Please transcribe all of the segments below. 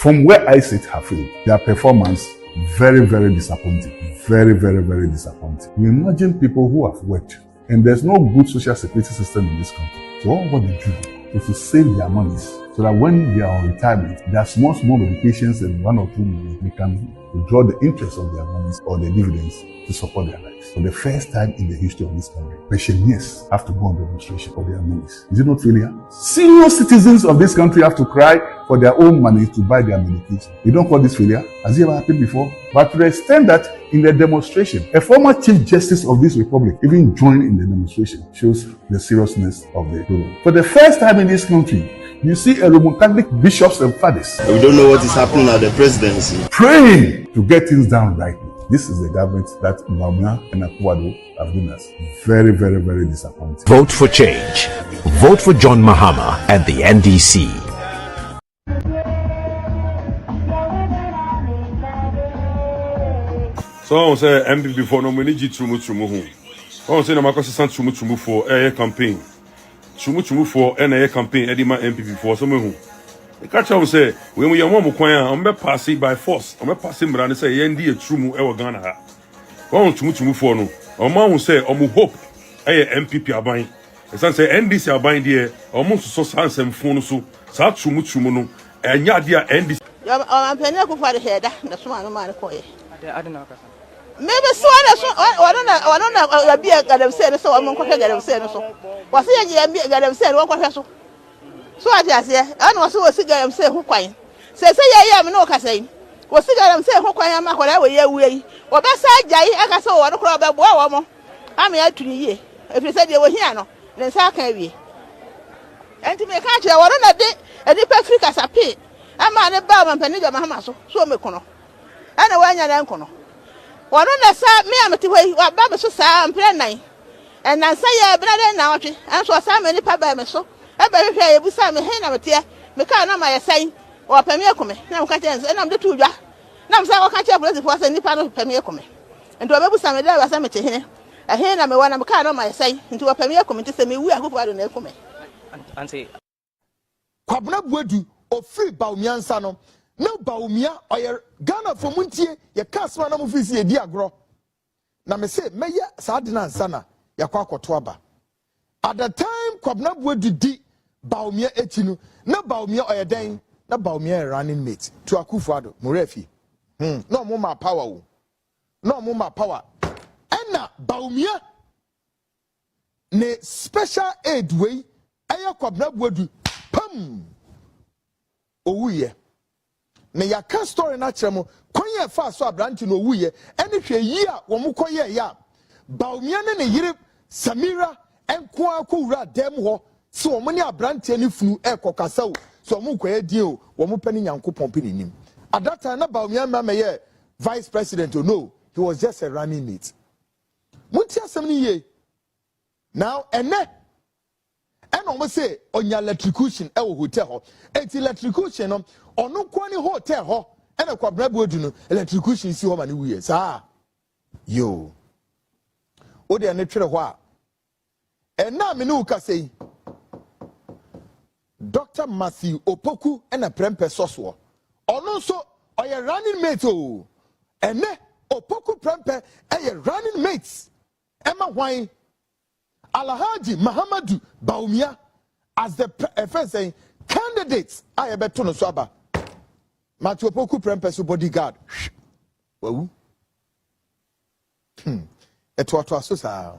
From where I sit, Hafid, their performance very, very disappointing. Very, very, very disappointing. You imagine people who have worked, and there's no good social security system in this country. So all what they do is to save their monies, so that when they are on retirement, there are small medications and 1 or 2 months, they can withdraw the interest of their monies or their dividends to support their lives. For the first time in the history of this country, pensioners have to go on demonstration for their monies. Is it not failure? Senior citizens of this country have to cry for their own money to buy their medication. You don't call this failure? Has it ever happened before? But to the extent that in the demonstration, a former Chief Justice of this republic even joined in the demonstration, shows the seriousness of the problem. For the first time in this country, you see a Roman Catholic bishops and fathers. We don't know what is happening at the presidency. Praying to get things done rightly. This is the government that Baumia and Akuado have given us. Very, very, very disappointing. Vote for change. Vote for John Mahama and the NDC. So I say MP before no many trumu home. I say no makose trumu for a campaign. Trumu for a campaign edima MP before so me hu. The catch up say when we mom kwan am be pass by force. Am be pass mra say ye ndi trumu e wo Ghana ha. Won trumu for no. Oma hu say omu hope e MPP aban. E san say NDC aban de omu so sansem fun so sa trumu no enya de a NDC. Am penya ko for the header na so man man ko ye. Ade na kasa. Maybe so I be a gadam say so am ko gadam say no so. Was ye be gadam say wo ko so. So I just say and was so gadam say ho kwan. Say ye am no kasa yi. Was gadam say ho kwan am akwara we ye we. Obesa agyae aka say wo no kro be boa wo mo. Am ya tuni ye. If you say dey wo hia no, ne nsa aka wie. Enti me ka kire wo na de enipa free kasa pe. Ama ne ba man pani jama ma so me kono. Ana wanya na nkono. Wono na sa me amete hoi wa ba me so sa mpre nan. En nan sa ye brade na otwe. An so sa me ni pa ba me so. E ba hwehwe ye busa me hen na mete. Me ka na ma ye san. O pa me ekome. Na me ka che na me de tu dwa. Na me sa ko ka che police for say ni pa no pa me ekome. Enti o be busa me da ba sa me te hen. E hen na me wa na me ka na ma ye san. Enti o pa me ekome te se me wu akofo ado na ekome. Anse Kwabena Buedu o free Baumia nsa no. Na Baumia oye Ghana for muntie ye kasma na mufisi edi agro na me say meye saade na nsa na yakwa akoto aba at the time Kwabena Buedu di Baumia etinu na Baumia oye den na Baumia running mate to Akufo-Addo Morefi no mo ma power o no mo ma power ena Baumia ne special aid way aya Kwabena Buedu pam owuye na yaka story na kyeremo kwanye fa so abranti no wuye ene hwe yi a wo mkoye ya Baumia ne yire Samira enko akowura dem ho se wo ne abranti ne funu ekokasa o so wo mkoye die o wo mpani nyankopon pe nim at that time na Baumia mamaye vice president no he was just a running mate munti asem ni ye now ene omo say onya electrocution e wo hotel ho enti electrocution no ono kwani hotel ho ene Kwabena Buedu no electrocution si ho ma ne wuye saa yo o de ne twere ho a ena me ne ukasei Dr. Matthew Opoku ena prempe soso ono so oye running mate o ene Opoku prempe eye running mates ema hwan Alhaji Mahamadu Baumia as the first saying candidates I beto no so aba Matthew Opoku prempe bodyguard wawu eto aso sa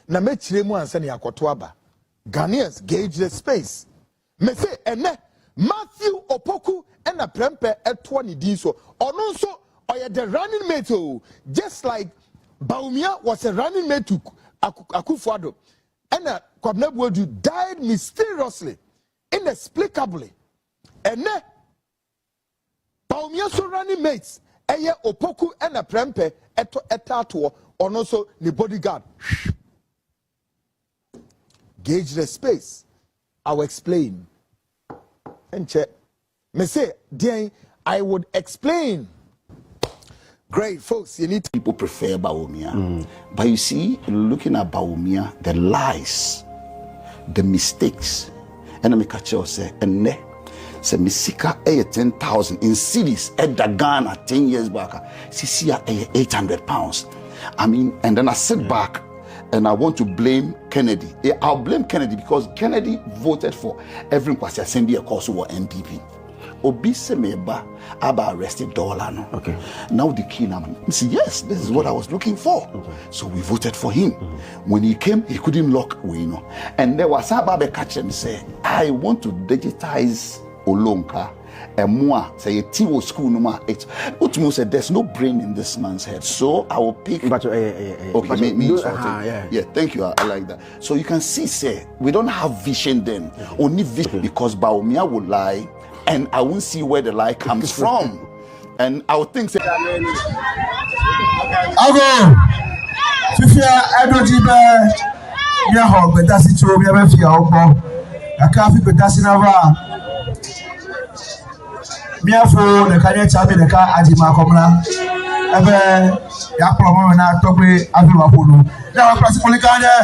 na mechire mu ansa ne yakoto aba Ghanaians gauge the space me say ene Matthew Opoku and a prempe eto ni din so ono nso oye the running mate o just like Baumia was a running mate to Akufo-Addo and Kwabena Buedu died mysteriously, inexplicably. And Baumia so running mates. Eye opoku and a prempe etato or also the bodyguard. Gauge the space. I'll explain. And check. Me say, then I would explain. Great, folks. You need people prefer Baumia. But you see, looking at Baumia, the lies, the mistakes, and I catch you say, and ne. Say Misika 10,000 in cities at the Ghana 10 years back. See 800 pounds. I mean, and then I sit back and I want to blame Kennedy. I'll blame Kennedy because Kennedy voted for every Kwasi Assembly a course or MPP. Obi Semeba Aba arrested dollar. No? Okay. Now the key now. Yes, this is what I was looking for. Okay. So we voted for him. When he came, he couldn't lock away, And there was Ababe catch and say, I want to digitize Olonka and moi say a Tiwo school no more. Utmu said there's no brain in this man's head, so I will pick. But okay, yeah, thank you. I like that. So you can see, say we don't have vision then, only vision because Baumia will lie, and I won't see where the lie comes from, and I would think. Say, I'll go. Fifia, I don't even. Yeah, hog, but that's it. We have a few. I can't be that's enough. Miafo the Kanye Chabi the car Ajima Komla. Ebe ya promo na togbe abiwa polo. Na wa practical Kanye.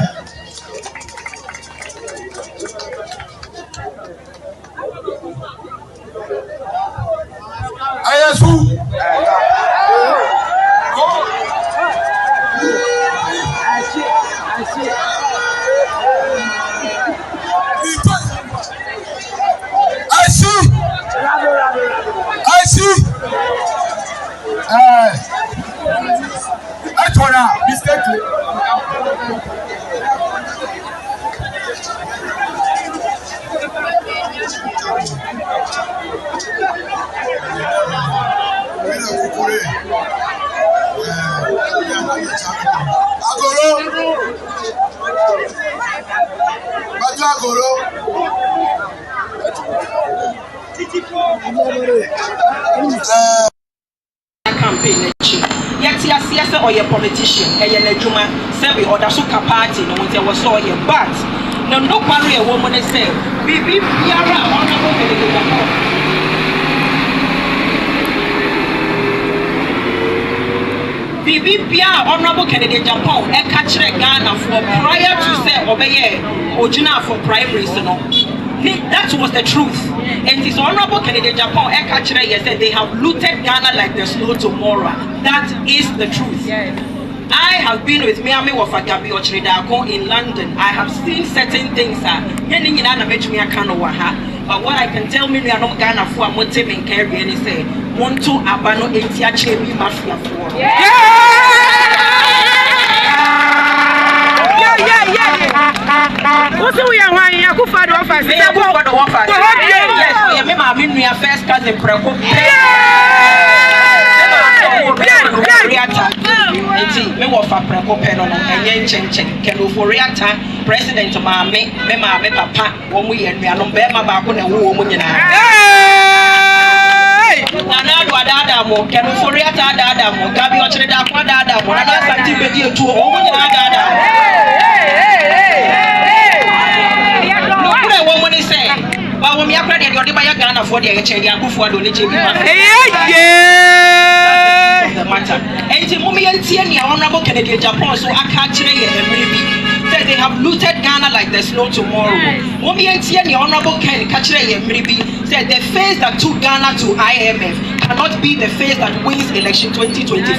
Ayasu. I see. I told her mistakenly. Agoro. Campaign yet yes or your politician and your juma say we order so party no one was saw you but no worry a woman is say bibi biara honorable candidate Japan e catch Ghana for prior to say obey ojina for primaries no. That was the truth. And this honorable candidate Japan said they have looted Ghana like there's no tomorrow. That is the truth. Yes. I have been with Miami Wafagabi Ochridako in London. I have seen certain things. But what I can tell me, we are not Ghana for a motive and carry and say, want to abano entiache mafia for. What's we are one? I go for the office. Yes, we are first cousin Preko. Me wo fa Preko peno no enye nchenchen kendo for reata president ma me papa wo mu ye nuanom be ma ba ko na wo mu nyina. Nana do adada mo kendo for reata adada mo gabi o chire da kwa adada mo na santi be di etu wo mu nyina adada. But when we are ready, you're the Ghana for the HN, for the matter. And the moment honorable Canadian Japan, so I can't say they have looted Ghana like there's no tomorrow. Women the honorable Ken maybe said the face that took Ghana to IMF cannot be the face that wins election 2024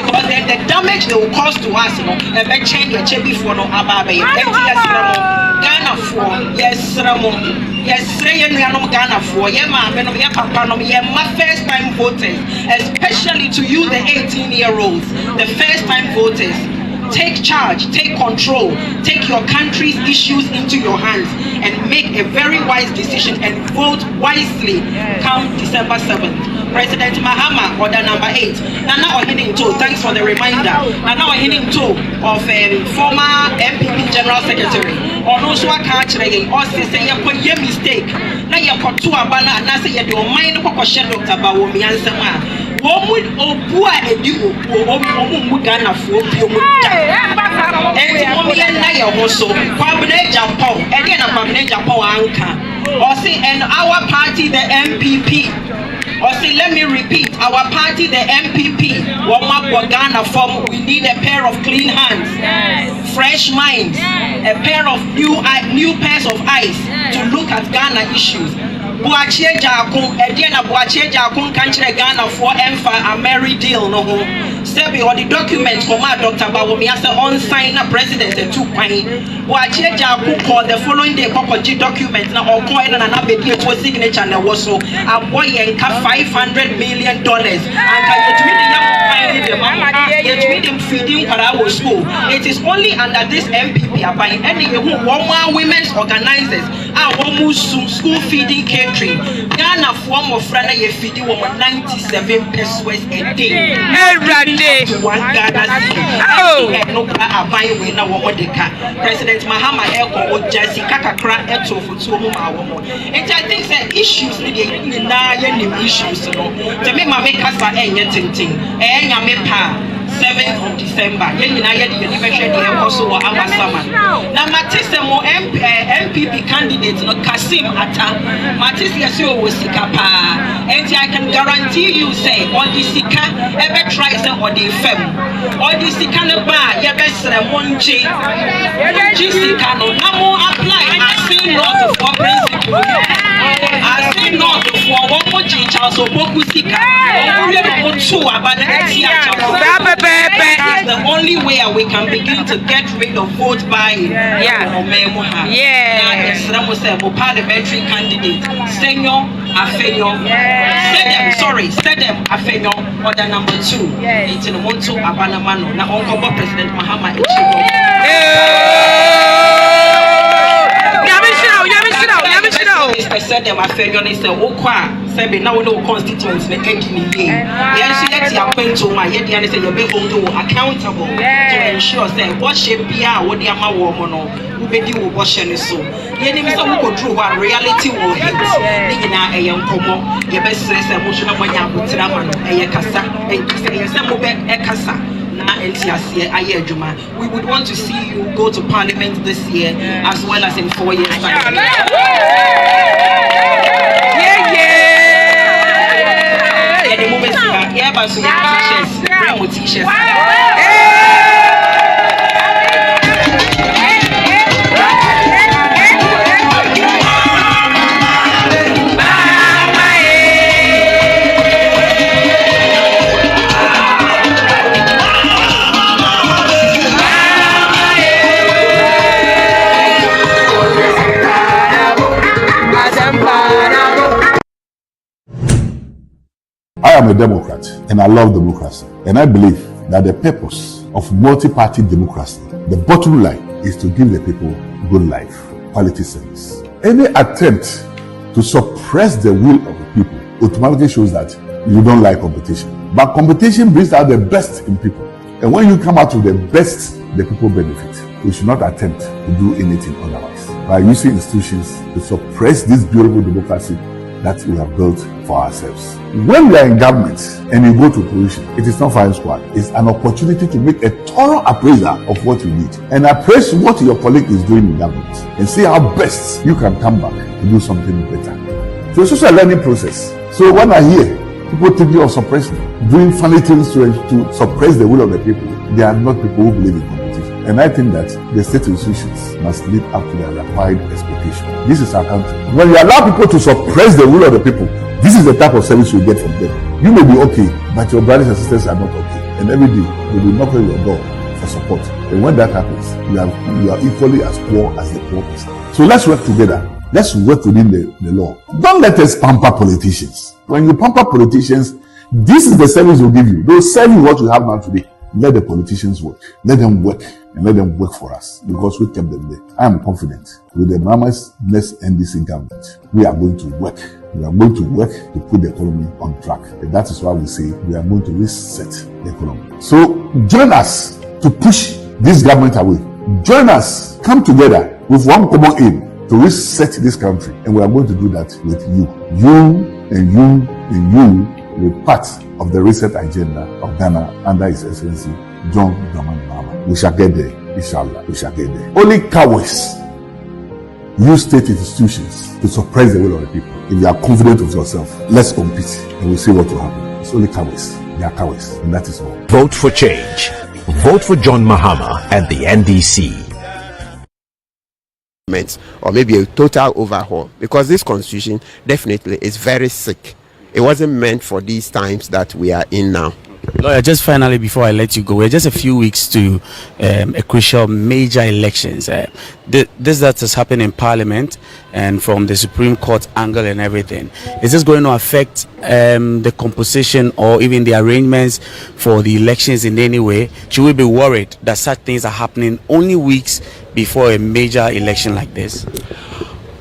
because then the damage they will cause to us, and change your chebi for no ababe. Ghana for yes, Ramon. Yes, Ghana for yeah, papa no my first time voters, especially to you the 18-year-olds, the first time voters. Take charge, take control, take your country's issues into your hands and make a very wise decision and vote wisely come December 7th. President Mahama, order number 8. Now we're heading to, thanks for the reminder. Now we're heading to of former MPP General Secretary. Or no so catch again, or say you mistake. Now you got two abana and I say you don't mind what Dr. Bawomi answer. Woman Opua Edu Omugana for and Mommy and Naya also, Kwabne Japan, and then a Kwabne Japan anchor. Or say, and our party, the MPP. Or say, let me repeat, our party, the MPP, Ghana form, we need a pair of clean hands, fresh minds, a pair of new pairs of eyes to look at Ghana issues. Buachie Jakun, Ediana Buachie Jakun country Ghana for a married deal no ho. Sebi or the documents from Dr. Bawomi as on sign a president and 2 pine. Buachie Jakun called the following day Kokoji documents now or coin and another deal to a signature and was so a boy and $500 million and feeding for our school. It is only under this MPP by any women's organizers our school feeding catering. Ghana form of friend ye feeding 97 pesos a day. Every day. One Ghana no buying we now President Mahama Eko Jessica Kakra Eto for 2 more. And I think that issues need issues. To me, my make us anything. 7th of December. Also now Matisemo MPP candidate no Kasim Atta. Matis Yasio was Sikapa. And I can guarantee you say on the Sika ever tries or the fem. On the Sikana bar, Yabes Monji. Jessica no more apply. I say not for principle. I say not for one more teacher so Bokusika. That's the only way we can begin to get rid of vote buying. Parliamentary candidate. Senor Afenyo. Sedem Afenyo. Order number 2. It's in Monto Abanamano. Now Uncle President Mahama. I said them Afenyo is a Sebi now no constituents in the yes, let's appoint to my yet and say you're accountable to ensure say what shape what the ama woman who be you washing so. Yen him some go through what reality will hit. Nina a young como, your best says emotional when you put man a kasa and say some a kasa. We would want to see you go to Parliament this year as well as in 4 years time. But so bring t-shirts. I am a Democrat and I love democracy. And I believe that the purpose of multi-party democracy, the bottom line is to give the people good life, quality service. Any attempt to suppress the will of the people automatically shows that you don't like competition. But competition brings out the best in people. And when you come out with the best, the people benefit. We should not attempt to do anything otherwise by using institutions to suppress this beautiful democracy that we have built for ourselves. When we are in government and you go to opposition, it is not firing squad. It's an opportunity to make a thorough appraisal of what you need and appraise what your colleague is doing in government and see how best you can come back to do something better. So it's also a learning process. So when I hear people thinking of suppressing, doing funny things to suppress the will of the people, they are not people who believe in competition. And I think that the state institutions must live up to their required expectation. This is our country. When you allow people to suppress the will of the people, this is the type of service you get from them. You may be okay, but your brothers and sisters are not okay. And every day, they will knock on your door for support. And when that happens, you are equally as poor as the poor person. So let's work together. Let's work within the law. Don't let us pamper politicians. When you pamper politicians, this is the service they'll give you. They'll serve you what you have now today. Let the politicians work. Let them work and let them work for us because we kept them there. I am confident with the Mahama's next NDC government, we are going to work. We are going to work to put the economy on track. And that is why we say we are going to reset the economy. So join us to push this government away. Join us. Come together with one common aim to reset this country. And we are going to do that with you. You and you and you will part of the reset agenda of Ghana under His Excellency John Dramani Mahama. We shall get there. Inshallah, we shall get there. Only cowards use state institutions to suppress the will of the people. If you are confident of yourself, let's compete and we'll see what will happen. It's only cowards. They are cowards, and that is all. Vote for change. Vote for John Mahama and the NDC. Or maybe a total overhaul, because this constitution definitely is very sick. It wasn't meant for these times that we are in now. Lawyer, just finally before I let you go, we're just a few weeks to a crucial major elections. This that has happened in Parliament and from the Supreme Court angle and everything, is this going to affect the composition or even the arrangements for the elections in any way? Should we be worried that such things are happening only weeks before a major election like this?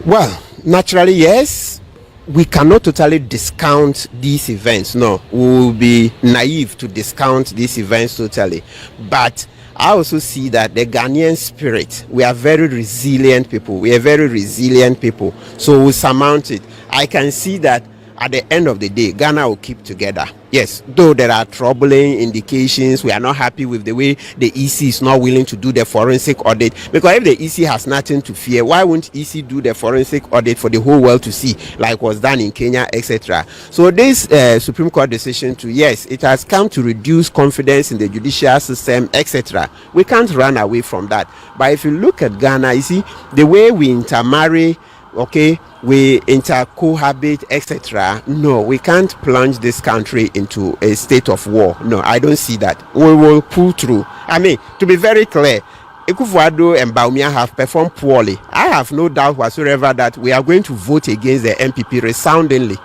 Well, naturally, yes. We cannot totally discount these events. No, we will be naive to discount these events totally. But I also see that the Ghanaian spirit, we are very resilient people. We are very resilient people. So we surmount it. I can see that at the end of the day, Ghana will keep together. Yes, though there are troubling indications, we are not happy with the way the EC is not willing to do the forensic audit. Because if the EC has nothing to fear, why won't EC do the forensic audit for the whole world to see, like was done in Kenya, etc.? So this Supreme Court decision to, yes, it has come to reduce confidence in the judicial system, etc. We can't run away from that. But if you look at Ghana, you see, the way we intermarry, okay, we intercohabit, etc. No, we can't plunge this country into a state of war. No, I don't see that. We will pull through. I mean, to be very clear, Akufo-Addo and Bawumia have performed poorly. I have no doubt whatsoever that we are going to vote against the MPP resoundingly.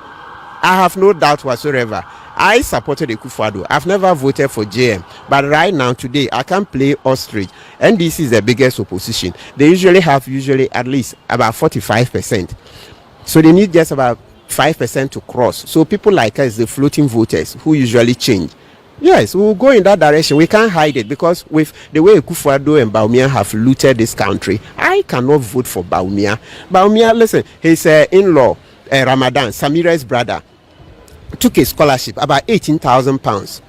I have no doubt whatsoever. I supported Akufo-Addo. I've never voted for JM. But right now, today, I can play ostrich. NDC is the biggest opposition. They usually have at least about 45%. So they need just about 5% to cross. So people like us, the floating voters, who usually change. Yes, we will go in that direction. We can't hide it because with the way Akufo-Addo and Bawumia have looted this country, I cannot vote for Bawumia. Bawumia, listen, his in-law, Ramadan, Samira's brother, took a scholarship about £18,000.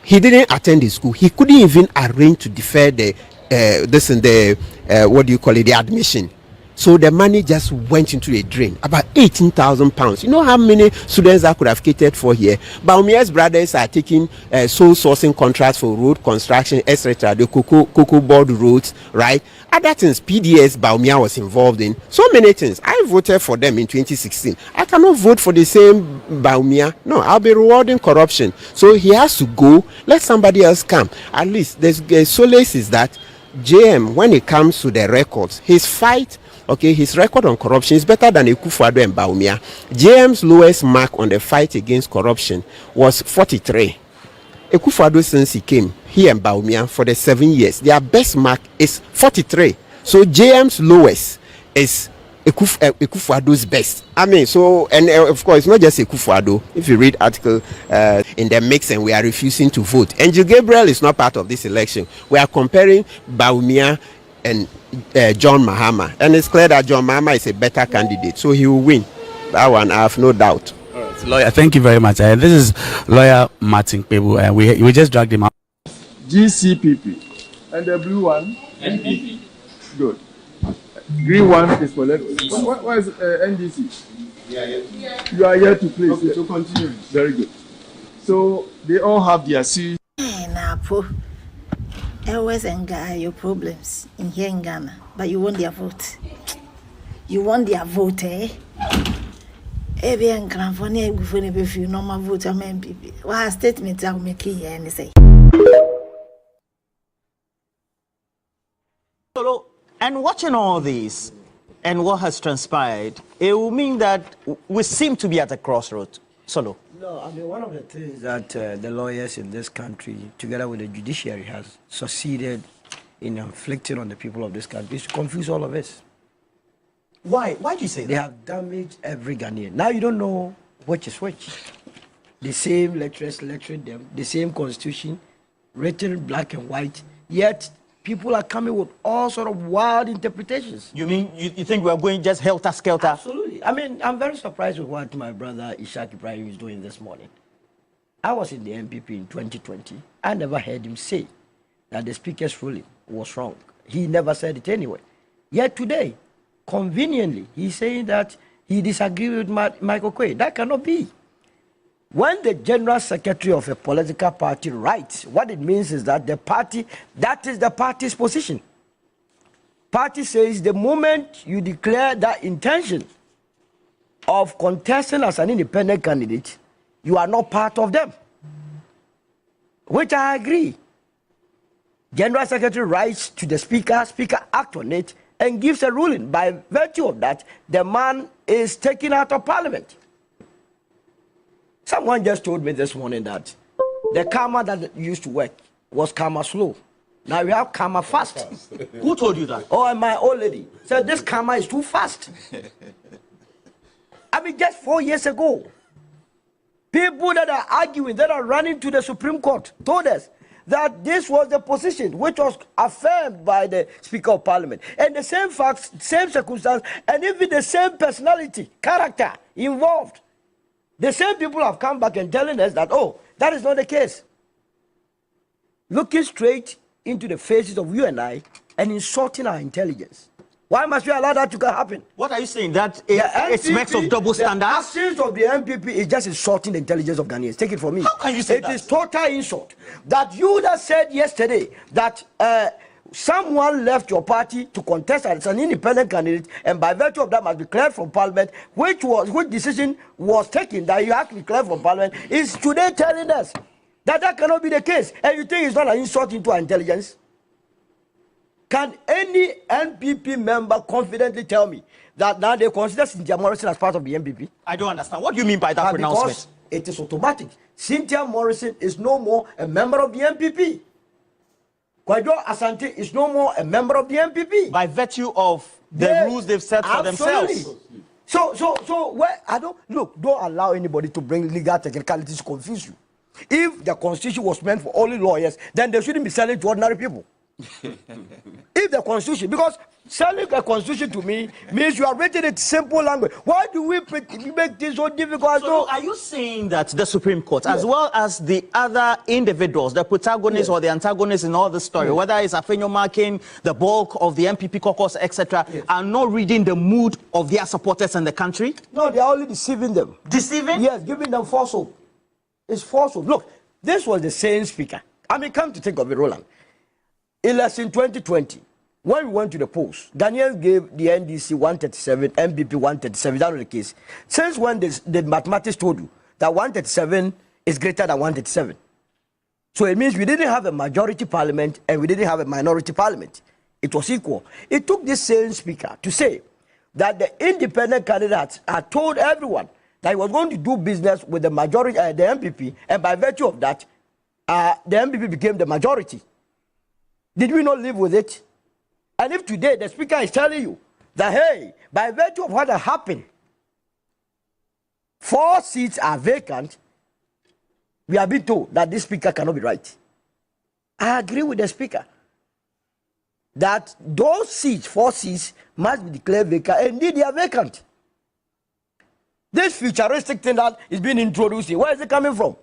He didn't attend the school. He couldn't even arrange to defer the the admission. So the money just went into a drain. About £18,000. You know how many students I could have catered for here? Bawumia's brothers are taking sole sourcing contracts for road construction, etc. The cocoa board roads, right? Other things, PDS, Bawumia was involved in. So many things. I voted for them in 2016. I cannot vote for the same Bawumia. No, I'll be rewarding corruption. So he has to go. Let somebody else come. At least the solace is that JM, when it comes to the records, his record on corruption is better than Akufo-Addo and Bawumia. JM's lowest mark on the fight against corruption was 43. Akufo-Addo, since he came, he and Bawumia, for the 7 years, their best mark is 43. So JM's lowest is Akufo-Addo's best. I mean, so, and of course, not just Akufo-Addo. If you read article in the mix, and we are refusing to vote. And Gabriel is not part of this election. We are comparing Bawumia and John Mahama, and it's clear that John Mahama is a better candidate, so he will win. That one, I have no doubt. All right, lawyer, thank you very much. This is lawyer Martin Pebu, and we just dragged him out. GCPP, and the blue one, NPP. Good. Green one is for left. What is NDC? Yeah. You are here to play. Okay, so continue. Very good. So they all have their series. Always anger your problems in here in Ghana, but you want their vote. You want their vote, eh? Every and California, if you normal vote, I mean, people. What statement I will make here and say. And watching all this and what has transpired, it will mean that we seem to be at a crossroad. Solo. No, I mean, one of the things that the lawyers in this country, together with the judiciary, has succeeded in inflicting on the people of this country is to confuse all of us. Why? Why do you say that? They have damaged every Ghanaian. Now you don't know which is which. The same lecturers lecturing them, the same constitution, written black and white, yet people are coming with all sort of wild interpretations. You mean you think we are going just helter-skelter? Absolutely. I mean, I'm very surprised with what my brother Ishaq Ibrahim is doing this morning. I was in the MPP in 2020. I never heard him say that the speaker's ruling was wrong. He never said it anyway. Yet today, conveniently, he's saying that he disagrees with Michael Quay. That cannot be. When the general secretary of a political party writes, what it means is that the party, that is the party's position. Party says the moment you declare that intention of contesting as an independent candidate, you are not part of them. Which I agree. General secretary writes to the speaker, speaker acts on it, and gives a ruling. By virtue of that, the man is taken out of parliament. Someone just told me this morning that the karma that used to work was karma slow. Now we have karma fast. Who told you that? Oh, my old lady said this karma is too fast. I mean, just 4 years ago, people that are arguing, that are running to the Supreme Court, told us that this was the position which was affirmed by the Speaker of Parliament. And the same facts, same circumstance, and even the same personality, character involved. The same people have come back and telling us that, oh, that is not the case. Looking straight into the faces of you and I and insulting our intelligence. Why must we allow that to happen? What are you saying? That it smacks of double standards? The actions of the MPP is just insulting the intelligence of Ghanaians. Take it from me. How can you say that? It is total insult. That you that said yesterday that someone left your party to contest as an independent candidate, and by virtue of that must be cleared from parliament, which decision was taken that you have to be cleared from parliament, is today telling us that that cannot be the case. And you think it's not an insult into our intelligence? Can any NPP member confidently tell me that now they consider Cynthia Morrison as part of the NPP? I don't understand. What do you mean by that pronouncement? Because it is automatic. Cynthia Morrison is no more a member of the NPP. Kwadwo Asante is no more a member of the NPP. By virtue of the rules they've set for themselves. So where I don't allow anybody to bring legal technicalities to confuse you. If the constitution was meant for only lawyers, then they shouldn't be selling to ordinary people. If the constitution, because selling a constitution to me means you are written in simple language. Why do we make this so difficult? So are you saying that the Supreme Court, as well as the other individuals, the protagonists or the antagonists in all this story, whether it's Afenyo Markin, the bulk of the MPP caucus, etc., are not reading the mood of their supporters in the country? No, they are only deceiving them. Deceiving? Yes, giving them false hope. It's false hope. Look, this was the same speaker. I mean, come to think of it, Roland. Election 2020, when we went to the polls, Ghanaians gave the NDC 137, MPP 137. That was the case. Since when the mathematics told you that 137 is greater than 137? So it means we didn't have a majority parliament and we didn't have a minority parliament. It was equal. It took this same speaker to say that the independent candidates had told everyone that he was going to do business with the majority, the MPP, and by virtue of that, the MPP became the majority. Did we not live with it? And if today the speaker is telling you that, hey, by virtue of what has happened, 4 seats are vacant, we have been told that this speaker cannot be right. I agree with the speaker that those seats, 4 seats, must be declared vacant. Indeed, they are vacant. This futuristic thing that is being introduced here, where is it coming from?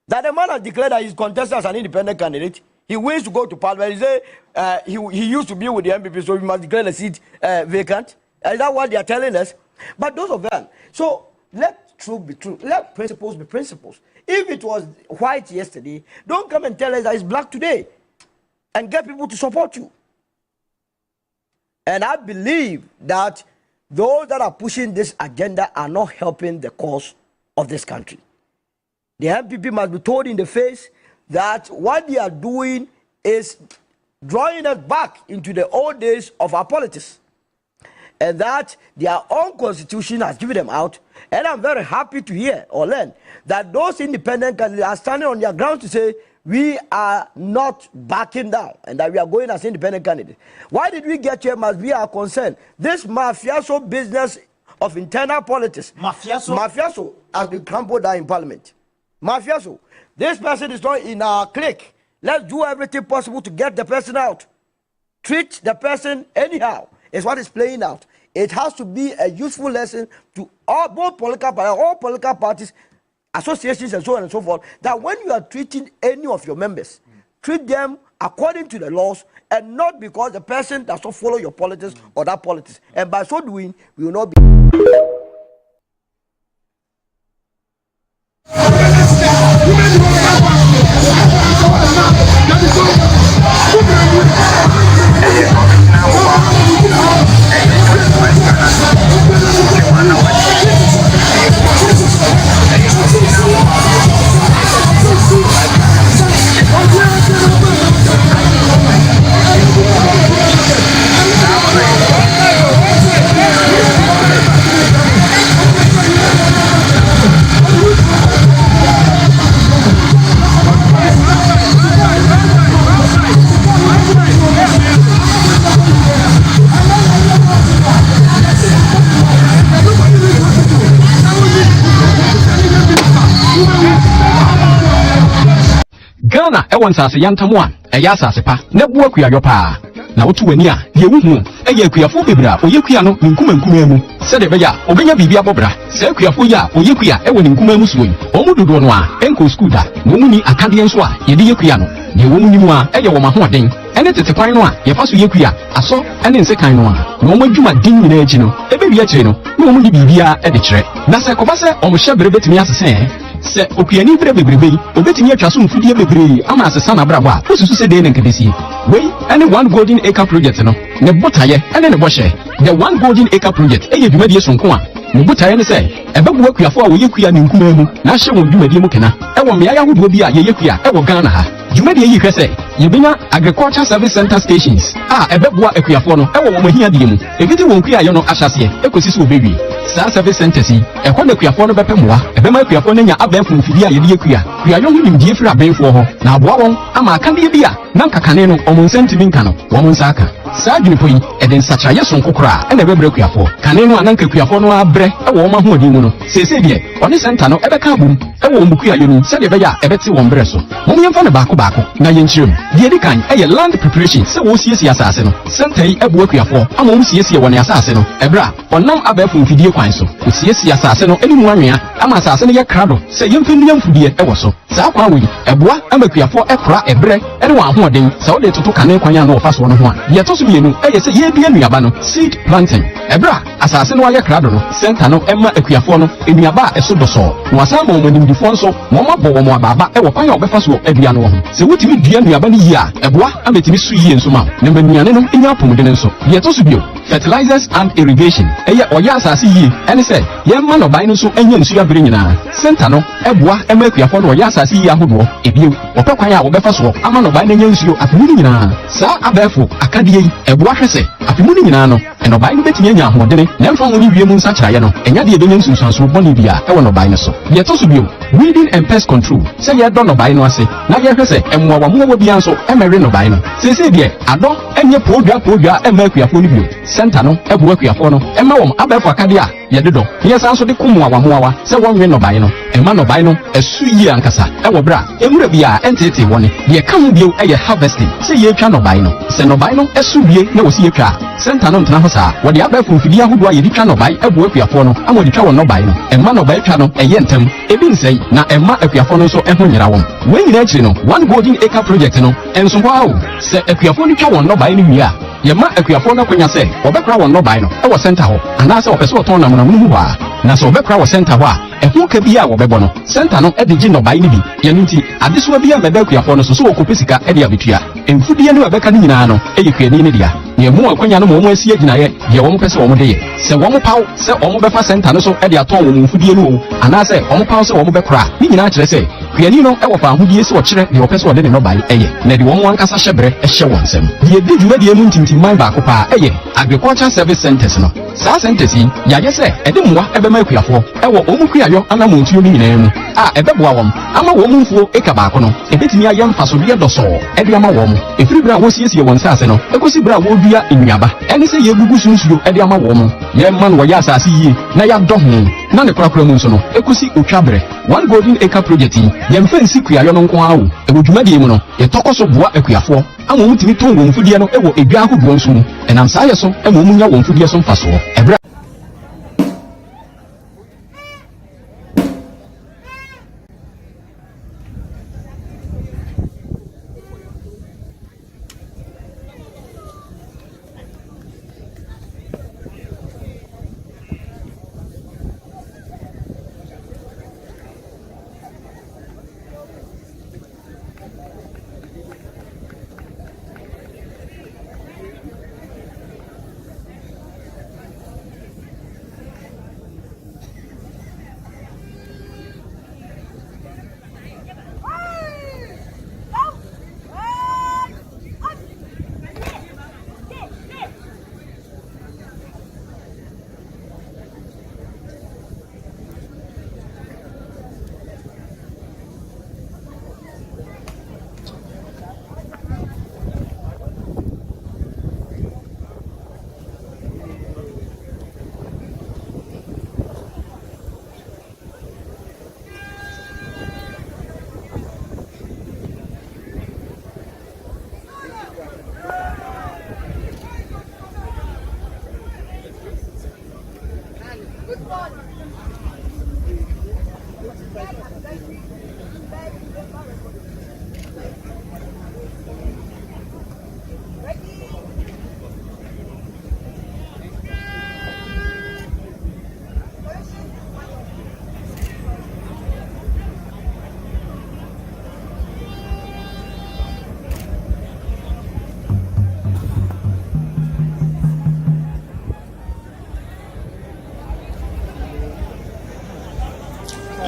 That the man has declared that he's contested as an independent candidate. He wants to go to parliament. He say he used to be with the MPP, so we must declare the seat vacant. Is that what they are telling us? But those of them. So let truth be true. Let principles be principles. If it was white yesterday, don't come and tell us that it's black today, and get people to support you. And I believe that those that are pushing this agenda are not helping the cause of this country. The MPP must be told in the face that what they are doing is drawing us back into the old days of our politics. and that their own constitution has given them out. And I'm very happy to hear or learn that those independent candidates are standing on their ground to say we are not backing down and that we are going as independent candidates. Why did we get here must be our concern. This mafioso business of internal politics. Mafioso has been trampled down in parliament. Mafioso. This person is not in our clique. Let's do everything possible to get the person out. Treat the person anyhow is what is playing out. It has to be a useful lesson to all political parties, associations, and so on and so forth, that when you are treating any of your members, treat them according to the laws and not because the person does not follow your politics or that politics. And by so doing, we will not be. Ghana ewan sase yantamwa eya sase pa na buwa kuya pa na wotu wani a ye wuhu eye kuyafo bebra oye kuya no nkuma mu se de beya obenya bibia bobra se kuyafo ya oye kuya ewo nkuma mu suwi omu dodo no a enko school da no mu ni akade enso a ye de ye kuya no ne wo mu ni mu a eye wo mahoden ene tete kwan no a ye fa so ye kuya aso ene nse kan no a no mo dwuma din nyina echi no ebe wi akire no no mu ni bibia e de kire na se ko ba se omo hye bere betimi asese se okuyani bere bebrebe obetimi atwa so mfudie bebrebe ama asesa na brabo a osusu se de nenkadesi wey any one golden acre project no ne botaye ene ne bohye the one golden acre project eye dwumadie sonko a ne botaye ne se ebebu akuyafo a woye kuya ne nkuma mu na hye won dwumadie mu kena ewo me aya hodo bi a ye kuya ewo Ghana ha dwumadie yi hwese yebenya agriculture service center stations a ebebu akuyafo no ewo wo mahia die mu efiti won kuya ye no ahyase ekosi so obewi sa service centers yi ekwa na kuyafo no bepemwa ebema kuyafo no nya abenfo mfidi a yede kuya yo hu nimdie fira abenfo ho na aboa won ama akande bi a na nkakane no omo nsentimi nka no wo nsaka sa adwinfo yi eden sacha yeso nkokora na ebebre kuyafo kane no ananka kuyafo no abre ewo ma ho odi mu no sese de oni center no ebeka abum ewo mbuku ya yonu se de beya ebeti won bre so mo yemfa ne baako na yenchirem de edi kan eye land preparation se wo siesie asase no center yi ebu kuyafo ama wo siesie won asase no ebra onam abefo mfidie kwan so osiesie asase no eni mu anwea ama asase no ye krado se yemfindi yemfudie ewo so sa kwa wi eboa ama kuyafo ekra ebre ene wa ho odin se wo de toto kane kwan ya no ofa so no ho a ye to so bienu eye se ye bia nuaba no seed planting ebra asase no ye krado no center no emma akuyafo no enuaba eso doso no asama mo nimdifo nso mo mabo wo mo ababa ewo kwan ya obefa so adua no ho se wutimi dua nuaba no yi a eboa ametimi su yi enso ma na manuane no enya pomodene nso ye to so bio fertilizers and irrigation eye oya asase yi ene se ye ma no ban no so enya nsu abere nyina center no eboa emma akuyafo no oya asase yi ahodo ebio opekwan ya obefa so ama no ban enya nsu afimuni nyina sa abefo akade yi eboa hwese afimuni nyina no eno ban no betimi enya ahodene na mfa ho ni wie mu nsa kiraye no enya de ebenya nsu sanso boni bia ewo no ban no so ye to so bio weeding and pest control se ye do no ban no ase na ye hwese emwa wa mu bia nso emere no ban no sese de ado enye podua emma akuyafo ni bio center no ebu akuyafo no emma wom abefo akade a ye de do ye sanso de kumwa wa muwa se wonwe no ban no emma no ban no esu yi ankasa ewo bra emura bia entete woni de kam bio eye harvesting se ye twa no ban no se no ban no esu bie na wosi ye twa center no ntena ho sa wode abefo mfidi ahodo a ye di twa no ban ebu akuyafo no amodi twa no ban no emma no ban twa no eye ntem ebi nsei na emma akuyafo no so eho nyira won we nyina akiri no one golden acre project no enso ho se akuyafo no twa no ban no wi a yema akuyafo no kwanya se obekra won no ban no e wo center ho ana se opese oton na mu ha na so obekra wo center ho a ehu ka bi a wo bebo no center no edigi no ban ni bi ye nti adeso bi a mebe akuyafo no so okopesika e dia betua emfudie no ebeka ni nyina no e yekwani ni dia ye mu akwanya no mo asie gina ye ye wo mo pese wo mo de ye se wo mo paw se wo mo befa center no so e dia ton wo mfudie no ana se wo mo paw se wo mo bekra ni nyina kire se hwani no e wo fa ahodie se wo kire de opese wo de no bai eye na de wo mo ankasa hyebre ehye wonsem de di dwumadi mu ntintimman ba ko pa eye agriculture service centers no saa centers yi ya yese e de mmoa e be ma akuafo e wo omu kuayo anamo ntuo mi nyina mu a e be boa wom ama wo mu mfuo eka ba ko no e betimi ayam faso de doso e de ama wom efiri bra wo siesie won saase no e kosi bra wo dua enuaba ene se ye gugu sunsuo e de ama wom ye man wo ya asase yi na ya do ho na ne krakra mu nso no e kosi otwabre one golden acre project yi ye mfa nsi kuayo no nko awo e wo dwumadi mu no ye tokoso boa akuafo ama mutimi ton wo mfudie no e wo edwa ahodo nso mu enam saa ye so e mo munya wo mfudie so mfaso ebra.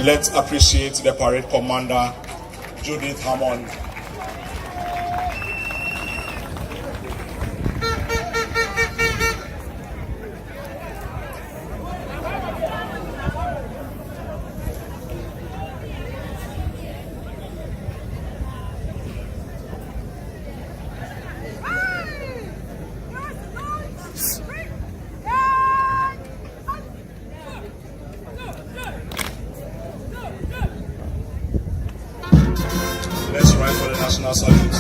Let's appreciate the parade commander, Judith Hammond. Let's rise for the national salute.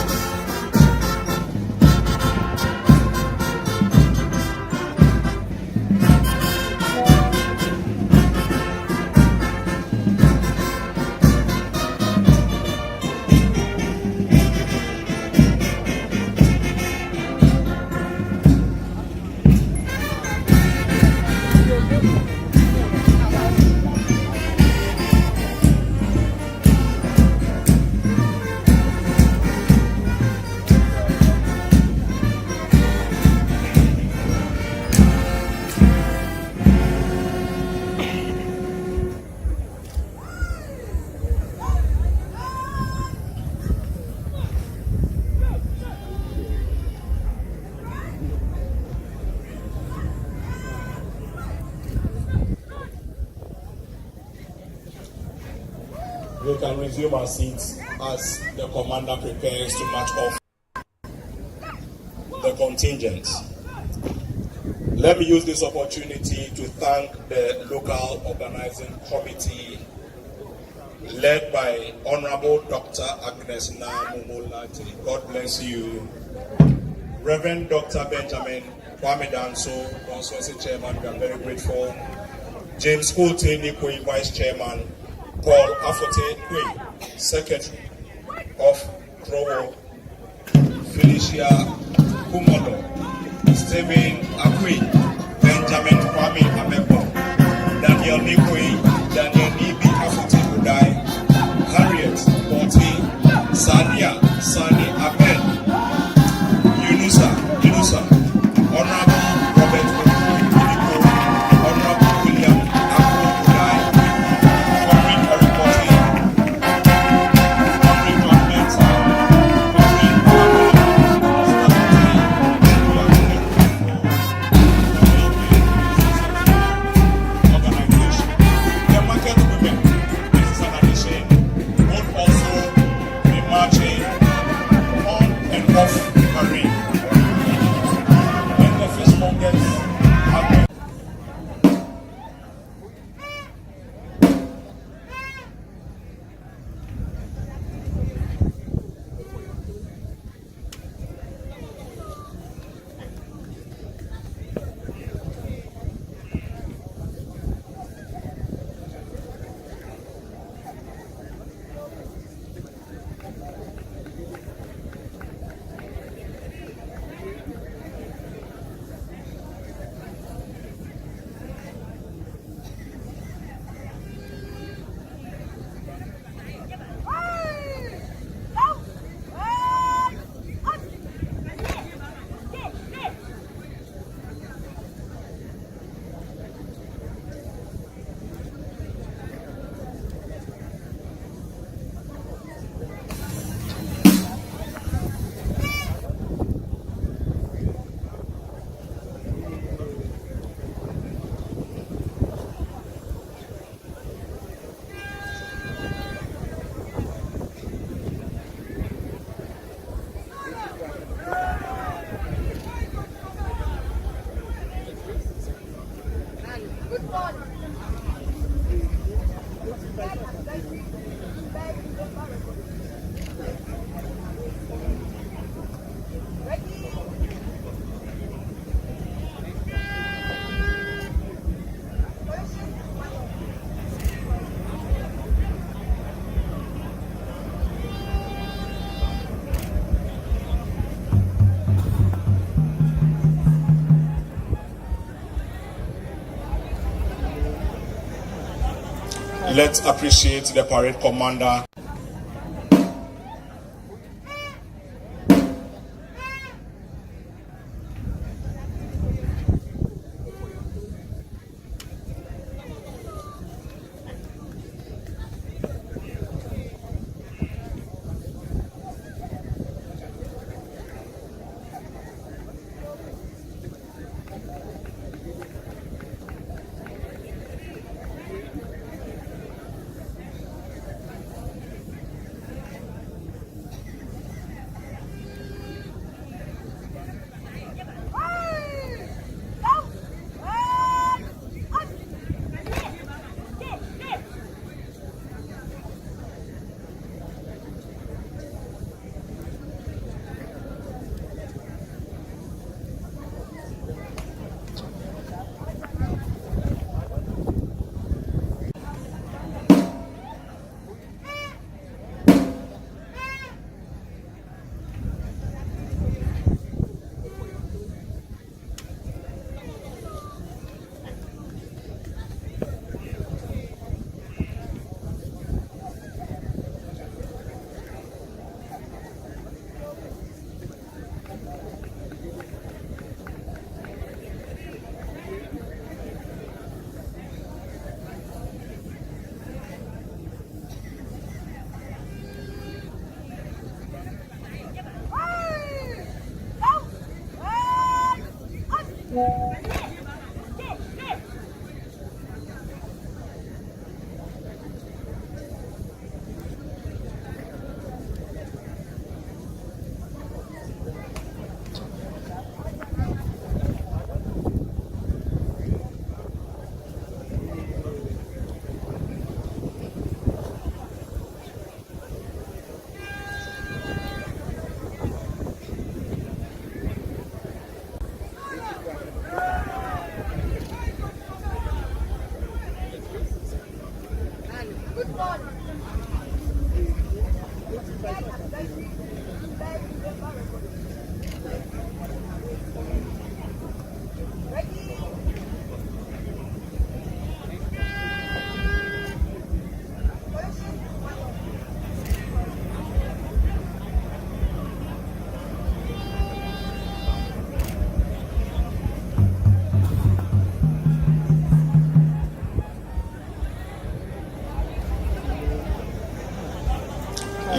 We can resume our seats as the commander prepares to march off the contingent. Let me use this opportunity to thank the local organizing committee led by Honorable Dr. Agnes Namumolati. God bless you. Reverend Dr. Benjamin Kwame Danso, Constituency Chairman, we are very grateful. James Kote Nikoi, Vice Chairman. Paul Afote Kwe, Secretary of Krowo. Felicia Kumodo, Stephen Akwi, Benjamin Kwame Amepo, Daniel Nikoi, Daniel Nibi Afote Udai, Harriet Porti, Sania, Sani Abed, Yunusa, Honorable Robert Okuniko, Honorable William Akpo Udai, Corrine Oripoti, Let's appreciate the parade commander.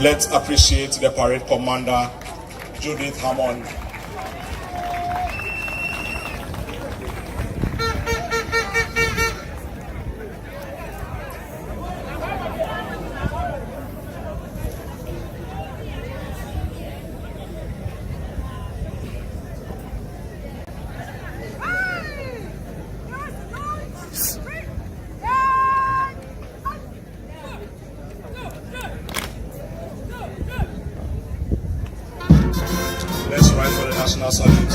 Let's appreciate the parade commander, Judith Hammond. Let's rise for the national salute.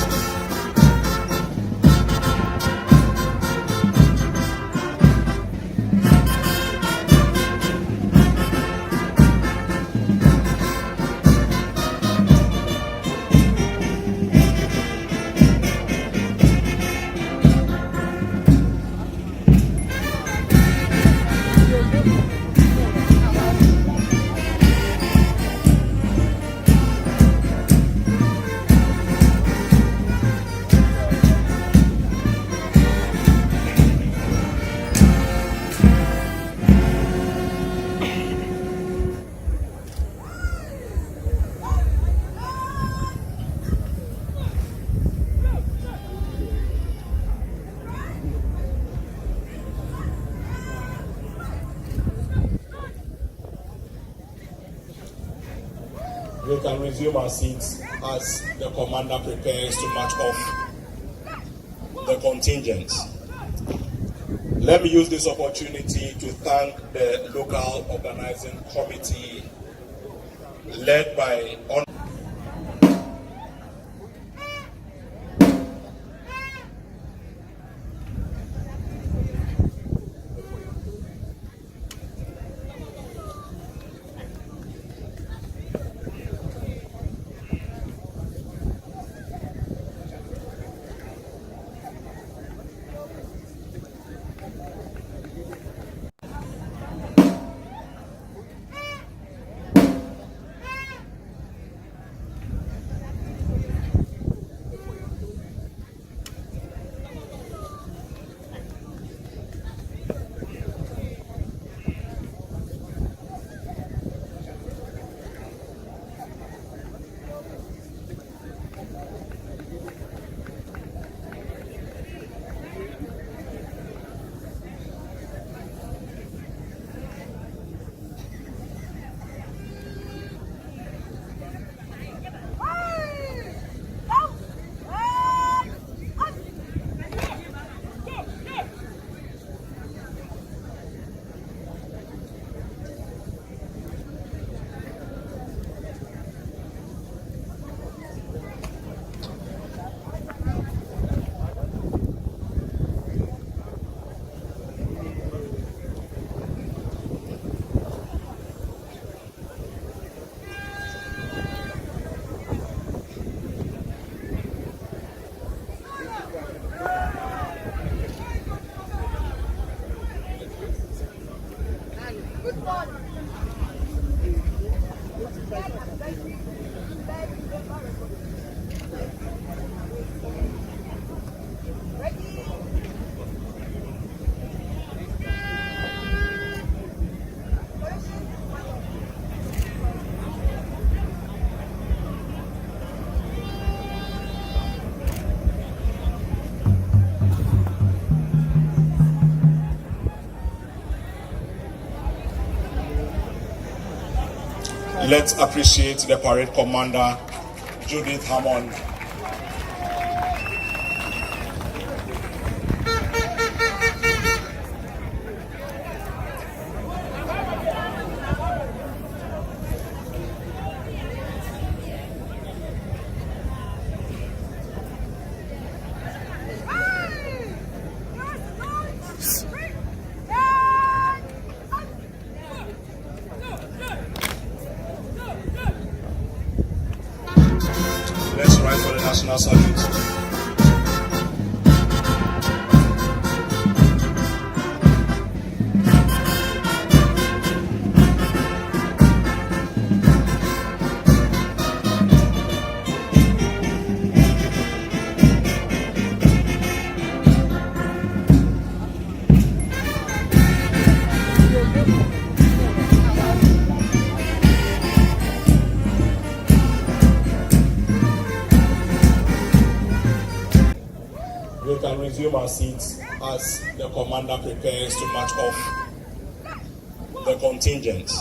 We can resume our seats as the commander prepares to march off the contingents. Let me use this opportunity to thank the local organizing committee led by Let's appreciate the parade commander, Judith Hammond. Let's rise for the national salute. We can resume our seats as the commander prepares to march off the contingent.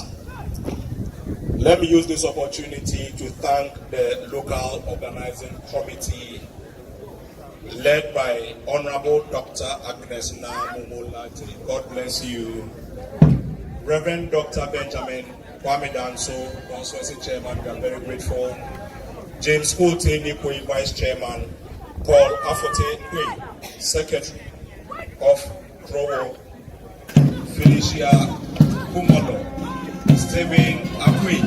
Let me use this opportunity to thank the local organizing committee led by Honorable Dr. Agnes Namumolati. God bless you. Reverend Dr. Benjamin Kwame Danso, Constituency Chairman, we are very grateful. James Holte Nikoi, Vice Chairman. Paul Afote Kwe, Secretary of Krowo. Felicia Kumalo, Stephen Akwe,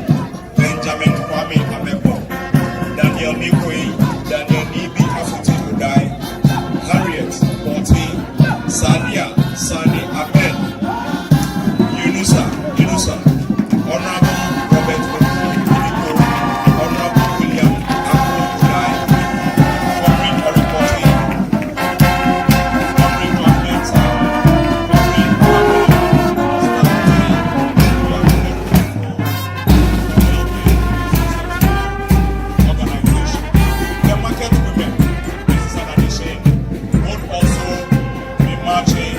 Benjamin Kwame Amebo, Daniel Nikwe, Daniel Nibi Afote Udai, Harriet Porti, Sadia, Sani Abed, Yunusa, Honorable Robert Okuniko, Honorable William Akwe Udai, marching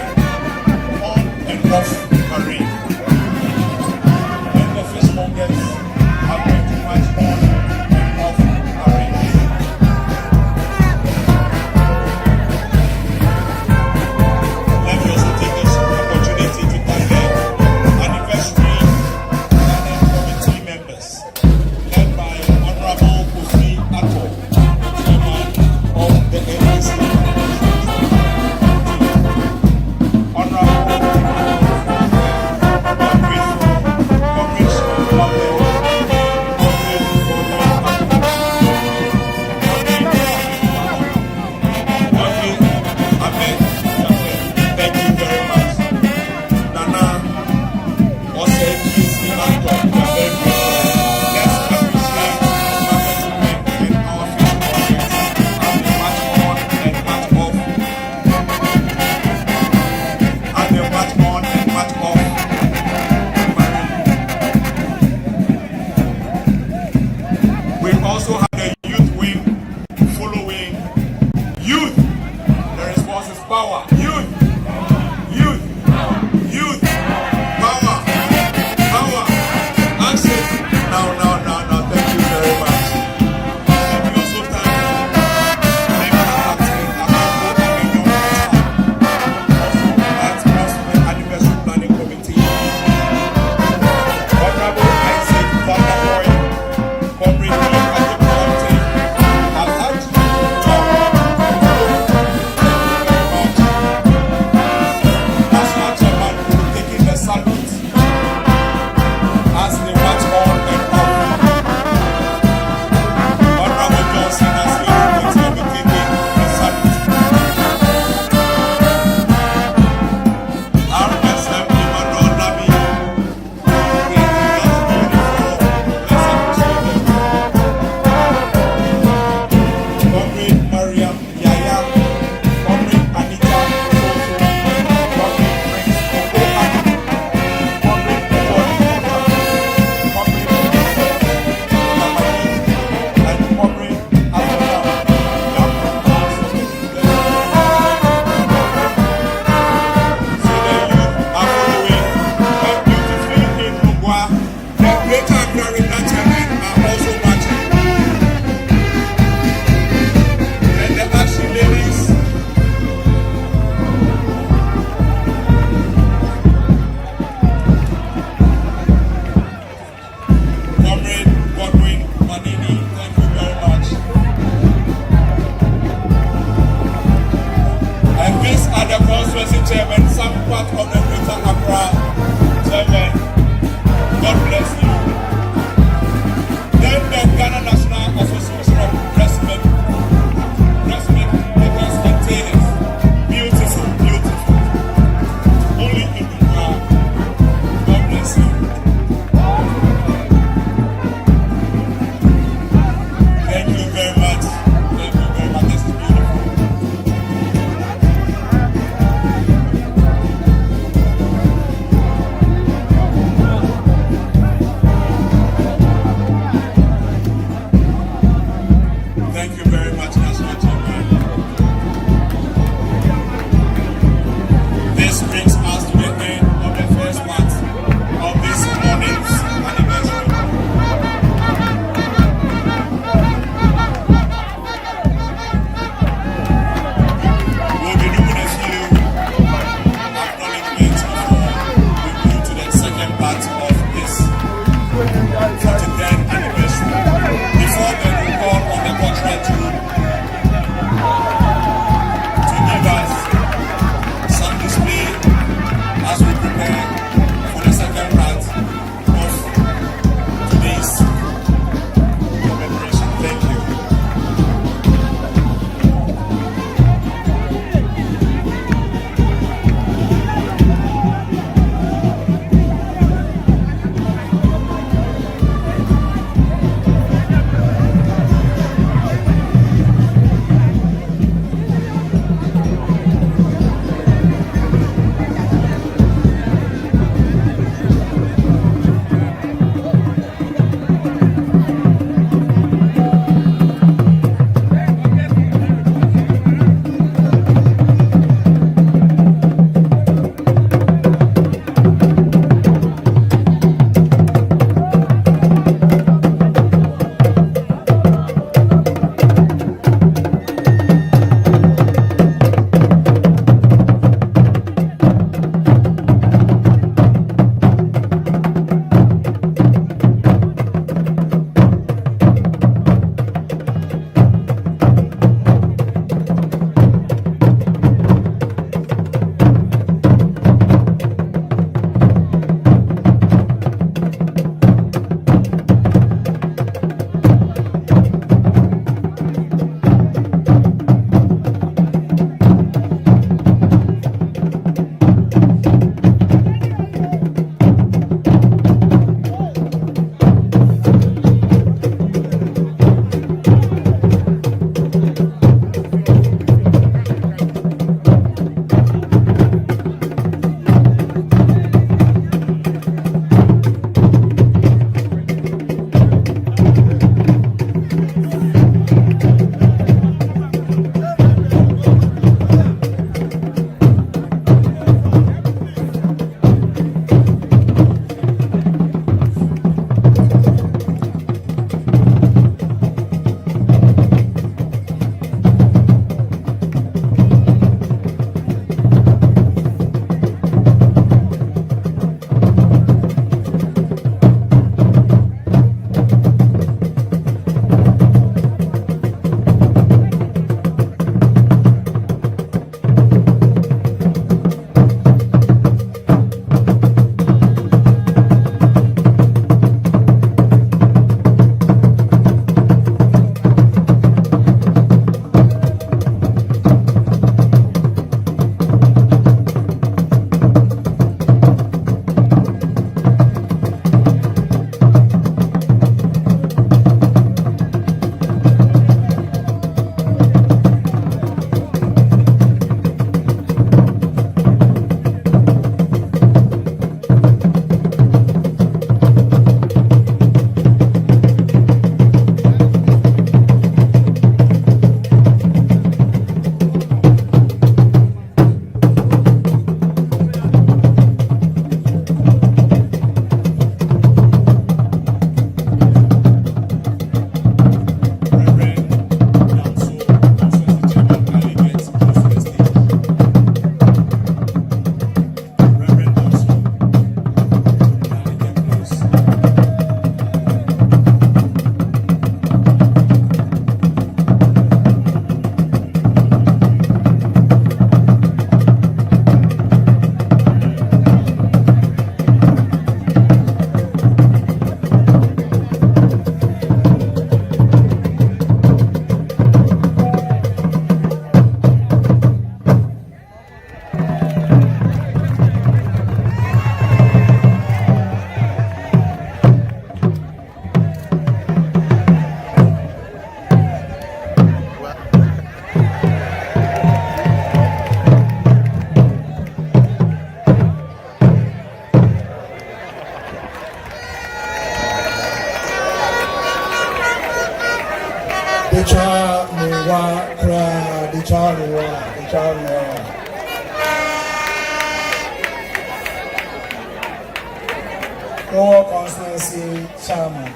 Lower Constituency Chairman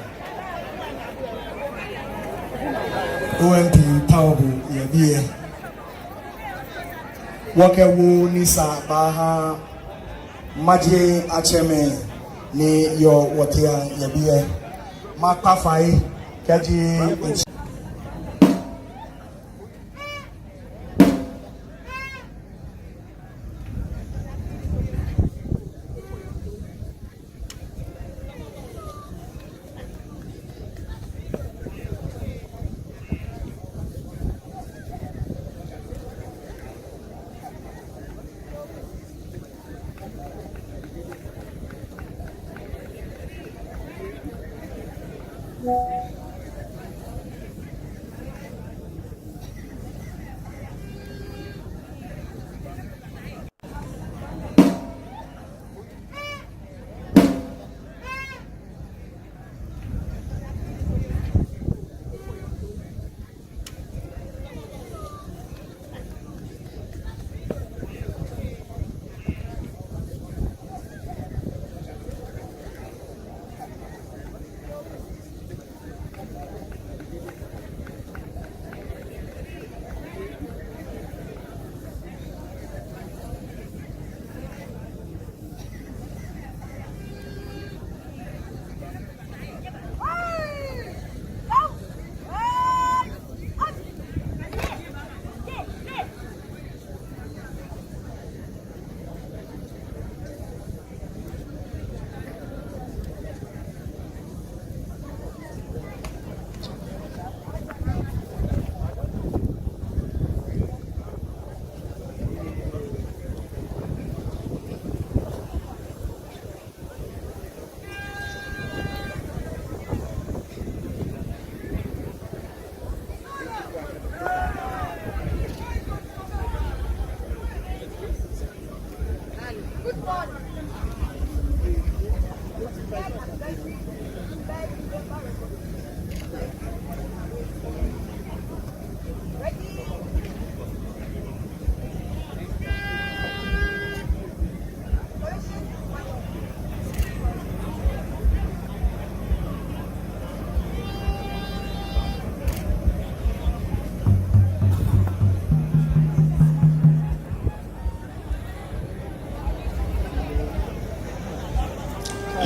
OMP Taubu Yabie Wakewu Nisa Baha Maji Acheme ni yo Watia Yabie Makafai Kaji.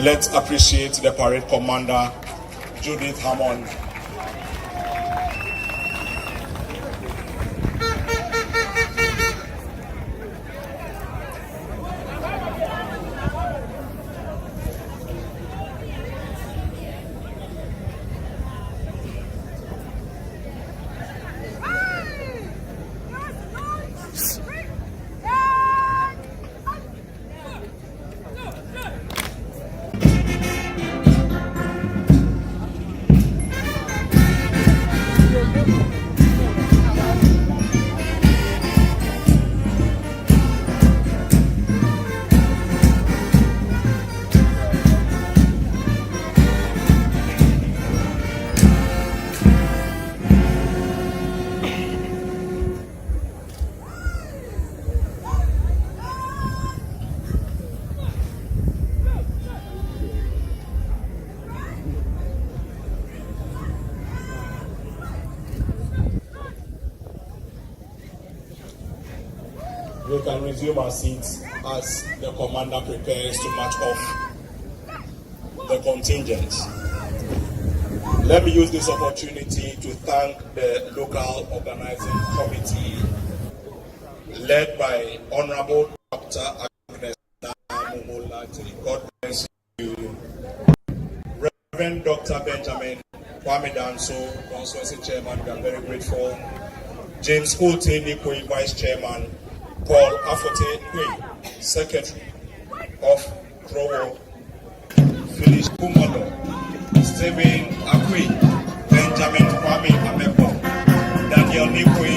Let's appreciate the parade commander, Judith Hammond. We can resume our seats as the commander prepares to march off the contingents. Let me use this opportunity to thank the local organizing committee led by Honorable Dr. Agnes Namumulati. God bless you. Reverend Dr. Benjamin Kwame Danso, Constituency Chairman, we are very grateful. James Holte Nikoi, Vice Chairman. Paul Afote Kwe, Secretary of Krowo, Phyllis Kumalo, Stephen Akwe, Benjamin Kwame Amepo, Daniel Nikwe,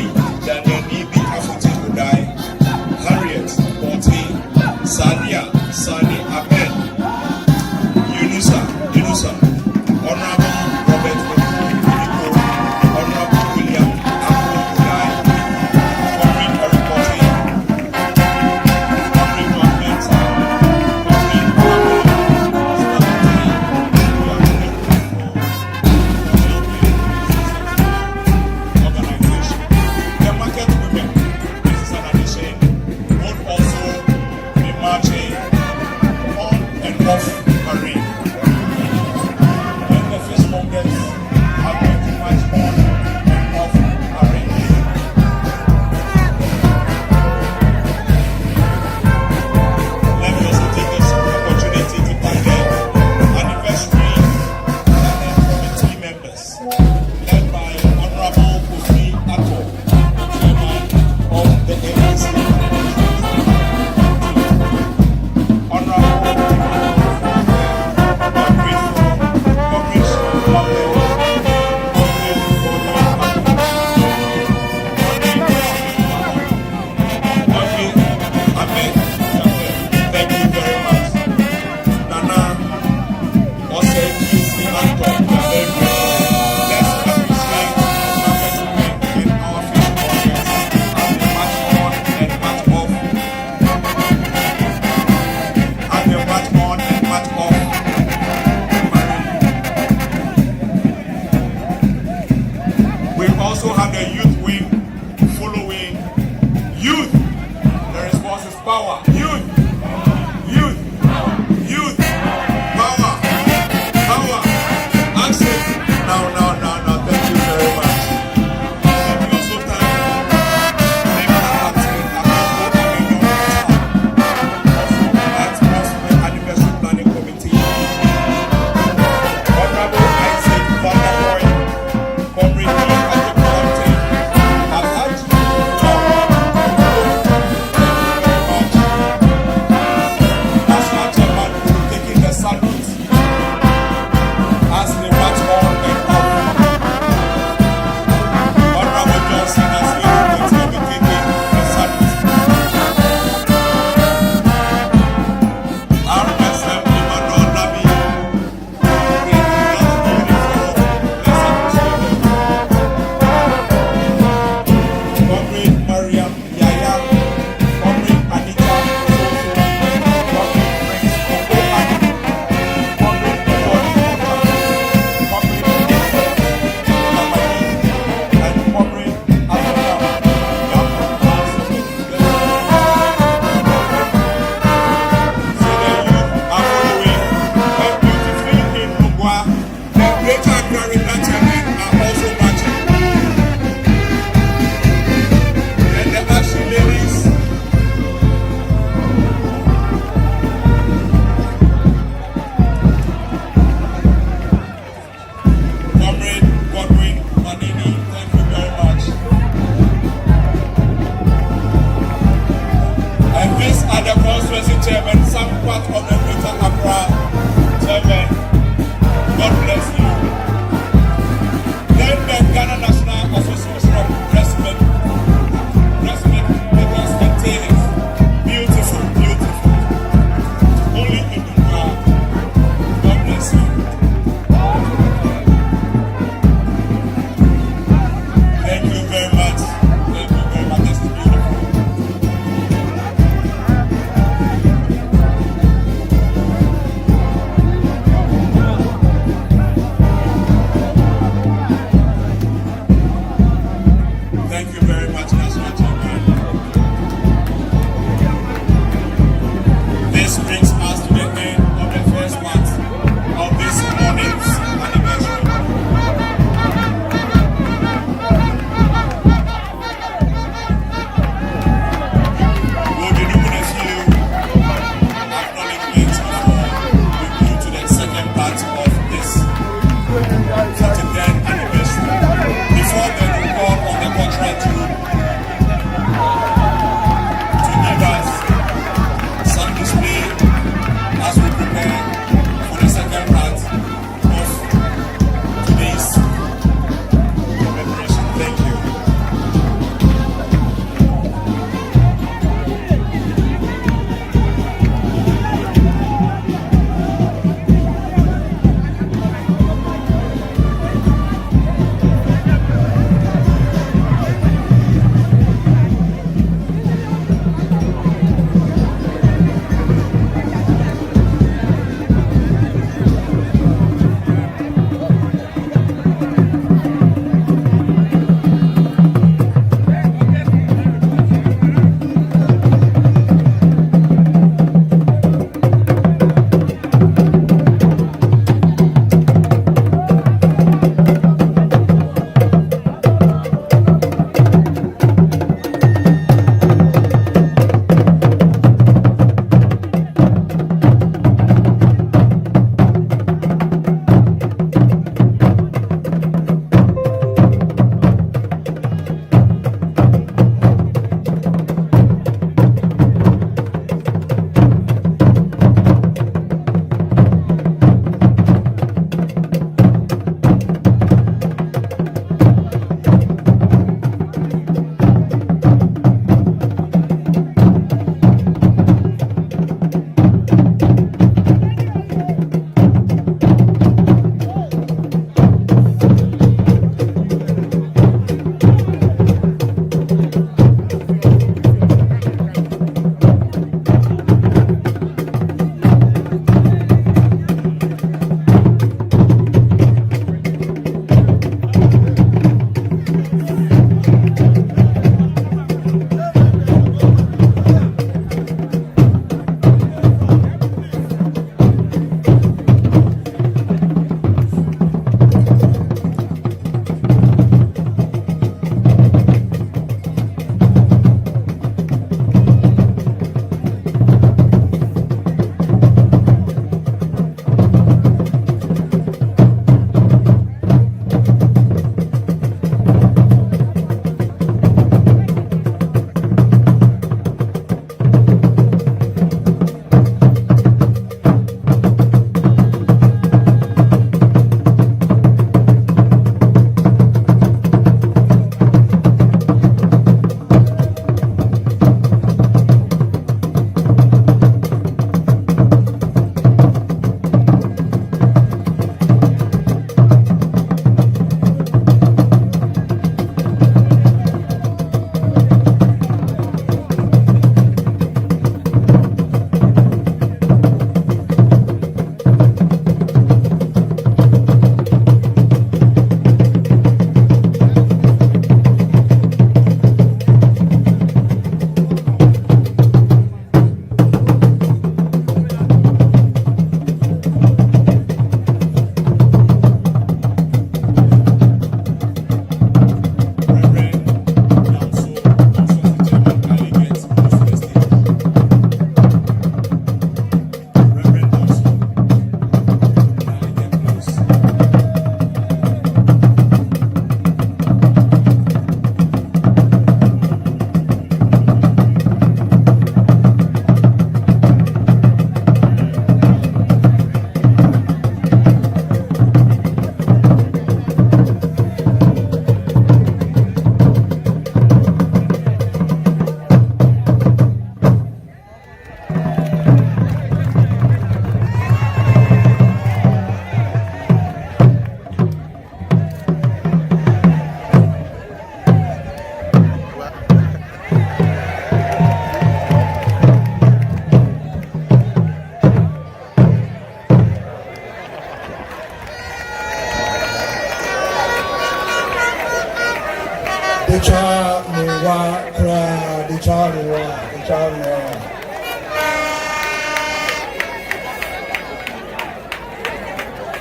Daniel Nibi Afote Udai, Harriet Boti, Sania, Sani Ahmed, Yunusa, Honorable Robert Nico, Honorable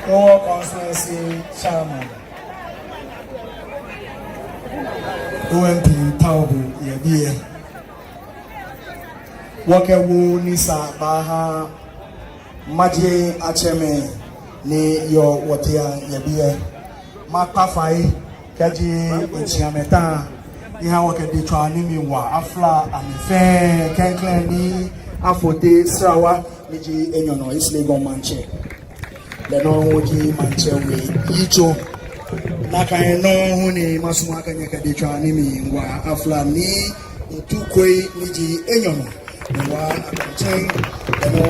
Lower Constituency Chairman OMP Taubu Yabie Wakewu Nisa Baha Maji Acheme ni yo watia Yabie Makafai Kaji Inchiameta Iha wakedi chwanimi wa afla amife Kenklendi Afote Sawa Niji Enyono Islegon Manche Leno woji manchewe yicho nakayeno huni masumaka nyakade chani mi wa afla ni utukwe niji enyono wa akanchen leno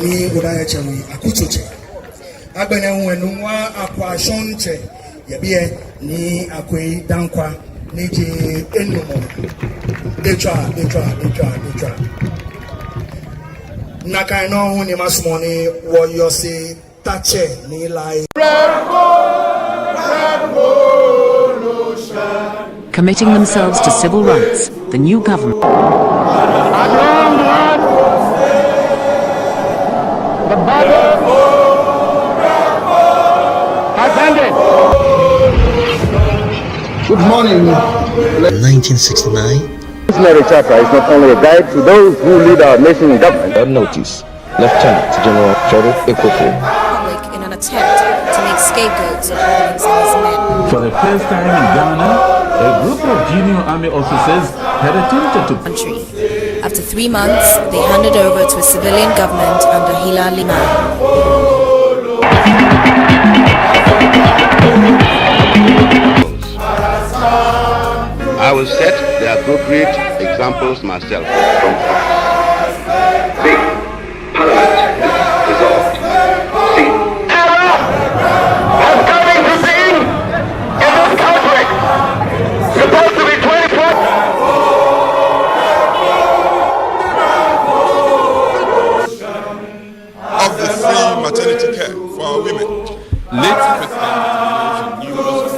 ni udaya chewe akuchoche agbene wenu wa akwa shonche yebie ni akwe dankwa niji enyono decha Nakano huni masumoni wo yose tache ni lai. Committing themselves to civil rights, the new government. The battle has ended. Good morning. 1969. This marriage charter is not only a guide to those who lead our nation in government. Notice, Lieutenant General Choro Ekofo. In an attempt to make scapegoats of Rawlings and his men. For the first time in Ghana, a group of junior army officers had attempted to country. After 3 months, they handed over to a civilian government under Hilal Liman. I will set the appropriate examples myself. Big Parliament dissolved. See, terror has come into being in this country. Supposed to be 24. Of the free maternity care for our women. Late President knew those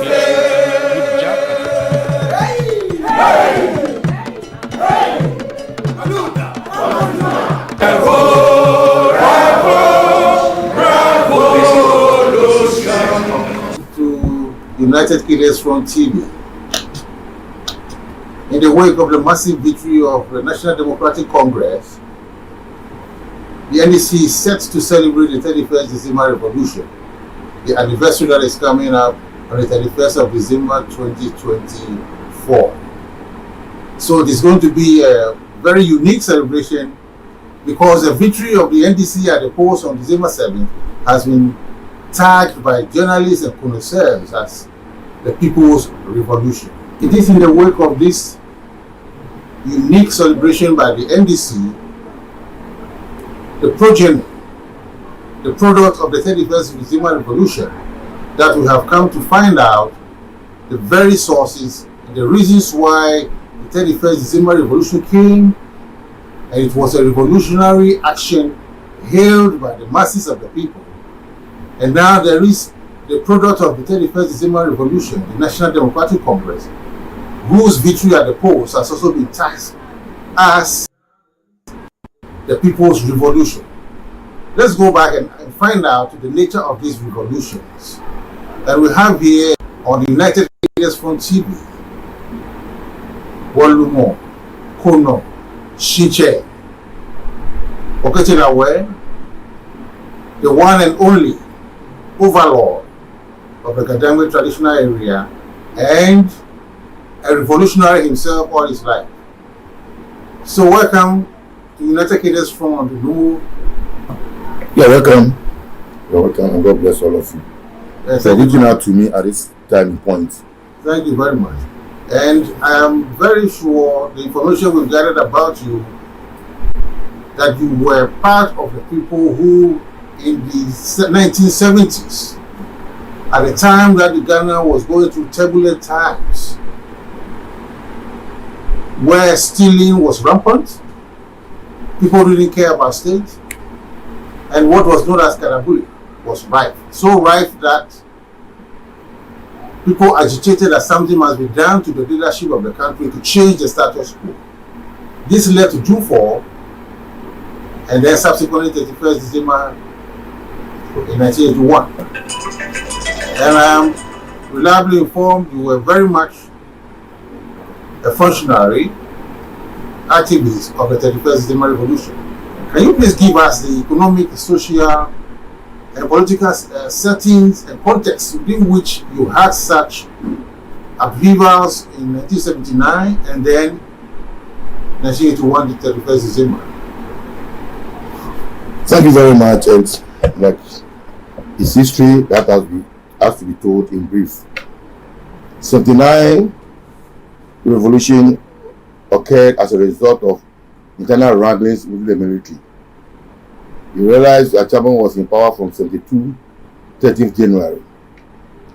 United Killers Front TV. In the wake of the massive victory of the National Democratic Congress, the NDC is set to celebrate the 31st December Revolution, the anniversary that is coming up on the 31st of December 2024. So it is going to be a very unique celebration because the victory of the NDC at the polls on December 7th has been tagged by journalists and connoisseurs as the People's Revolution. It is in the wake of this unique celebration by the NDC, the progeny, the product of the 31st December Revolution, that we have come to find out the very sources and the reasons why the 31st December Revolution came, and it was a revolutionary action hailed by the masses of the people. And now there is the product of the 31st December Revolution, the National Democratic Congress, whose victory at the polls has also been tasked as the People's Revolution. Let's go back and find out the nature of these revolutions that we have here on the United Killers Front TV. Walumo, Kono, Shiche, Okechinawe, the one and only overlord of the Kadangwe traditional area and a revolutionary himself all his life. So welcome to United Killers Front. Yeah, welcome. You're welcome, and God bless all of you. Yes, for reaching out to me at this time point. Thank you very much. And I am very sure the information we've gathered about you, that you were part of the people who in the 1970s, at the time that the Ghana was going through turbulent times, where stealing was rampant, people didn't care about state, and what was known as Karabuli was rife. So rife that people agitated that something must be done to the leadership of the country to change the status quo. This led to June 4, and then subsequently 31st December in 1981. And I am reliably informed you were very much a functionary, activist of the 31st December revolution. Can you please give us the economic, social, and political settings and context within which you had such upheavals in 1979 and then 1981 to 31st December? Thank you very much. And like, it's history that has to be told in brief. 79 revolution occurred as a result of internal wranglings within the military. You realize that Chairman was in power from 72, 13th January.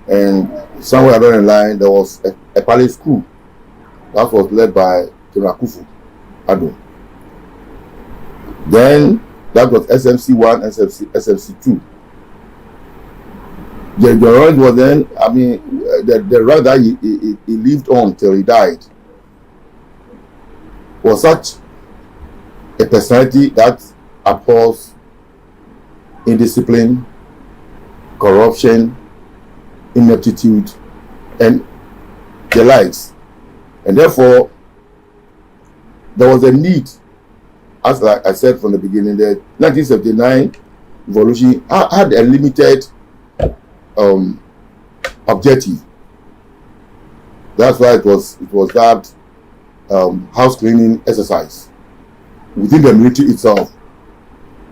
And somewhere along the line, there was a palace coup that was led by General Kufu Addo. Then that was SMC 1 and SMC 2. The rank was then, the rank that he lived on till he died was such a personality that abhors indiscipline, corruption, ineptitude, and the likes. And therefore, there was a need, as like I said from the beginning, the 1979 revolution had a limited objective. That's why it was that house cleaning exercise within the military itself,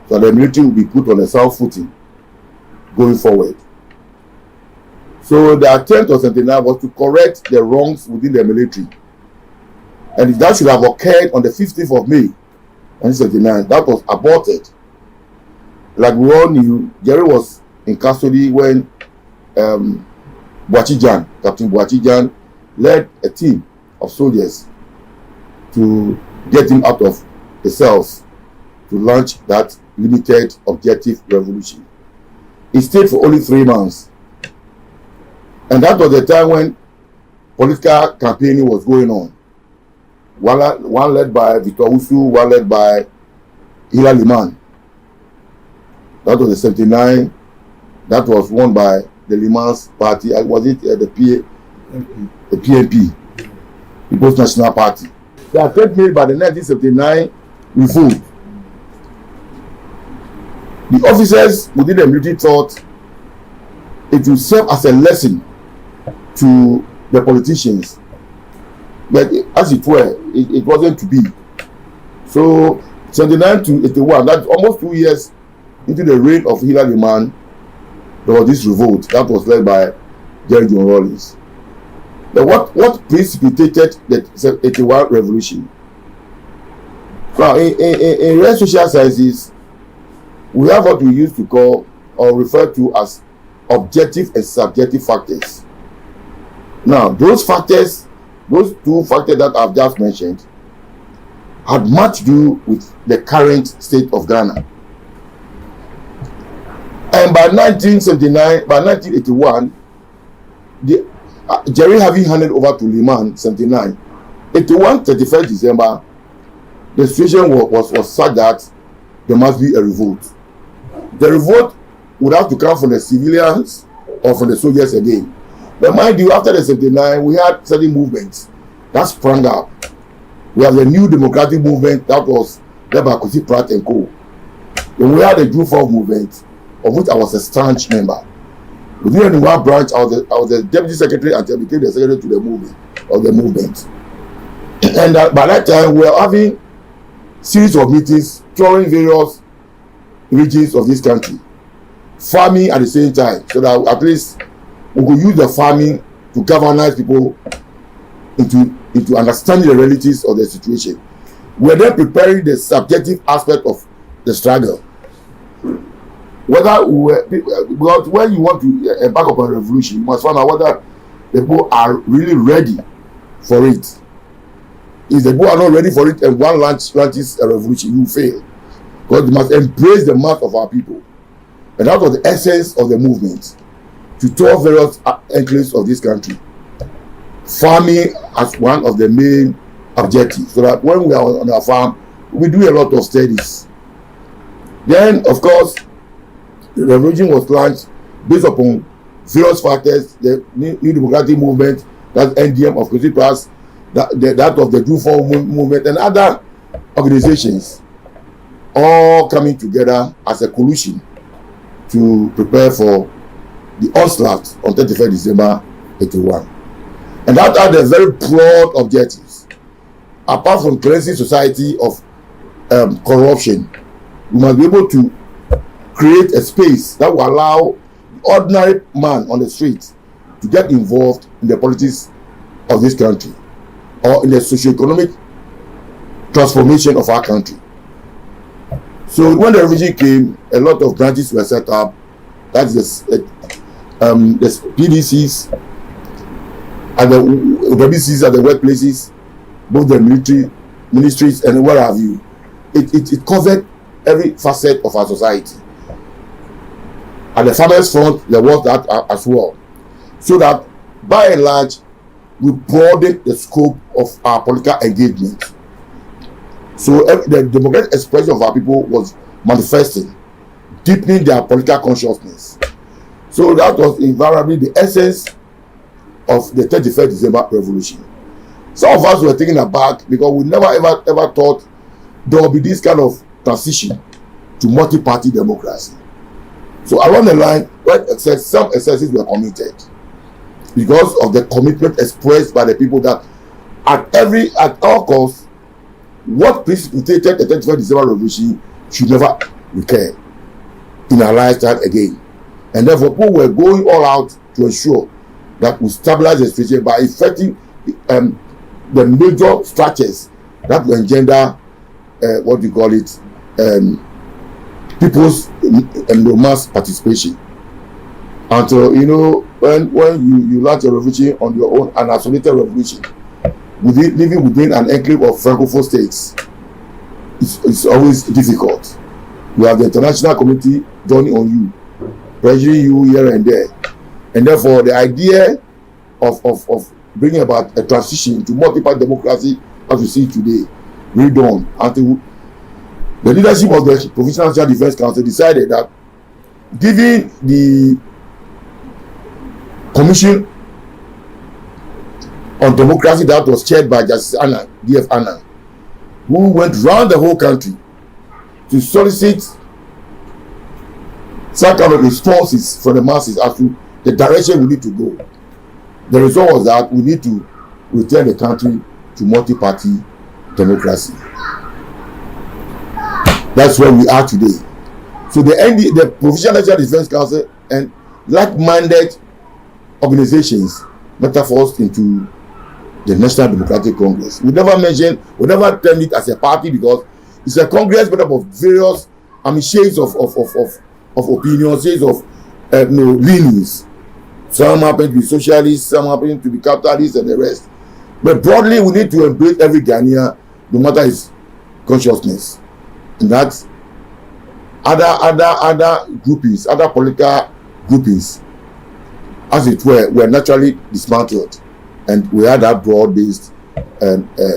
so the military will be put on a sound footing going forward. So the attempt of 79 was to correct the wrongs within the military, and that should have occurred on the 15th of May 1979. That was aborted. Like we all knew, Jerry was in custody when Captain Boachijan led a team of soldiers to get him out of the cells to launch that limited objective revolution. He stayed for only 3 months. And that was the time when political campaigning was going on. One led by Victor Usu, one led by Hila Liman. That was the 79. That was won by the Liman's party. Was it the PNP, People's National Party? The attempt made by the 1979 revolt. The officers within the military thought it would serve as a lesson to the politicians, but as it were, it wasn't to be. So 79 to 81, that's almost 2 years into the reign of Hila Liman, there was this revolt that was led by Jerry John Rawlings. But what precipitated the 81 revolution? Now, in real social sciences, we have what we used to call or refer to as objective and subjective factors. Now, those factors, those two factors that I've just mentioned, had much to do with the current state of Ghana. And by 1979, by 1981, Jerry having handed over to Liman, 79, 81, 31st December, the situation was such that there must be a revolt. The revolt would have to come from the civilians or from the soldiers again. But mind you, after the 79, we had certain movements that sprang up. We have the New Democratic Movement that was led by Kwesi Pratt and Co. Then we had the June 4 movement, of which I was a staunch member. Within the one branch, I was the deputy secretary until I became the secretary to the movement. And by that time, we were having series of meetings touring various regions of this country, farming at the same time, so that at least we could use the farming to galvanize people into understanding the realities of the situation. We are then preparing the subjective aspect of the struggle. Whether because when you want to embark upon a revolution, you must find out whether the people are really ready for it. If the people are not ready for it and one launches a revolution, you fail. Because we must embrace the mass of our people. And that was the essence of the movement. to tour various enclaves of this country. Farming as one of the main objectives, so that when we are on our farm, we do a lot of studies. Then, of course, the revolution was launched based upon various factors, the New Democratic Movement, that's NDM of Kwesi Prass, that of the Do-For movement, and other organizations, all coming together as a coalition to prepare for the onslaught on 31st December 81. And that are the very broad objectives. Apart from cleansing society of corruption, we must be able to create a space that will allow the ordinary man on the street to get involved in the politics of this country or in the socio-economic transformation of our country. So when the revolution came, a lot of branches were set up. That's the PDCs and the WCs at the workplaces, both the military ministries and what have you. It covered every facet of our society. At the farmers' front, there was that as well. So that by and large, we broadened the scope of our political engagement. So the democratic expression of our people was manifesting, deepening their political consciousness. So that was invariably the essence of the 31st December revolution. Some of us were taken aback because we never ever thought there would be this kind of transition to multi-party democracy. So along the line, some excesses were committed because of the commitment expressed by the people that at all costs, what precipitated the 31st December revolution should never recur in our lifetime again. And therefore, people were going all out to ensure that we stabilize the situation by effecting the major structures that will engender people's mass participation. Until when you launch a revolution on your own, an isolated revolution, living within an enclave of francophone states, it's always difficult. You have the international community joining on you, pressuring you here and there, and therefore the idea of bringing about a transition to multi-party democracy as we see today really dawned until the leadership of the Provincial National Defence Council decided that, given the Commission on Democracy that was chaired by Justice Anna, D.F. Anna, who went round the whole country to solicit some kind of responses from the masses as to the direction we need to go. The result was that we need to return the country to multi-party democracy. That's where we are today. So the Provincial National Defence Council and like-minded organizations metaphors into the National Democratic Congress. We never term it as a party because it's a congress made up of various shades of opinions, shades of leanings. Some happen to be socialists, some happen to be capitalists, and the rest. But broadly, we need to embrace every Ghanaian, no matter his consciousness. And that other groupings, other political groupings, as it were naturally dismantled. And we had that broad-based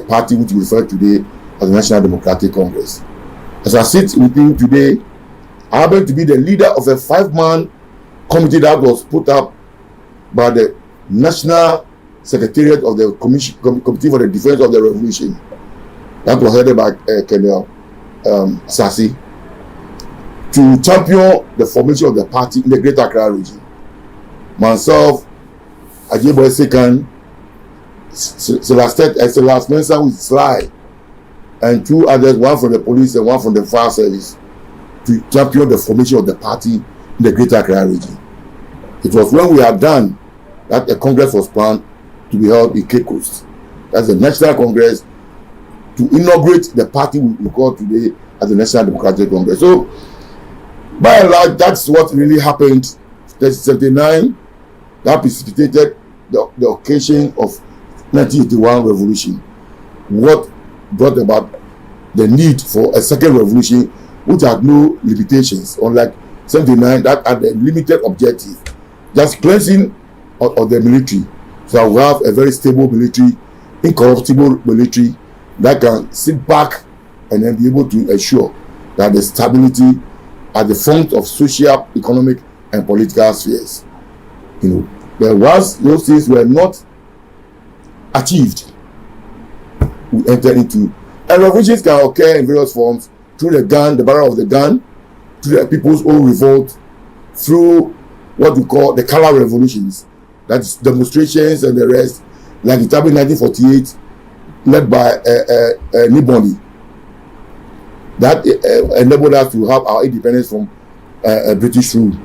party which we refer to today as the National Democratic Congress. As I sit with you today, I happen to be the leader of a 5-man committee that was put up by the National Secretariat of the Committee for the Defense of the Revolution. That was headed by Colonel Sassi, to champion the formation of the party in the Greater Accra region. Myself, Ajibwe Sekan, Celeste Mensah with Sly, and 2 others, one from the police and one from the fire service, to champion the formation of the party in the Greater Accra region. It was when we had done that a congress was planned to be held in Cape Coast. That's the National Congress to inaugurate the party we call today as the National Democratic Congress. So, by and large, that's what really happened. 1979, that precipitated the occasion of 1981 revolution. What brought about the need for a second revolution, which had no limitations, unlike 79 that had a limited objective just cleansing of the military, so we have a very stable military, incorruptible military that can sit back and then be able to ensure that the stability at the front of social, economic, and political spheres. You know, there was those things were not achieved. We entered into, and revolutions can occur in various forms through the gun, the barrel of the gun, through the people's own revolt, through what we call the color revolutions, that is demonstrations and the rest, like it happened in 1948, led by Nibali, that enabled us to have our independence from British rule.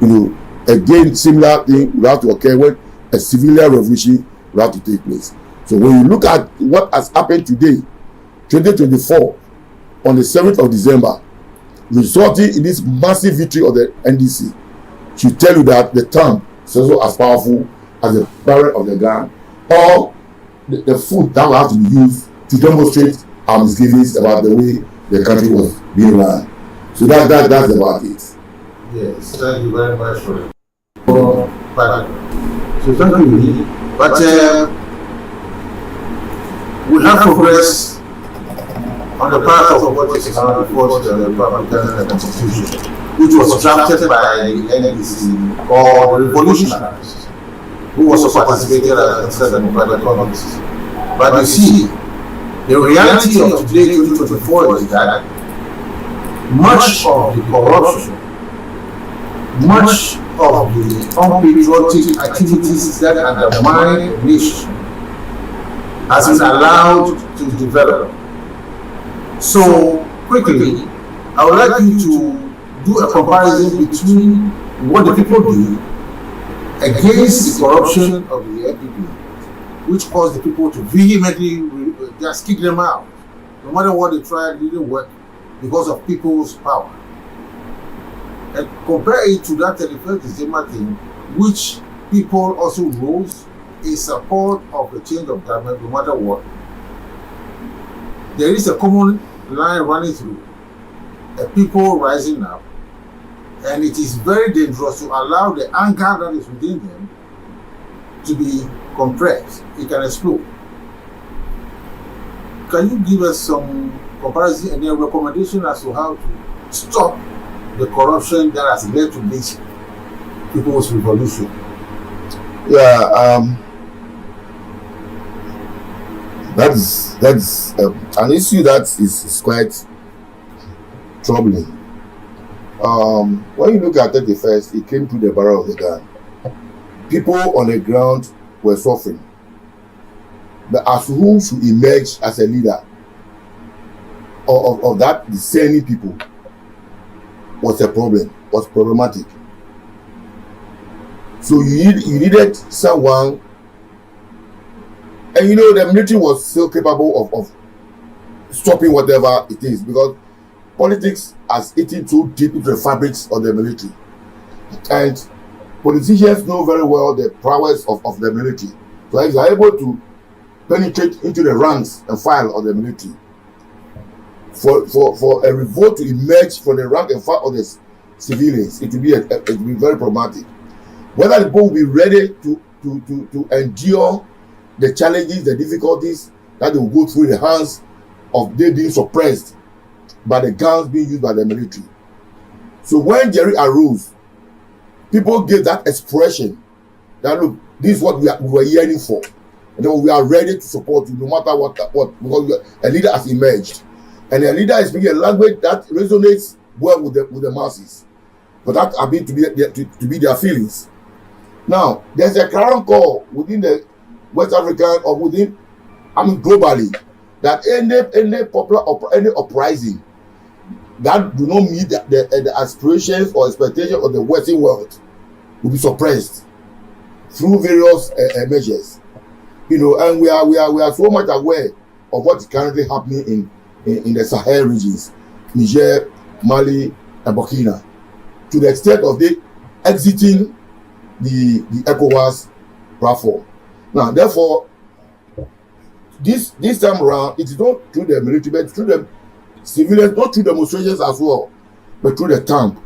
You know, again, similar thing will have to occur when a civilian revolution will have to take place. So when you look at what has happened today, 2024, on the 7th of December, resulting in this massive victory of the NDC, should tell you that the term is also as powerful as the barrel of the gun, or the food that will have to be used to demonstrate our misgivings about the way the country was being run. So that's about it. Yes, thank you very much for it. So thank you, but we have progress on the part of what is now before the Republican Constitution, which was drafted by the NDC or the revolutionaries, who also participated as a democratic communists. But you see, the reality of today, 2024, is that much of the corruption, much of the unpatriotic activities that undermine the nation has been allowed to develop. So quickly, I would like you to do a comparison between what the people do against the corruption of the NPP, which caused the people to vehemently just kick them out. No matter what they tried, it didn't work because of people's power. And compare it to that 31st December thing, which people also rose in support of the change of government no matter what. There is a common line running through, people rising up, and it is very dangerous to allow the anger that is within them to be compressed. It can explode. Can you give us some comparison and a recommendation as to how to stop the corruption that has led to this people's revolution? Yeah, that's an issue that is quite troubling. When you look at 31st, it came to the barrel of the gun. People on the ground were suffering. But as who should emerge as a leader of that discerning people was a problem, was problematic. So you needed someone, and you know the military was still capable of stopping whatever it is, because politics has eaten too deep into the fabrics of the military, and politicians know very well the prowess of the military. So if they are able to penetrate into the ranks and file of the military, for a revolt to emerge from the rank and file of the civilians, it will be very problematic. Whether the people will be ready to endure the challenges, the difficulties that they will go through in the hands of they being suppressed by the guns being used by the military. So when Jerry arose, people gave that expression that look, this is what we were yearning for, and then we are ready to support you no matter what because a leader has emerged, and a leader is speaking a language that resonates well with the masses, but that I mean to be their feelings. Now there's a clarion call within the West African or within, globally, that any popular any uprising that do not meet the aspirations or expectations of the Western world will be suppressed through various measures. You know, and we are so much aware of what is currently happening in the Sahel regions, Niger, Mali, and Burkina, to the extent of they exiting the ECOWAS platform. Now, therefore, this time around, it is not through the military, but through the civilians, not through demonstrations as well, but through the tank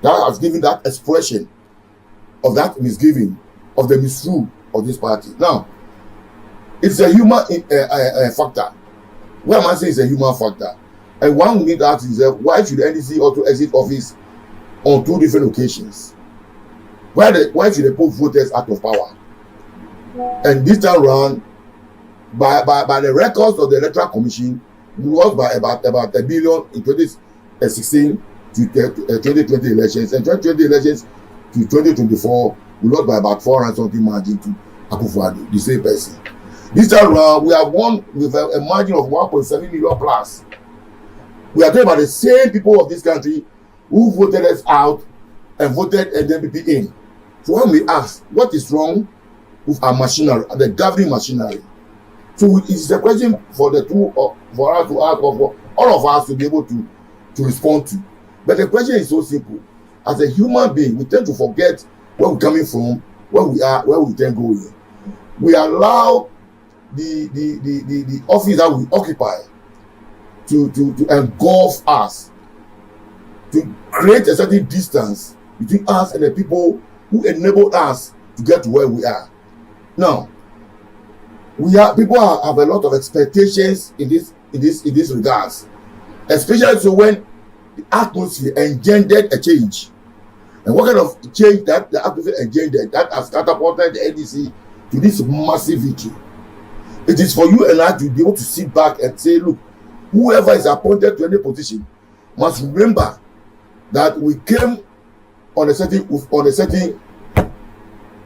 that has given that expression of that misgiving, of the misrule of this party. Now, it's a human factor. What am I saying is a human factor? And one we need to ask is why should the NDC also exit office on 2 different occasions? Why should they put voters out of power? And this time around, by the records of the Electoral Commission, we lost by about $1 billion in 2016 to 2020 elections, and 2020 elections to 2024, we lost by about 400 something margin to Akufo-Addo, the same person. This time around, we have won with a margin of 1.7 million plus. We are talking about the same people of this country who voted us out and voted an MPP in. So when we ask, what is wrong with our machinery, the governing machinery? So it's a question for the two, for us to ask, or for all of us to be able to respond to. But the question is so simple. As a human being, we tend to forget where we're coming from, where we are, where we then going. We allow the office that we occupy to engulf us, to create a certain distance between us and the people who enabled us to get to where we are. Now, people have a lot of expectations in this regards, especially so when the atmosphere engendered a change. And what kind of change that the atmosphere engendered that has catapulted the NDC to this massive victory? It is for you and I to be able to sit back and say, look, whoever is appointed to any position must remember that we came on a certain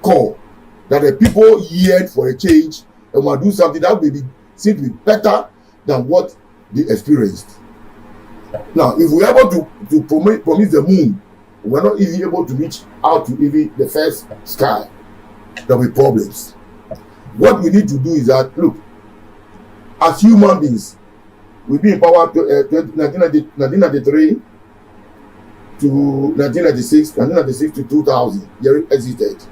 call, that the people yearned for a change and want to do something that will seem to be better than what they experienced. Now, if we're able to promise the moon, we're not even able to reach out to even the first sky, there will be problems. What we need to do is that, look, as human beings, we've been in power 1993 to 1996, 1996 to 2000, Jerry exited.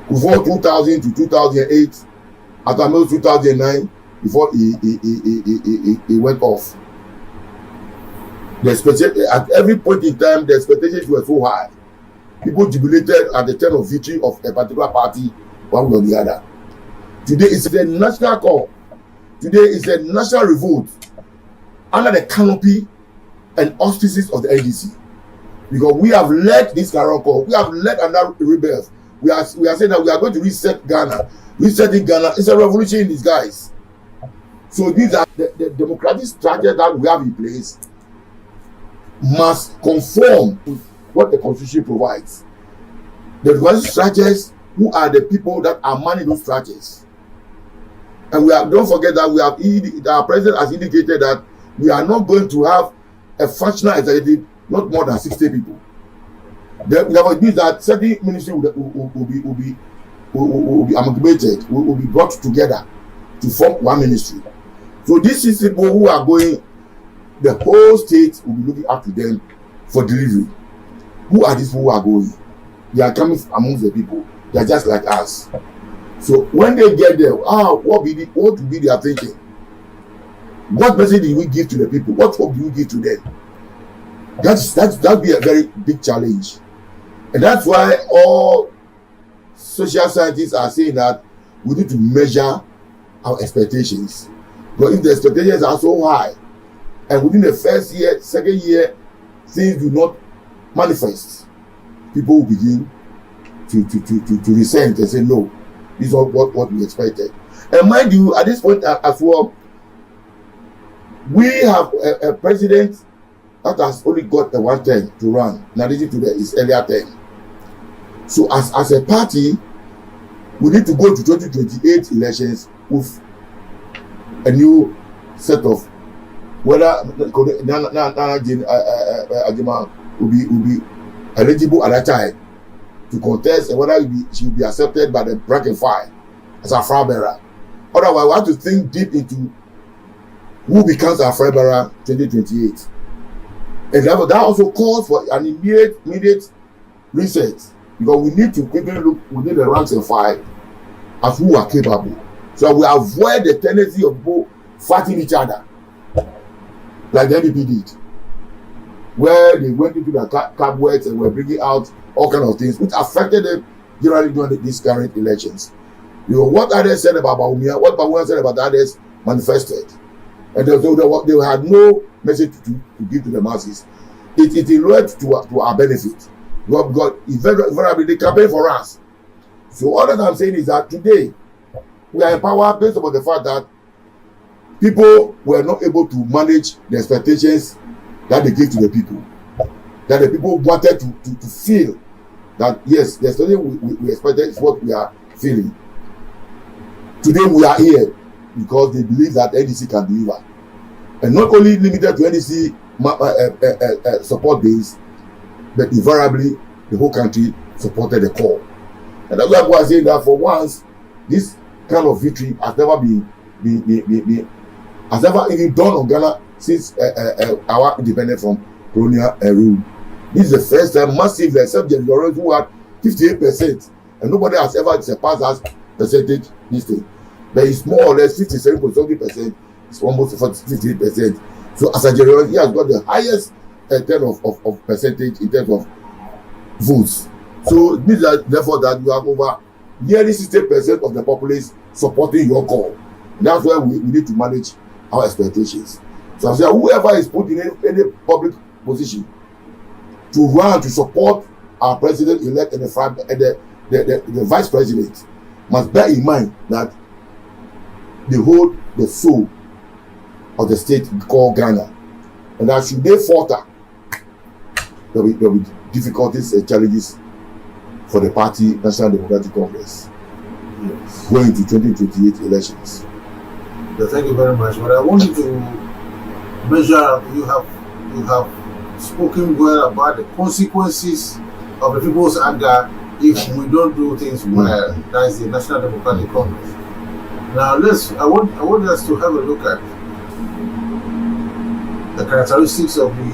Before 2000 to 2008, after 2009, before he went off. At every point in time, the expectations were so high. People jubilated at the turn of victory of a particular party, one way or the other. Today is a national call. Today is a national revolt under the canopy and auspices of the NDC. Because we have led this current call. We have led another rebirth. We are saying that we are going to reset Ghana. Resetting Ghana is a revolution in disguise. So these are the democratic structure that we have in place must conform with what the constitution provides. The democratic structures, who are the people that are managing those structures. And don't forget that our president has indicated that we are not going to have a functional executive, not more than 60 people. Therefore, it means that certain ministry will be amalgamated, will be brought together to form one ministry. So these 60 people who are going, the whole state will be looking up to them for delivery. Who are these people who are going? They are coming amongst the people. They are just like us. So when they get there, what will be their thinking? What message did we give to the people? What hope do we give to them? That'll be a very big challenge. And that's why all social scientists are saying that we need to measure our expectations. But if the expectations are so high, and within the first year, second year, things do not manifest, people will begin to resent and say, no, this is not what we expected. And mind you, at this point as well, we have a president that has only got the one term to run, in addition to his earlier term. So as a party, we need to go to 2028 elections with a new set of whether Nana Ajima will be eligible at that time to contest, and whether she will be accepted by the rank and file as a flag bearer. Otherwise, we have to think deep into who becomes our flag bearer 2028. And that also calls for an immediate reset, because we need to quickly look within the ranks and file as who are capable, so we avoid the tendency of people fighting each other like the NDP did, where they went into the cupboards and were bringing out all kinds of things which affected them generally during these current elections. You know, what others said about Bawumia, what Bawumia said about others manifested. And they had no message to give to the masses. It led to our benefit. God invariably they campaign for us. So all that I'm saying is that today we are empowered based upon the fact that people were not able to manage the expectations that they gave to the people. That the people wanted to feel that yes, the expectation we expected is what we are feeling. Today we are here because they believe that NDC can deliver. And not only limited to NDC support base, but invariably the whole country supported the call. And that's why I was saying that for once, this kind of victory has never has never even dawned on Ghana since our independence from colonial rule. This is the first time massively, except the Lawrence who had 58%, and nobody has ever surpassed that percentage this thing. But it's more or less 57.something%. It's almost 58%. So as a general, he has got the highest term of percentage in terms of votes. So it means that therefore that you have over nearly 60% of the populace supporting your call. And that's why we need to manage our expectations. So I say whoever is put in any public position to run to support our president-elect and the vice president must bear in mind that they hold the soul of the state called Ghana, and that should they falter, there will be difficulties and challenges for the party National Democratic Congress going into 2028 elections. Thank you very much. But I want you to measure. You have spoken well about the consequences of the people's anger if we don't do things well. That is the National Democratic Congress. Now I want us to have a look at the characteristics of the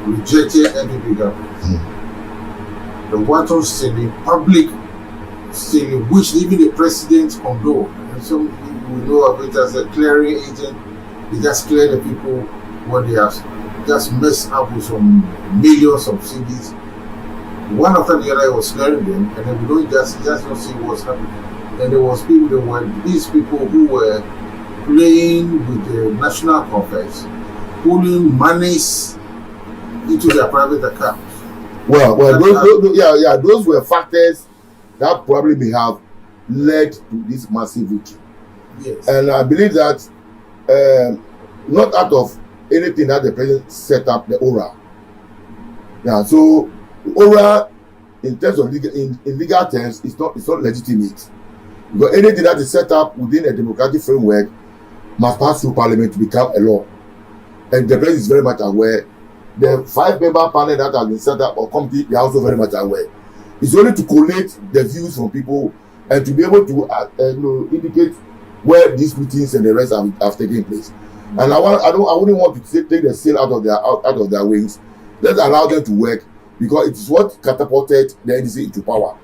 rejected NPP government. The wanton stealing, public stealing, which even the president condoned. And some people know of it as a clearing agent. They just clear the people when they have just messed up with some millions of CDs. One after the other was clearing them, and then we don't just not see what's happening. And there were these people who were playing with the national coffers, pulling monies into their private accounts. Well, those were factors that probably may have led to this massive victory. Yes. And I believe that not out of anything that the president set up the ORA. Yeah, so ORA in terms of in legal terms it's not legitimate. Because anything that is set up within a democratic framework must pass through Parliament to become a law. And the president is very much aware. The 5-member panel that has been set up or committee, they are also very much aware. It's only to collate the views from people and to be able to indicate where these meetings and the rest have taken place. And I wouldn't want to take the sail out of their wings. Let's allow them to work because it is what catapulted the NDC into power.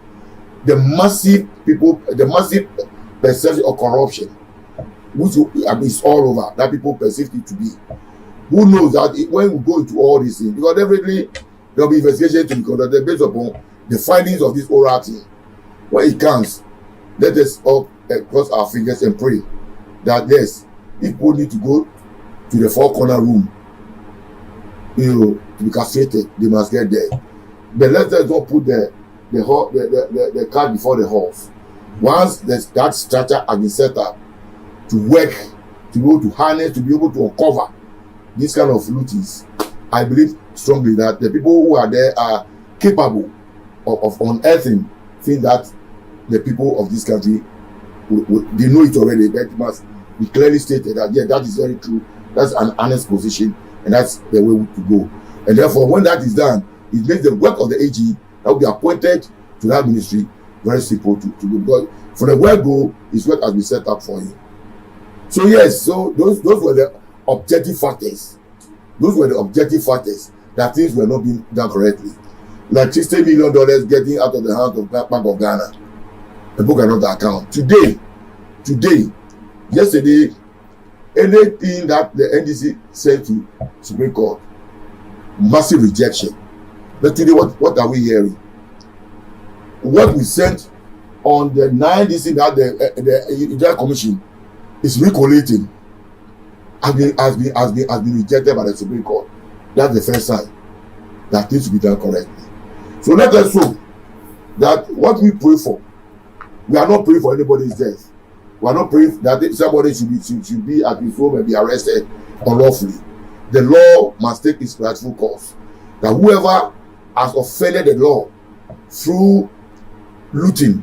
The massive perception of corruption, which is all over, that people perceive it to be. Who knows that when we go into all these things, because definitely there will be investigation to be conducted based upon the findings of this oral team. When it comes, let us all cross our fingers and pray that yes, if people need to go to the 4-corner room, to be castrated, they must get there. But let us not put the cart before the horse. Once that structure has been set up to work, to be able to harness, to be able to uncover these kind of lootings, I believe strongly that the people who are there are capable of unearthing things that the people of this country they know it already, but it must be clearly stated that that is very true. That's an honest position, and that's the way to go. And therefore, when that is done, it makes the work of the AG that will be appointed to that ministry very simple to do. Because for the word go is what has been set up for you. So yes, so those were the objective factors. Those were the objective factors that things were not being done correctly. Like $60 million getting out of the hands of Bank of Ghana, the book another account. Today, yesterday, anything that the NDC said to Supreme Court, massive rejection. But today, what are we hearing? what we sent on the 9th this thing that the commission is recollating has been rejected by the Supreme Court. That's the first sign that needs to be done correctly. So let us hope that what we pray for, we are not praying for anybody's death. We are not praying that somebody should be at his home and be arrested unlawfully. The law must take its rightful course. That whoever has offended the law through looting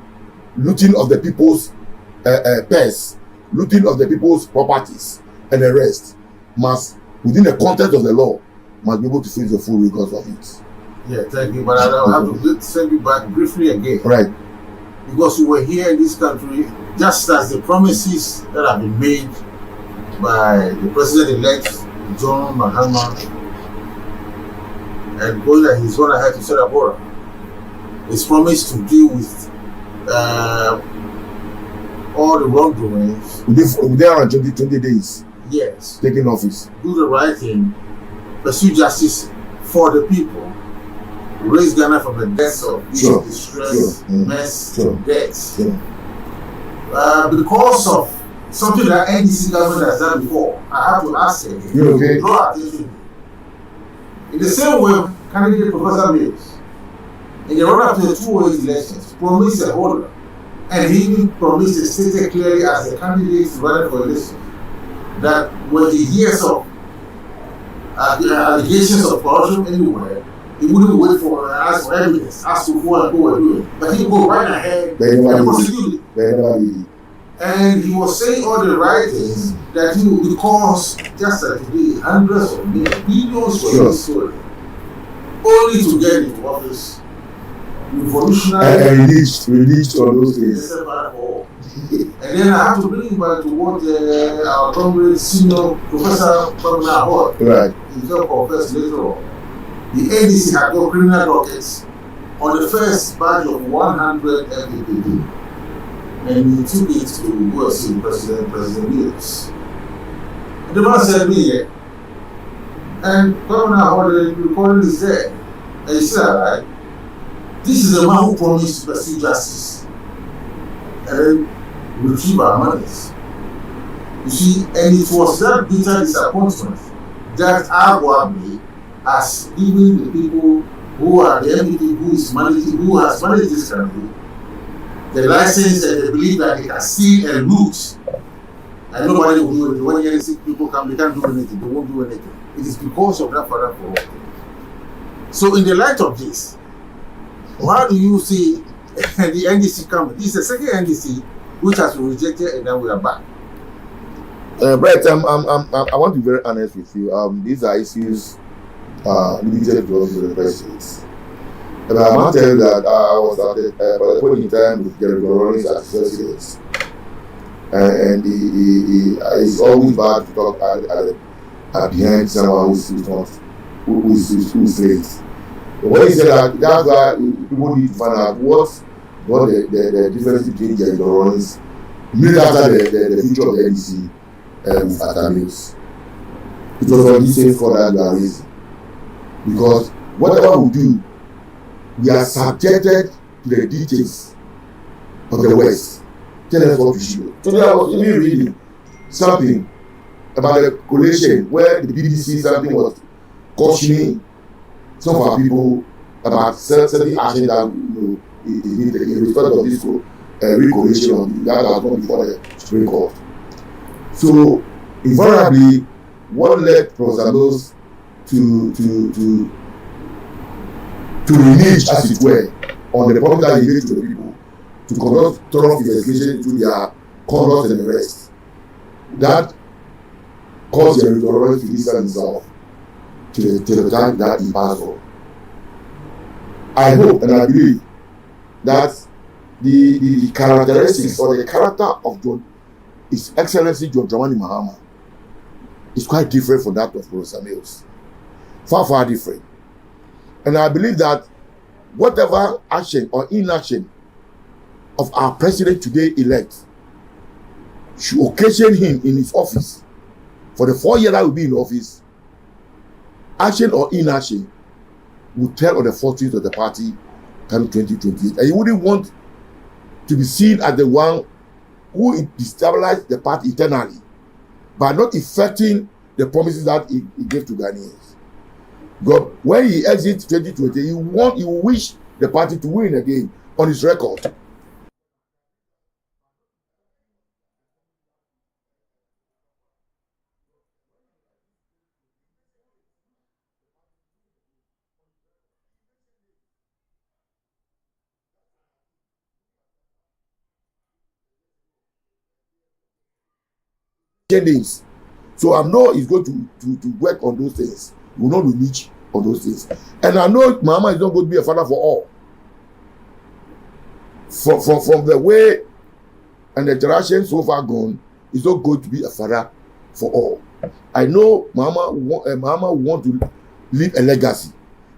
of the people's purse, looting of the people's properties, and the rest must, within the context of the law, must be able to face the full rigors of it. Yeah, thank you. But I'll have to send you back briefly again. Right. Because you were here in this country, just as the promises that have been made by the president-elect John Mahama, and going that he's going to have to set up order. His promise to deal with all the wrongdoings. Within around 20 days. Yes. Taking office. Do the right thing, pursue justice for the people, raise Ghana from the depths of distress, mess, debts. Because of something that NDC government has done before, I have to ask him, draw attention. In the same way, candidate Professor Mills, in the run-up to the 2008 elections, promised a holder, and he even promised, stated clearly as the candidate running for election, that when he hears of allegations of corruption anywhere, he wouldn't wait for ask for evidence, ask to go and do it. But he go right ahead and prosecute it. And he was saying all the right things that he would, because just like today, hundreds of billions were stolen, only to get into office. Revolutionary and released all those things. And then I have to bring you back to what our comrade senior Professor Pamela Hall, right, he just confessed later on. The NDC had got criminal dockets on the first batch of 100 MPP. And he took it to go see President Mills. And the man said, me, and Governor Hall, the recording is there. And he said, right, this is the man who promised to pursue justice and retrieve our monies. You see, and it was that bitter disappointment that Agwabli has given the people who are the MPP who has managed this country the license that they believe that they can steal and loot. And nobody will do it. When the NDC people come, they can't do anything. They won't do anything. It is because of that father for all. So in the light of this, how do you see the NDC coming? This is the second NDC which has been rejected, and then we are back. Brett, I want to be very honest with you. These are issues limited to the president. And I must tell you that I was at the point in time with Jerry Rollins at first, and he's always bad to talk at behind someone who's late. But when he said that's why people need to find out what the difference between Jerry Rollins immediately after the future of the NDC with Atamils. It was on this same for that we are raising. Because whatever we do, we are subjected to the dictates of the West. Tell us what we should do. Today I was even reading something about the coalition where the BBC something was cautioning some of our people about certain action that in respect of this recoalition that has gone before the Supreme Court. So invariably, what led Professor Mills to renege, as it were, on the public that he made to the people, to conduct thorough investigation into their conduct and the rest. That caused the Rollins to distance himself to the time that he passed on. I hope and I believe that the characteristics or the character of His Excellency John Dramani Mahama is quite different from that of Professor Mills. Far, far different. And I believe that whatever action or inaction of our president today elect should occasion him in his office for the 4 years that will be in office, action or inaction will tell on the fortunes of the party come 2028. And he wouldn't want to be seen as the one who destabilized the party internally by not effecting the promises that he gave to Ghanaians. But when he exits 2020, he will wish the party to win again on his record. Things. So I know he's going to work on those things. He will not reach on those things. And I know Mama is not going to be a father for all. From the way and the interaction so far gone, he's not going to be a father for all. I know Mama want to leave a legacy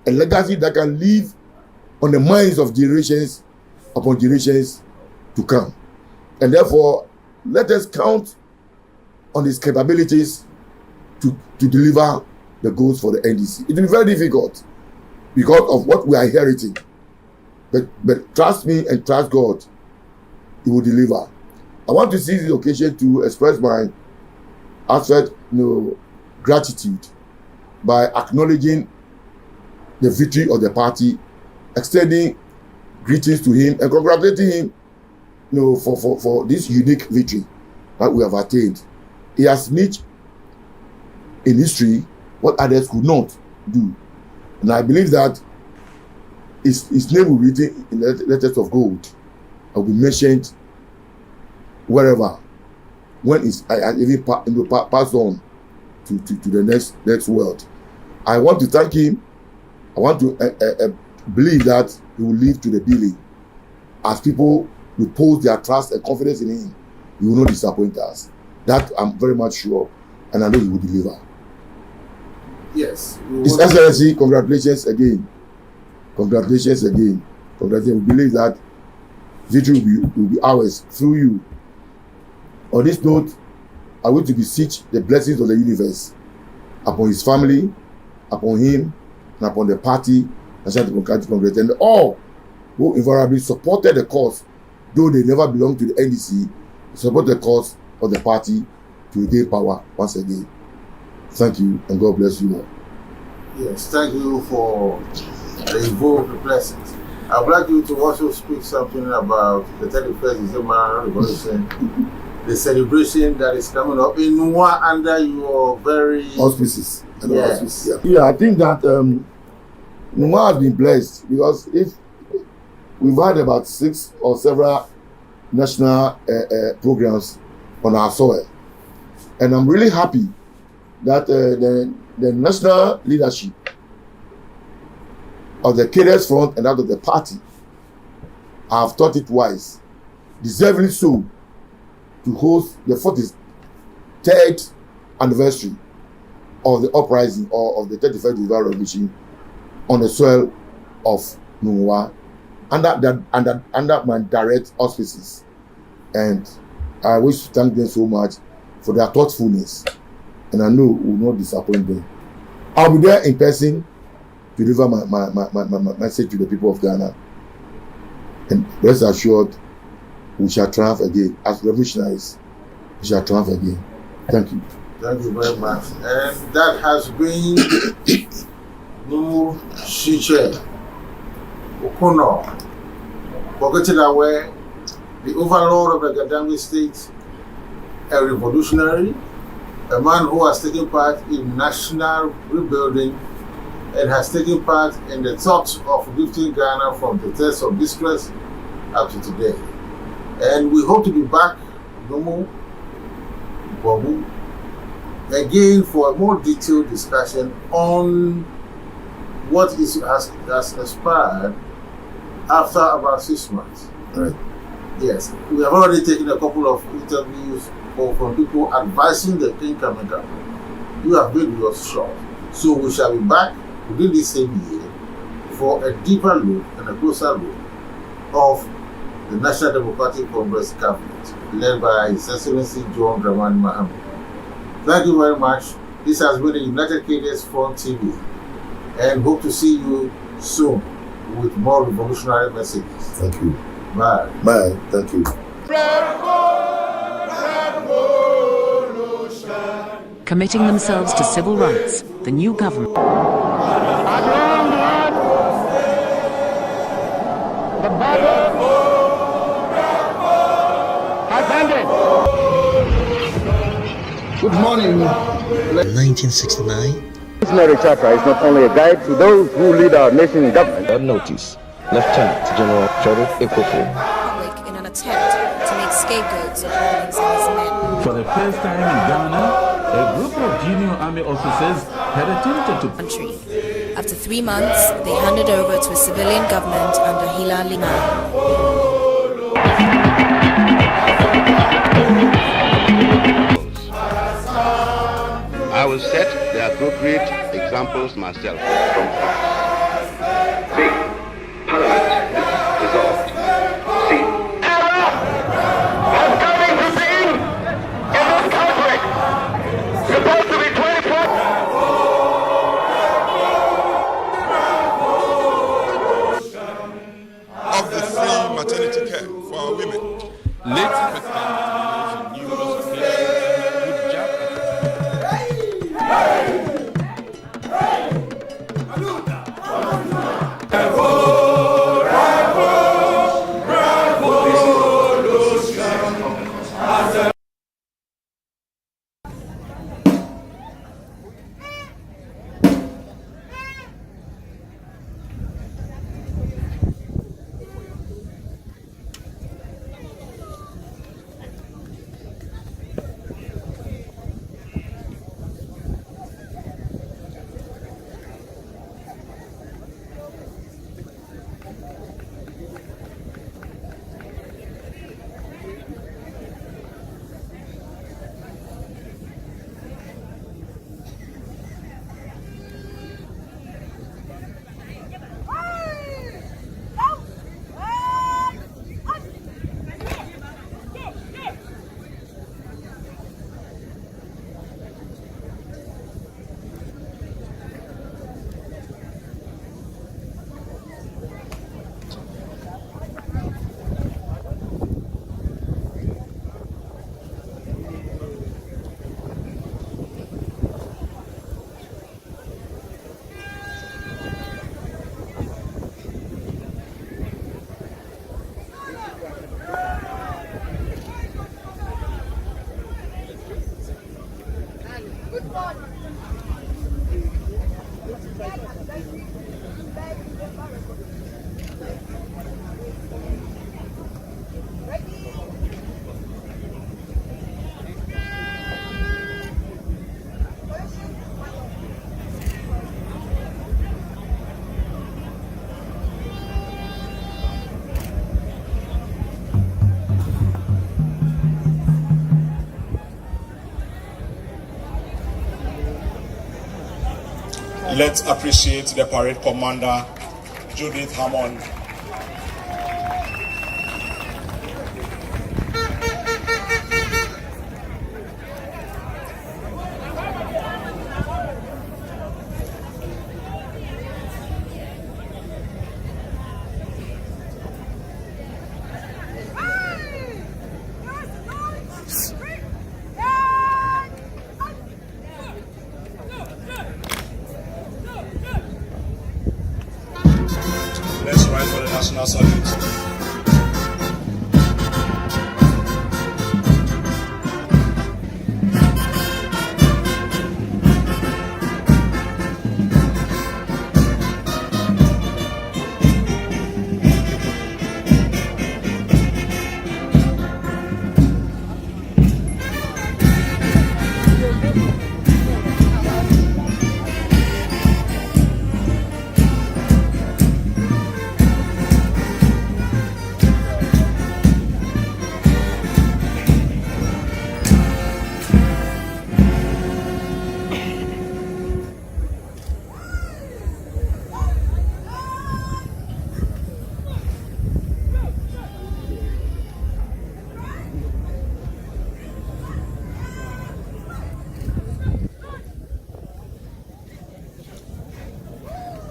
that can live on the minds of generations upon generations to come. And therefore, let us count on his capabilities to deliver the goals for the NDC. It will be very difficult because of what we are inheriting. But trust me and trust God, he will deliver. I want to seize this occasion to express my heartfelt gratitude by acknowledging the victory of the party, extending greetings to him and congratulating him for this unique victory that we have attained. He has niche in history what others could not do. And I believe that his name will be written in the letters of gold and will be mentioned wherever when it's even passed on to the next world. I want to thank him. I want to believe that he will live to the billing. As people repose their trust and confidence in him, he will not disappoint us. That I'm very much sure, and I know he will deliver. Yes. His Excellency, congratulations again. Congratulations again. Congratulations. We believe that victory will be ours through you. On this note, I want to beseech the blessings of the universe upon his family, upon him, and upon the party, National Democratic Congress, and all who invariably supported the cause, though they never belonged to the NDC, support the cause of the party to regain power once again. Thank you, and God bless you all. Yes, thank you for the involved blessings. I'd like you to also speak something about the 31st December Revolution, the celebration that is coming up in Nwa under your very auspices. Yes. Auspices, yeah, I think that Nwa has been blessed because if we've had about 6 or several national programs on our soil, and I'm really happy that the national leadership of the Cadres Front and that of the party have thought it wise, deservedly so, to host the 43rd anniversary of the uprising or of the 31st December Revolution on the soil of Nungwa under my direct auspices. And I wish to thank them so much for their thoughtfulness, and I know we will not disappoint them. I'll be there in person to deliver my message to the people of Ghana, and rest assured we shall triumph again. As revolutionaries, we shall triumph again. Thank you. Thank you very much. And that has been Numu Shiche Okono, Bogotila, the overlord of the Gadambi state, a revolutionary, a man who has taken part in national rebuilding and has taken part in the talks of lifting Ghana from the test of distress up to today. And we hope to be back, Nomu Bobu, again for a more detailed discussion on what has aspired after about 6 months. Right. Yes, we have already taken a couple of interviews from people advising the incoming government. You have made yours short. So we shall be back within this same year for a deeper look and a closer look of the National Democratic Congress government led by His Excellency John Dramani Mahama. Thank you very much. This has been the United Cadres Front TV, and hope to see you soon. with more revolutionary messages. Thank you. Bye. Bye. Thank you. Committing themselves to civil rights, the new government. The battle has ended. Good morning. 1969. This Mary Charter is not only a guide to those who lead our nation in government. Notice, Lieutenant General Choro Ekofo. Public in an attempt to make scapegoats of Rawlings and his men. For the first time in Ghana, a group of junior army officers had attempted to country. After 3 months, they handed over to a civilian government under Hilal Liman. I will set the appropriate examples myself. The Parliament dissolved. See, error has come into being in this country. Supposed to be 24. Of the free maternity care for our women. Late President knew those would jump at Let's appreciate the parade commander, Judith Hammond. Let's rise for the national salute.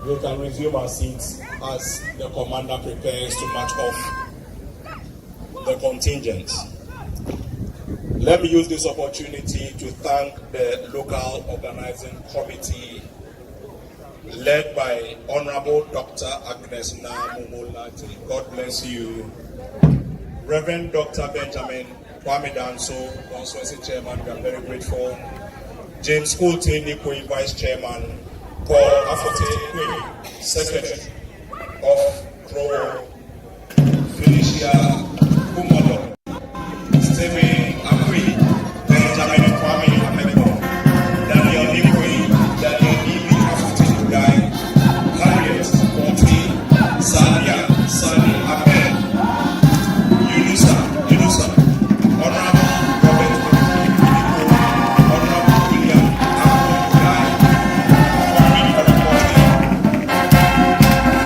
We can resume our seats. as the commander prepares to march off the contingents. Let me use this opportunity to thank the local organizing committee led by Honorable Dr. Agnes Namumolati. God bless you. Reverend Dr. Benjamin Kwame Danso, Constituency Chairman, we are very grateful. James Coulton Nikwe, Vice Chairman. Paul Afote, Secretary of Crow, Felicia Kumalo, Stephen Akwi, Benjamin Kwame Ameko, Daniel Nikwe, Daniel Ibi Afote Guy, Harriet Kwame, Sania, Sani Ahmed, Yunusa, Honorable Robert Kiko, Honorable William Akon Guy, Kwame Karakote,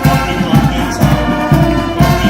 Kwame Mambeta, Kwame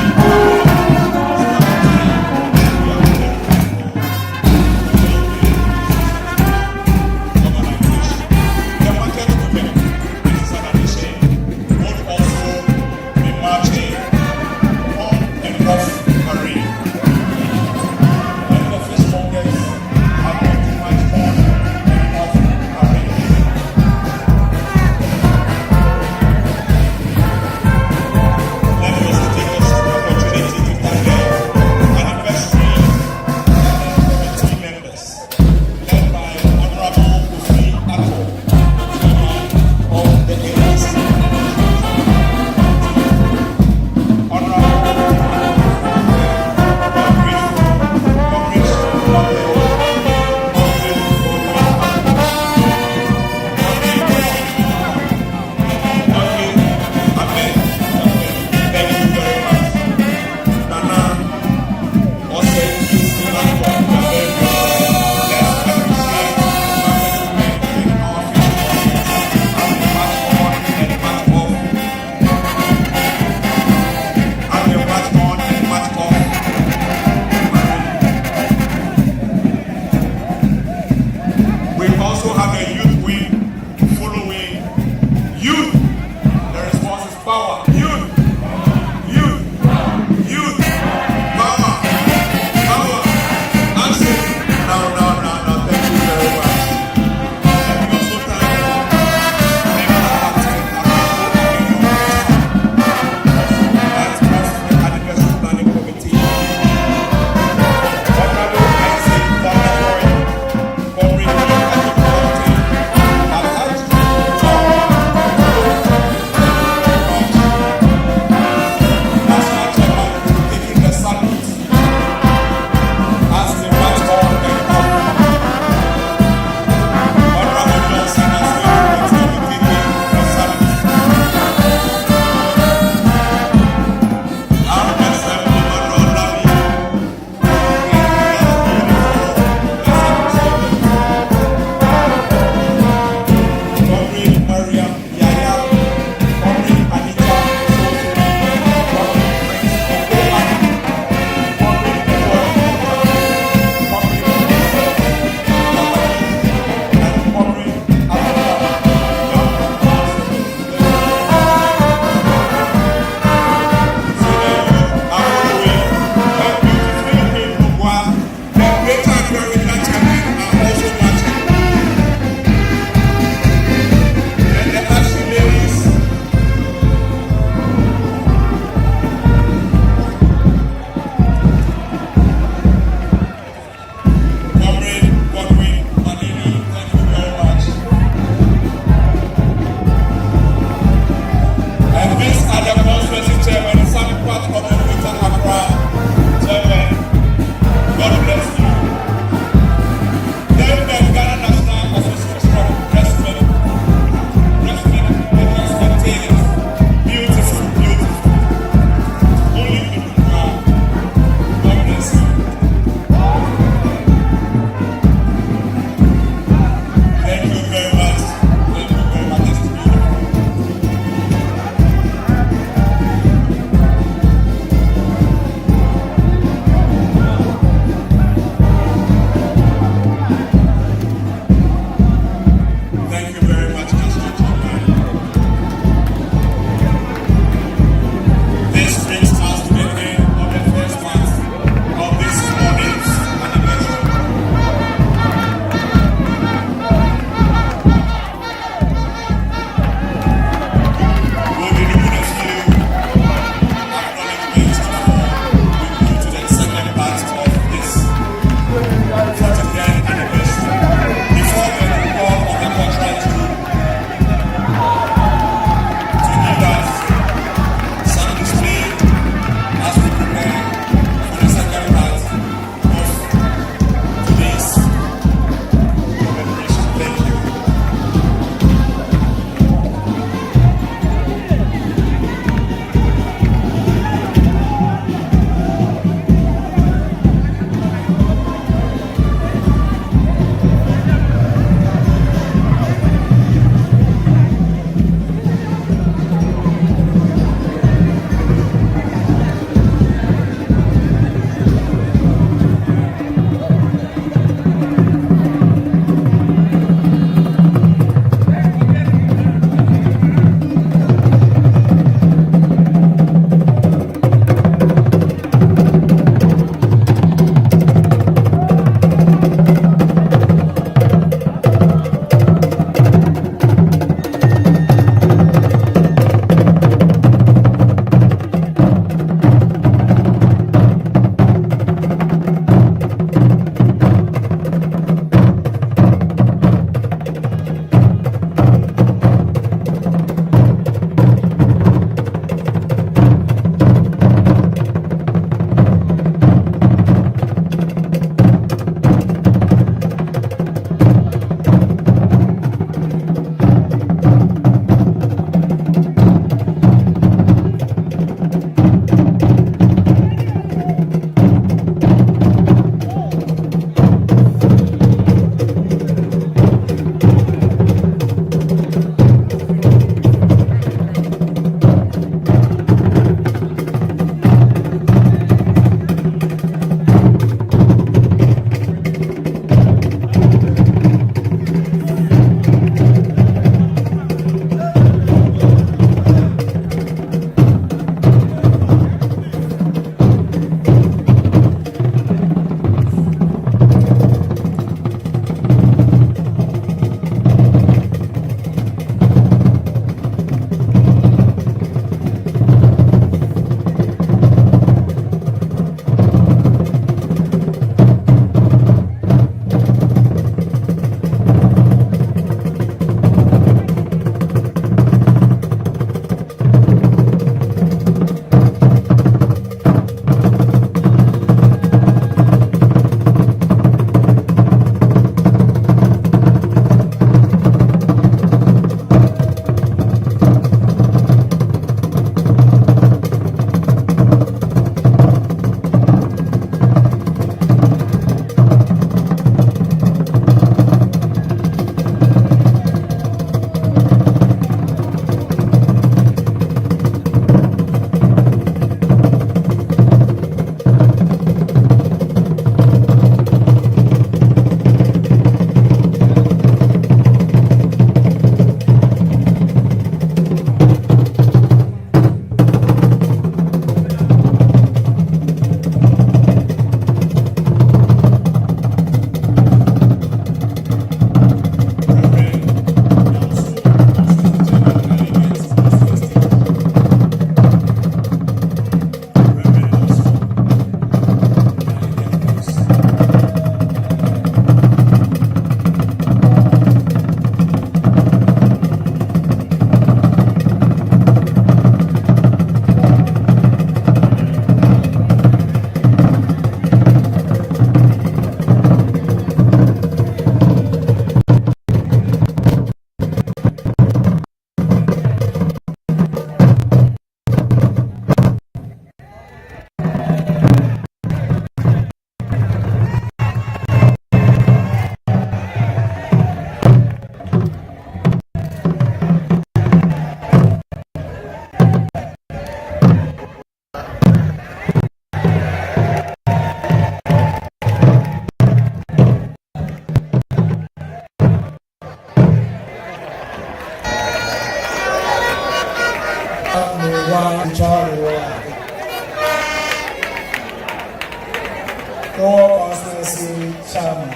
Core Constituency Chairman,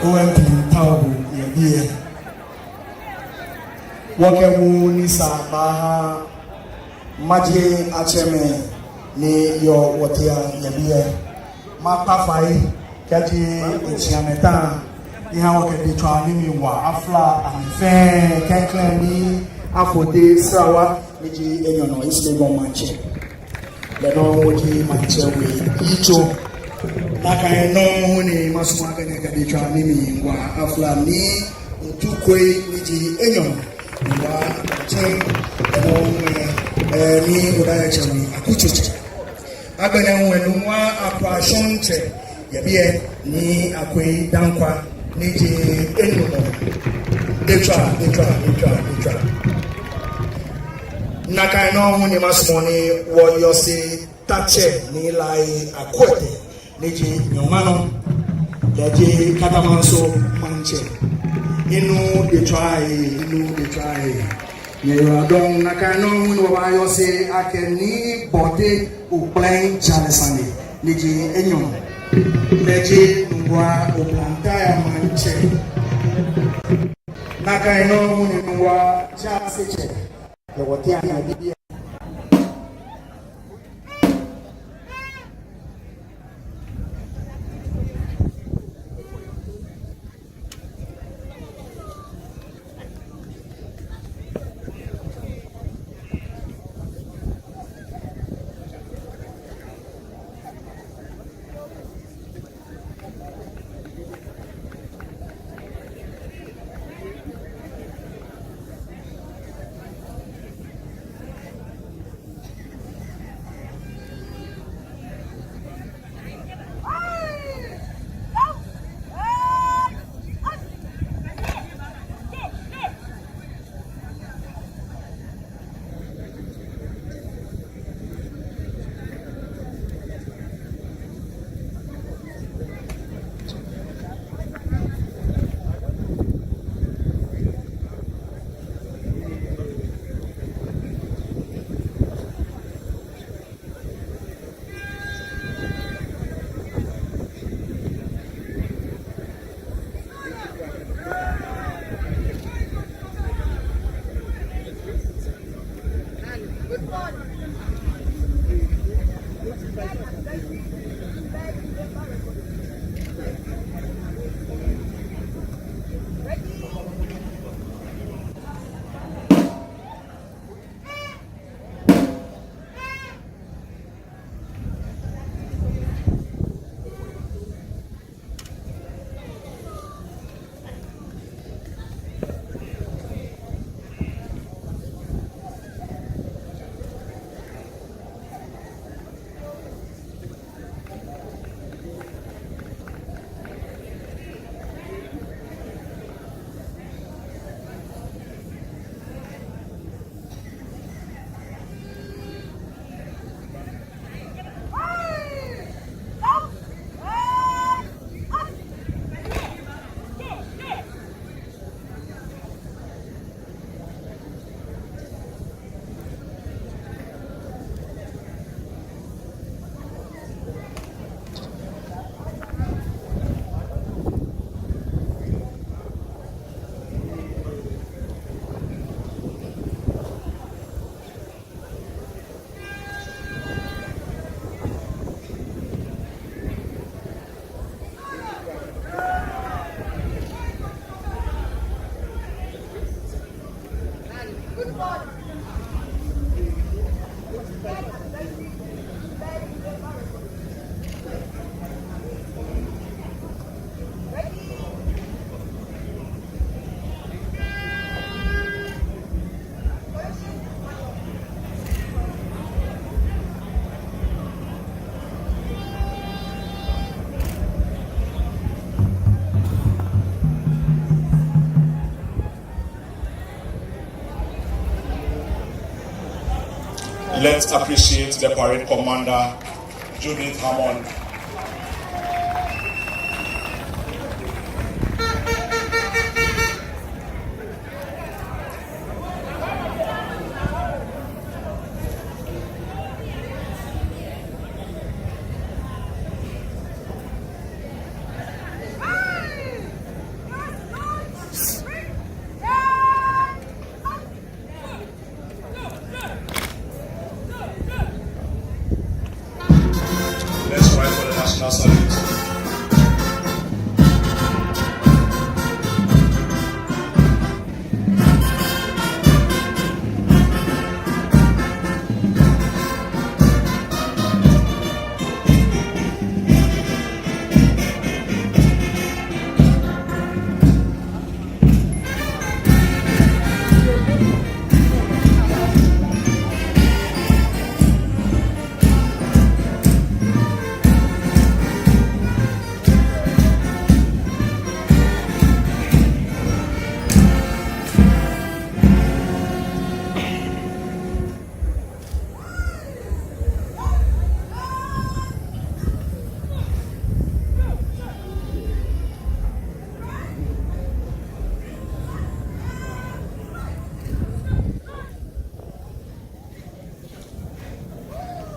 OMP Taubu Yabie, Wakawu Nisa Baha, Maji Acheme, ni yo Watia Yabie, Mapa Fai, Kaji Chiameta, Ihawaka de Twanimi wa Afla and Fair, Kanklani, Afode Sawa, Niji Enyono, Islamo Manche. The Norwoody Manchewe, Ito, Naka Huni, Masumaka Kaditra, Nimi, Wa Afla Ni, Utukwe, Niji Enyon, Wa Chain, Ni Udaya Chami, Akuchuch. Abena Wenua, Aqua Shonte, Yabie, Ni Akwe, Dankwa, Niji Enyon, Detra. Naka Huni Masmoni, what you say, Tache, Ni Lai, Akote, Niji, Yomano, Yaji, Katamanso, Manche. Inu, they try. Yadong Nakano, what you say, I can need body, Uplain, Chalasani, Niji, Enyon, Neji, Nwa, Uplantaya Manche. Naka Nwa, Chasiche. Let's appreciate the parade commander, Judith Hammond. national salute.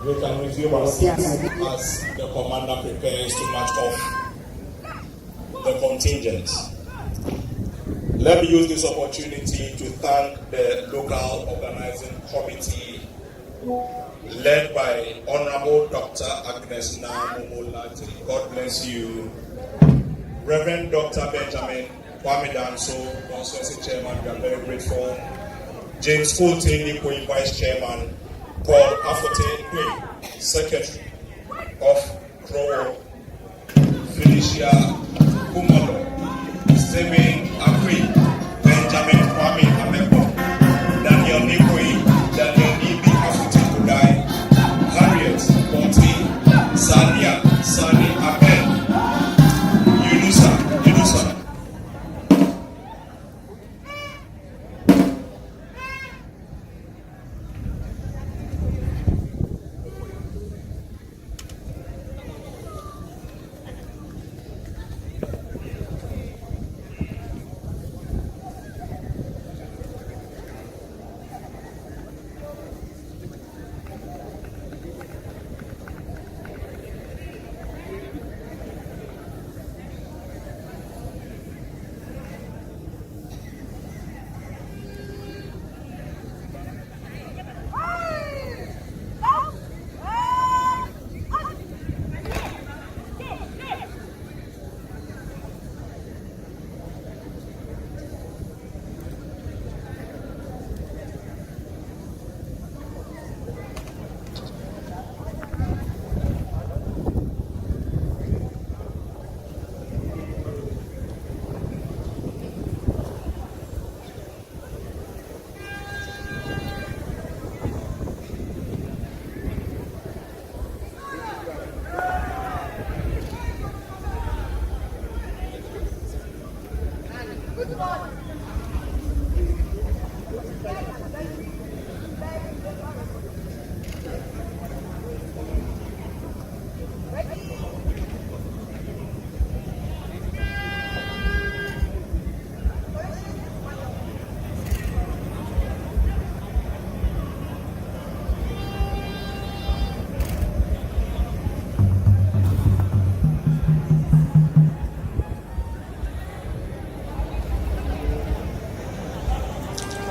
We can resume our seats as the commander prepares to march off the contingent. Let me use this opportunity to thank the local organizing committee led by Honorable Dr. Agnes Namomolati. God bless you. Reverend Dr. Benjamin Kwame Danso, Constituency Chairman, we are very grateful. James Fulton, Vice Chairman. Paul Afote, Secretary of Crow, Felicia Kumalo, Stephen Akwi, Benjamin Kwame Ameko, Daniel Nikoi, Daniel Nibi Afote Kudai, Harriet Ponti, Sania, Sani Abel, Yunusa.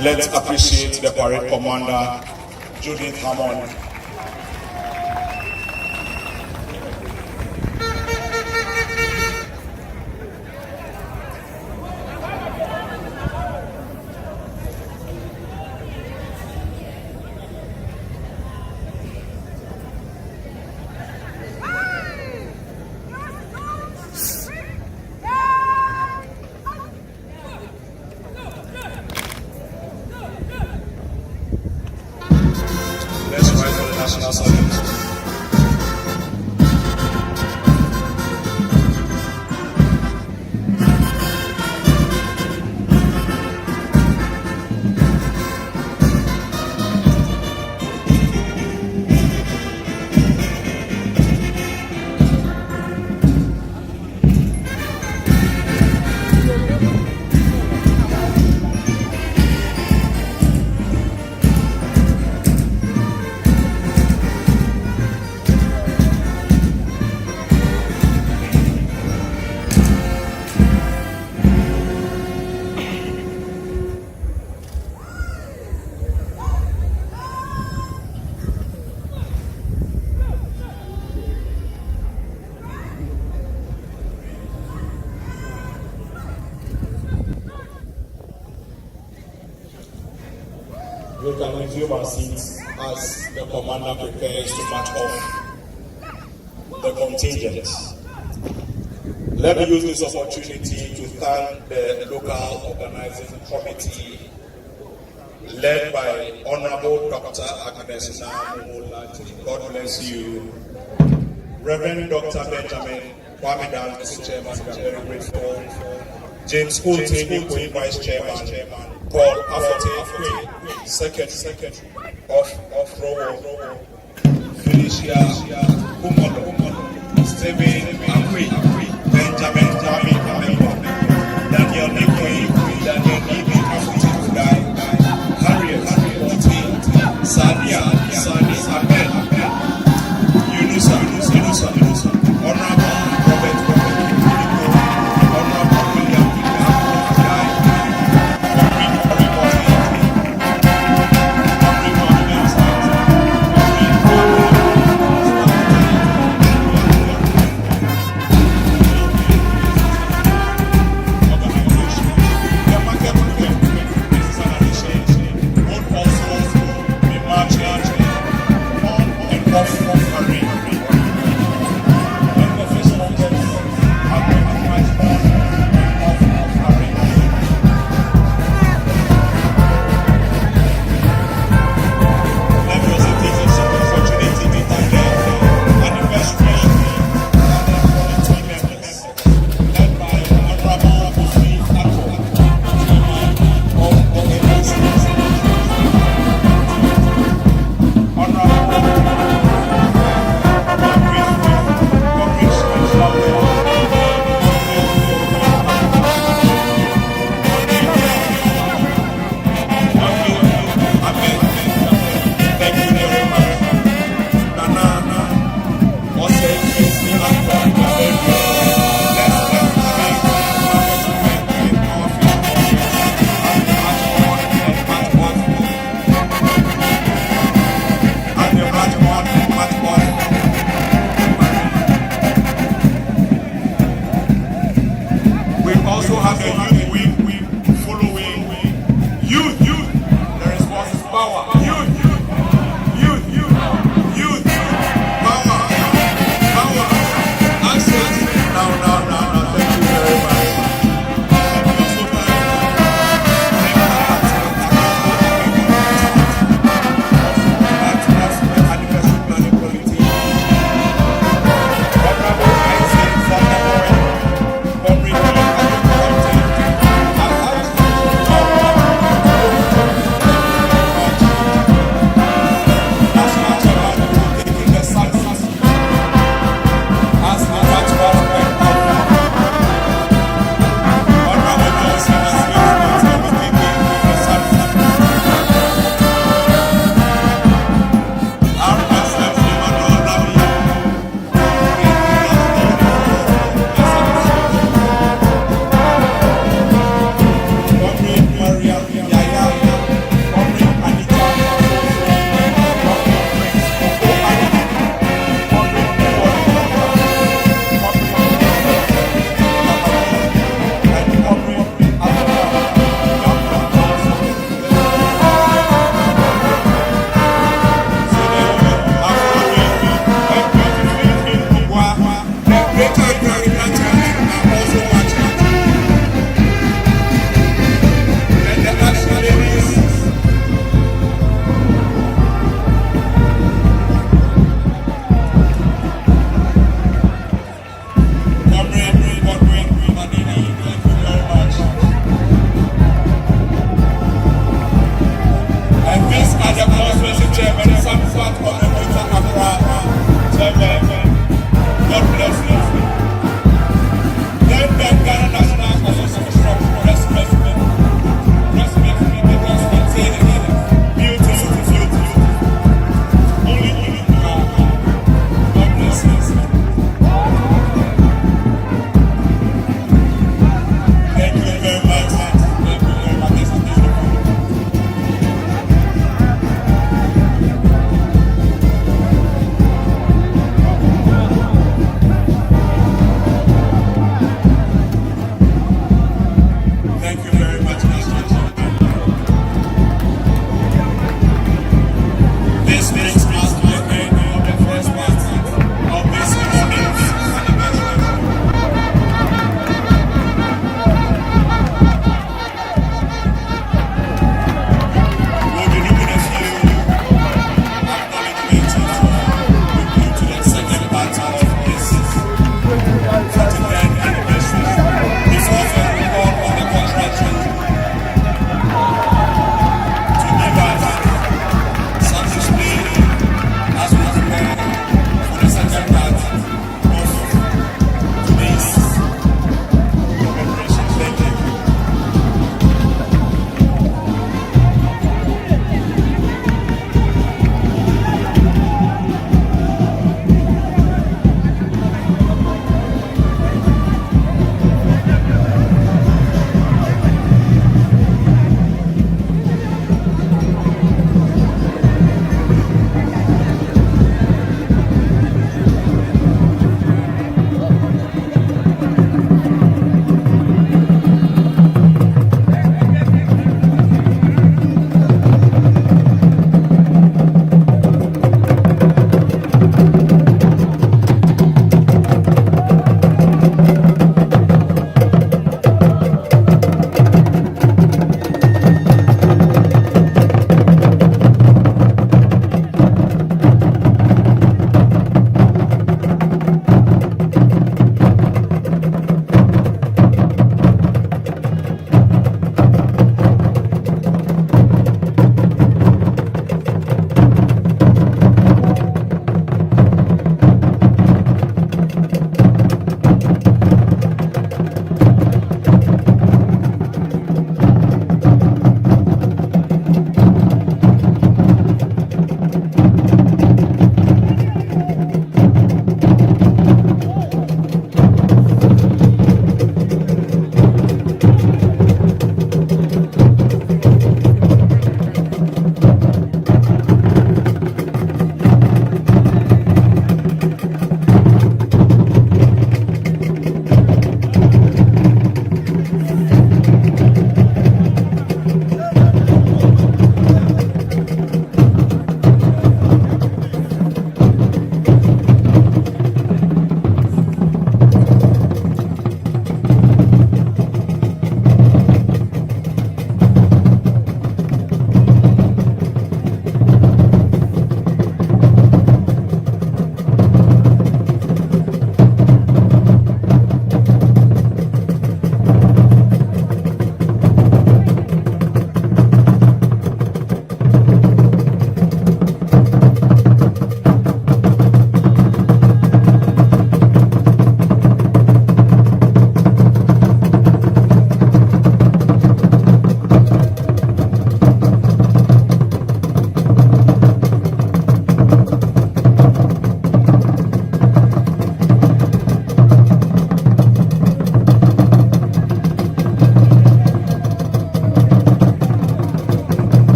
Let's appreciate the parade commander, Judith Hammond. National salute. can resume our seats as the commander prepares to march off the contingents. Let me use this opportunity to thank the local organizing committee led by Honorable Dr. Agnes Namolati. God bless you. Reverend Dr. Benjamin Kwame, Chairman, we are very grateful. James Hulting, Vice Chairman. Paul Afote, Secretary of Rowo. Felicia Kumodo, Stephen Akri, Benjamin Kwame, Daniel Nekwe, Daniel Nibi Afote Kudai, Harriet Oti, Sani Ahmed, Yunusa, Honorable Robert Honorable William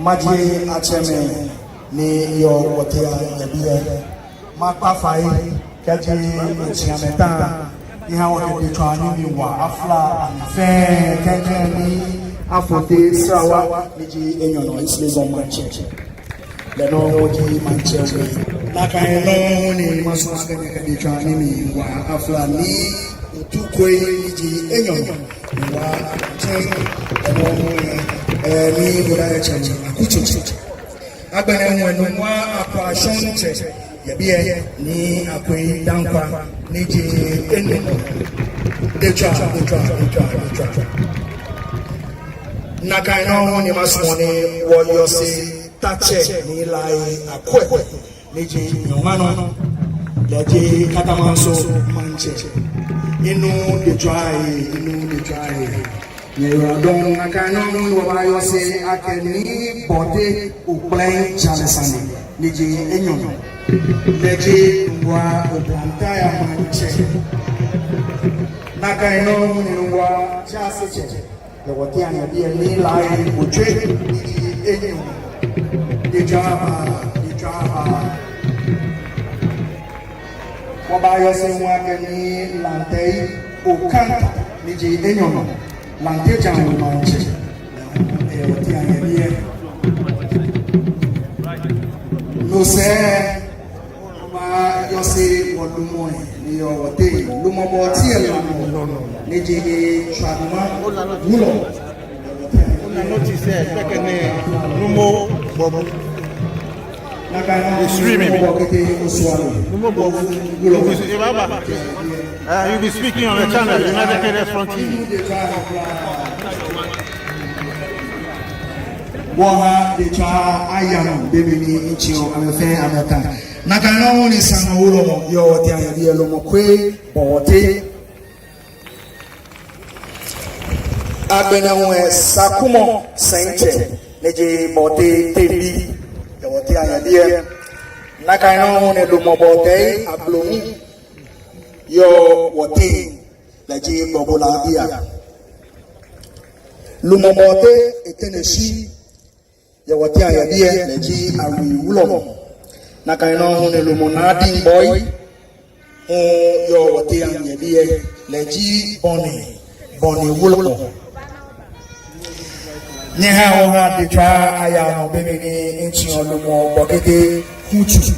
Maji acheme ni yo wotea yabie makpa fai kaji chiameta ni ha wo de twani ni wa afla fe kaji ni afote sawa niji enyono isle zommanche le no woji manche na kan no ni maso agane de twani ni wa afla ni tukoi niji enyono wa chen ni bodaya chanchi akuchuchu agbana wonu wa akwa shonche yebie ni akwe dankwa niji enu decha na kaino ni masoni wo yose tache ni lai akwe niji nyomano leji katamanso manche inu decha Yeradon akanon wabayo se akeni bote uplen chalesani niji enyon leji wa oplanta ya manche nakaino nwa chaseche yawotia na bia ni lai uche niji enyon dijaba wabayo se wakeni lantei ukanta niji enyon Lante jangu manche oti ayebie no se ma yose wodumo ni yo wote lumo mo ti e la ni je chaduma mulo una notice peke ne lumo bobo streaming you'll be speaking on the channel United Kingdom Front TV. Waha de cha ayano baby ni inchio amefe ameta nakano ni sango ulo yo ti ayadi lo mokwe bote abenwe sakumo sente neje bote tebi yo ti ayadi nakano ne lo mobote ablomu yo wote laji bobola bia lumobote eteneshi ya wote ayabie laji awi wulo na kaino hone lumonadi boy yo wote ayabie laji boni wulo ni ha ona de twa aya no bebe ni enchi olumo bokete huchu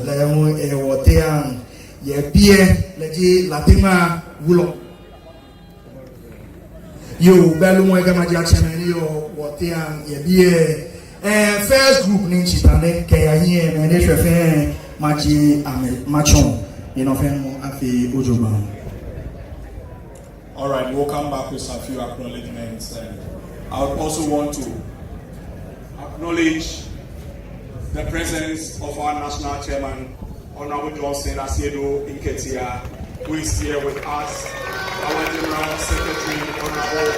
la mo e wotean ye bie leji latima wulo yo belu mo ga maji acheme yo wotean ye bie first group ni chitane ke ya hie me ne hwefe maji machon you know fen afi ojoba. All right, we'll come back with a few acknowledgements. I would also want to acknowledge the presence of our national chairman, Honorable Johnson Asiedo Inketia, who is here with us, our General Secretary, Honorable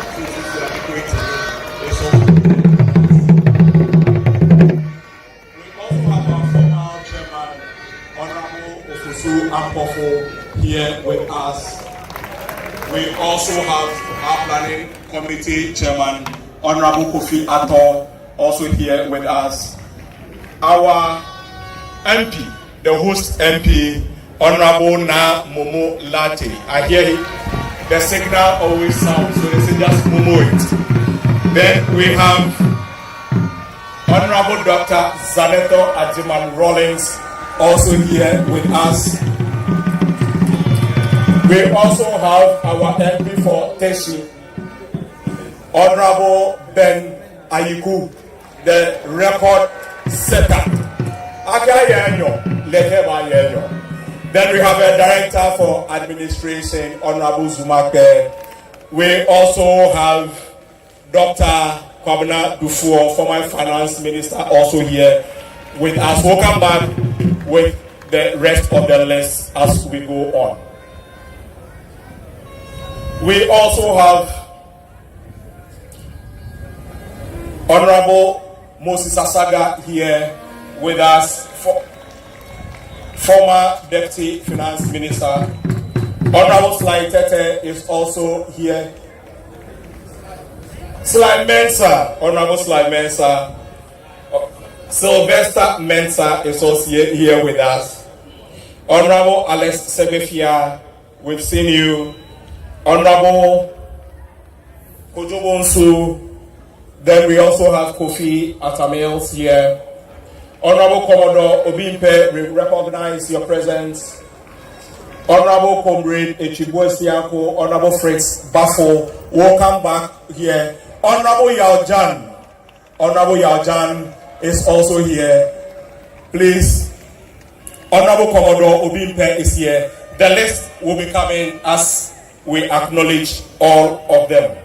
We also have our former chairman, Honorable Ofusu Ampofo, here with us. We also have our planning committee chairman, Honorable Kofi Ato, also here with us. Our MP, the host MP, Honorable Na Momo Latte. I hear it. The signal always sounds, so they say just Momo it. Then we have Honorable Dr. Zaneto Ajiman Rollins, also here with us. We also have our MP for Teshi, Honorable Ben Ayiku, the record setter. Then we have a director for administration, Honorable Zumake. We also have Dr. Kwabena Dufour, former finance minister, also here with us. We'll come back with the rest of the list as we go on. We also have Honorable Moses Asaga here with us, former Deputy Finance Minister. Honorable Sly Tete is also here. Sly Mensa, Honorable Sly Mensa. Sylvester Mensa is also here with us. Honorable Alex Sebefia, we've seen you. Honorable Kojobonsu. Then we also have Kofi Atamils here. Honorable Commodore Obimpe, we recognize your presence. Honorable Comrade Echibo Siako, Honorable Fritz Baffo, welcome back here. Honorable Yaujan is also here. Please, Honorable Commodore Obimpe is here. The list will be coming as we acknowledge all of them.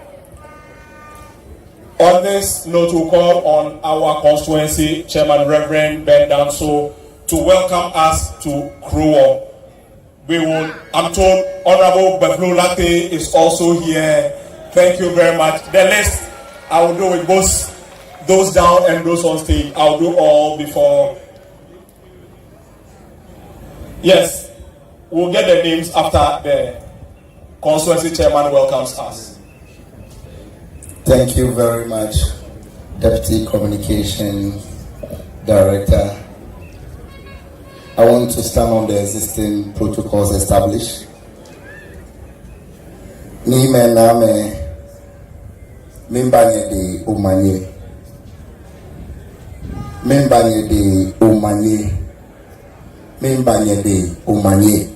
On this note, we'll call on our constituency chairman, Reverend Ben Danso, to welcome us to Kruo. I'm told Honorable Bevlo Latte is also here. Thank you very much. The list, I will do with both those down and those on stage. I'll do all before. Yes, we'll get the names after the constituency chairman welcomes us. Thank you very much, Deputy Communication Director. I want to stand on the existing protocols established. Nime name mimbanye de umanye. Mimbanye de umanye. Mimbanye de umanye.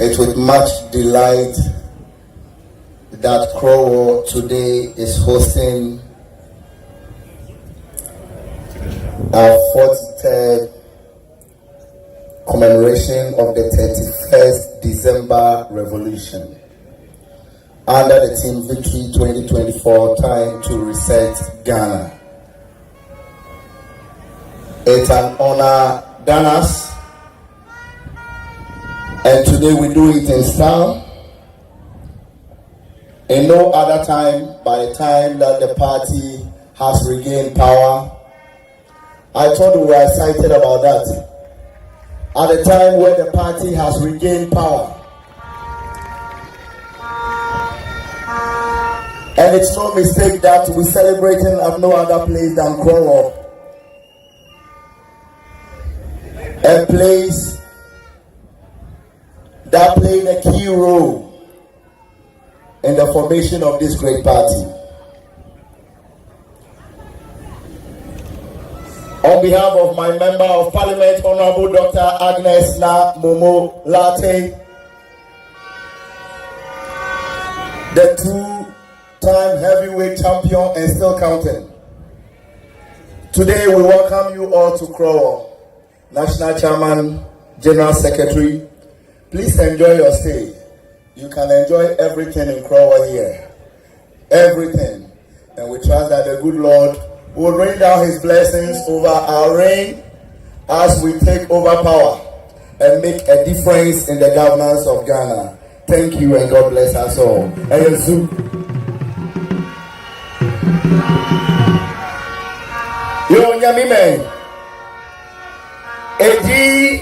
It's with much delight that Krowo today is hosting our 43rd commemoration of the 31st December Revolution under the Team Victory 2024 Time to Reset Ghana. It's an honor done us. And today we do it in style. In no other time, by the time that the party has regained power. I thought we were excited about that. At the time when the party has regained power. And it's no mistake that we're celebrating at no other place than Krowo. A place that played a key role in the formation of this great party. On behalf of my Member of Parliament, Honorable Dr. Agnes Na Momo Latte, the two-time heavyweight champion and still counting. Today we welcome you all to Krowo. National Chairman, General Secretary, please enjoy your stay. You can enjoy everything in Krowo here. Everything. And we trust that the good Lord will rain down his blessings over our reign as we take over power and make a difference in the governance of Ghana. Thank you and God bless us all. And Yo Nyamime. Eji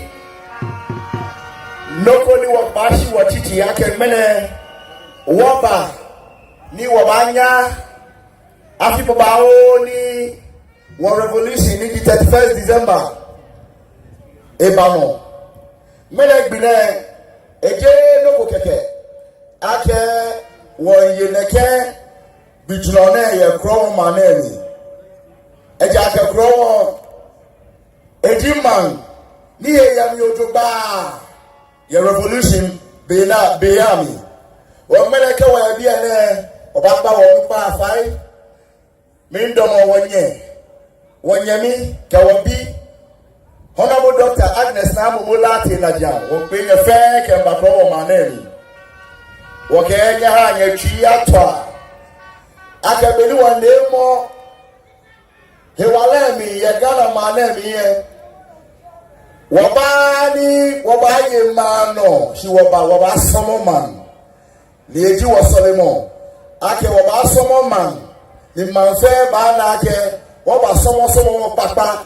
Noko ni wabashi wa chichi yake mene waba ni wabanya afipo bao ni wa revolution ni 31st December ebamo mene gbine eje noko keke ake woyeneke bijlone ye Krowo maneni eje ake Krowo ejiman ni ye yami ojoba your revolution be na be army. One minute wa bi ene obamba wo pa afai. Mi ndomo wonye mi ka wo bi. Honorable Dr. Agnes Na Momo Latte na jam. Wo pe ye fe ke mba Krowo maneni. Wo ke nya ha nya twi atwa. Akabeli one day more Hewalemi ye Ghana manemi ye. Waba ye mano. She waba somo man. Lieji wasolemo. Ake waba somo man. Ni manfe ba na ake waba somo papa.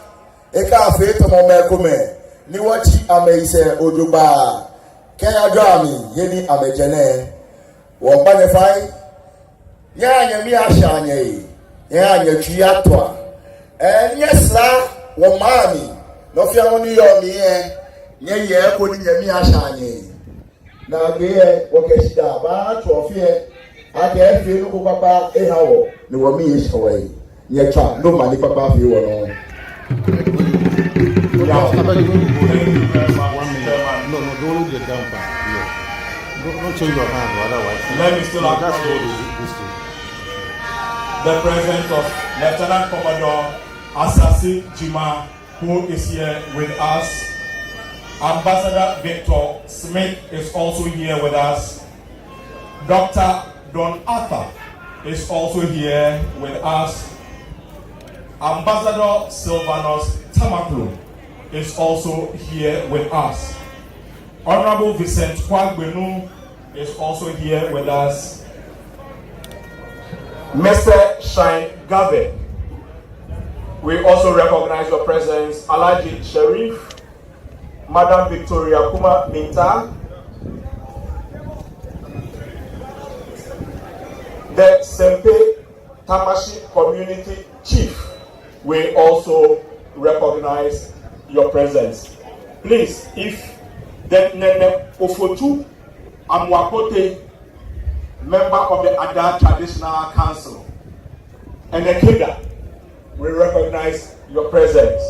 Eka afeto mo mekume. Ni wachi ameise ojuba. Kenya Drami yeni amejene. Waba nefai. Ya mi ashanye. Ya tuyatwa. Yes la womani. No fia oni yo mi ye ko ni mi ashanye. Na be wokeshida ba trofie. Ade efe no papa ehawo ni wo mi yeshowe. Ye twa no mani papa fi wo no. No, don't get down back. Don't show your hand, otherwise. Let me still acknowledge the presence of Lieutenant Commodore Asasi Jima, who is here with us. Ambassador Victor Smith is also here with us. Dr. Don Arthur is also here with us. Ambassador Silvanus Tamaklu is also here with us. Honorable Vincent Kwagbenu is also here with us. Mr. Shine Gave, we also recognize your presence. Alaji Sharif, Madam Victoria Kuma Minta, the Sempe Tamashi Community Chief, we also recognize your presence. Please, if the Nene Ofotu Amwakote, member of the Ada Traditional Council, and the Keda, we recognize your presence.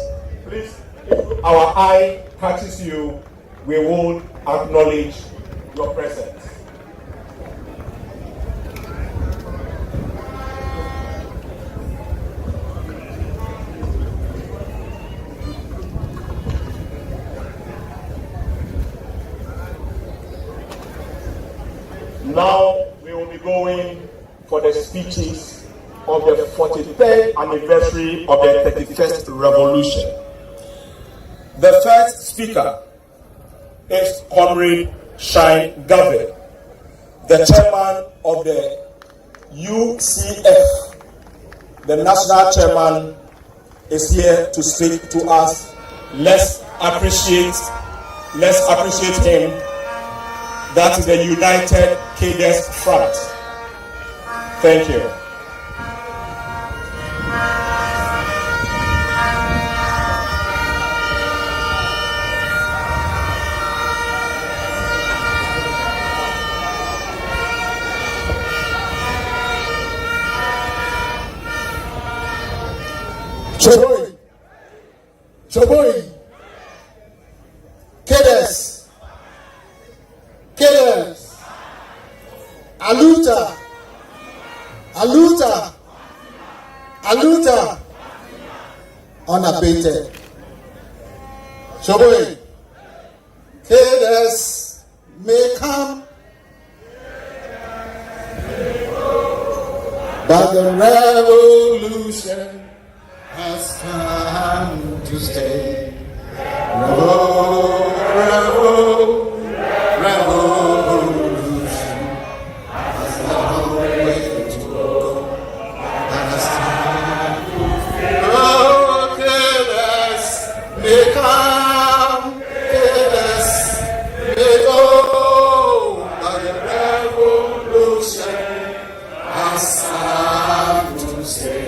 Please, if our eye catches you, we will acknowledge your presence. Now we will be going for the speeches of the 43rd anniversary of the 31st Revolution. The first speaker is Comrade Shine Gave, the chairman of the UCF. The national chairman is here to speak to us. Let's appreciate him. That is the United Cadres Front. Thank you. Choboi, Cadres, Aluta, unabated. Choboi, Cadres may come, but the revolution has come to stay. Revolution has a long way to go. Has time to stay. Oh, cadres may come, cadres may go, but the revolution has come to stay.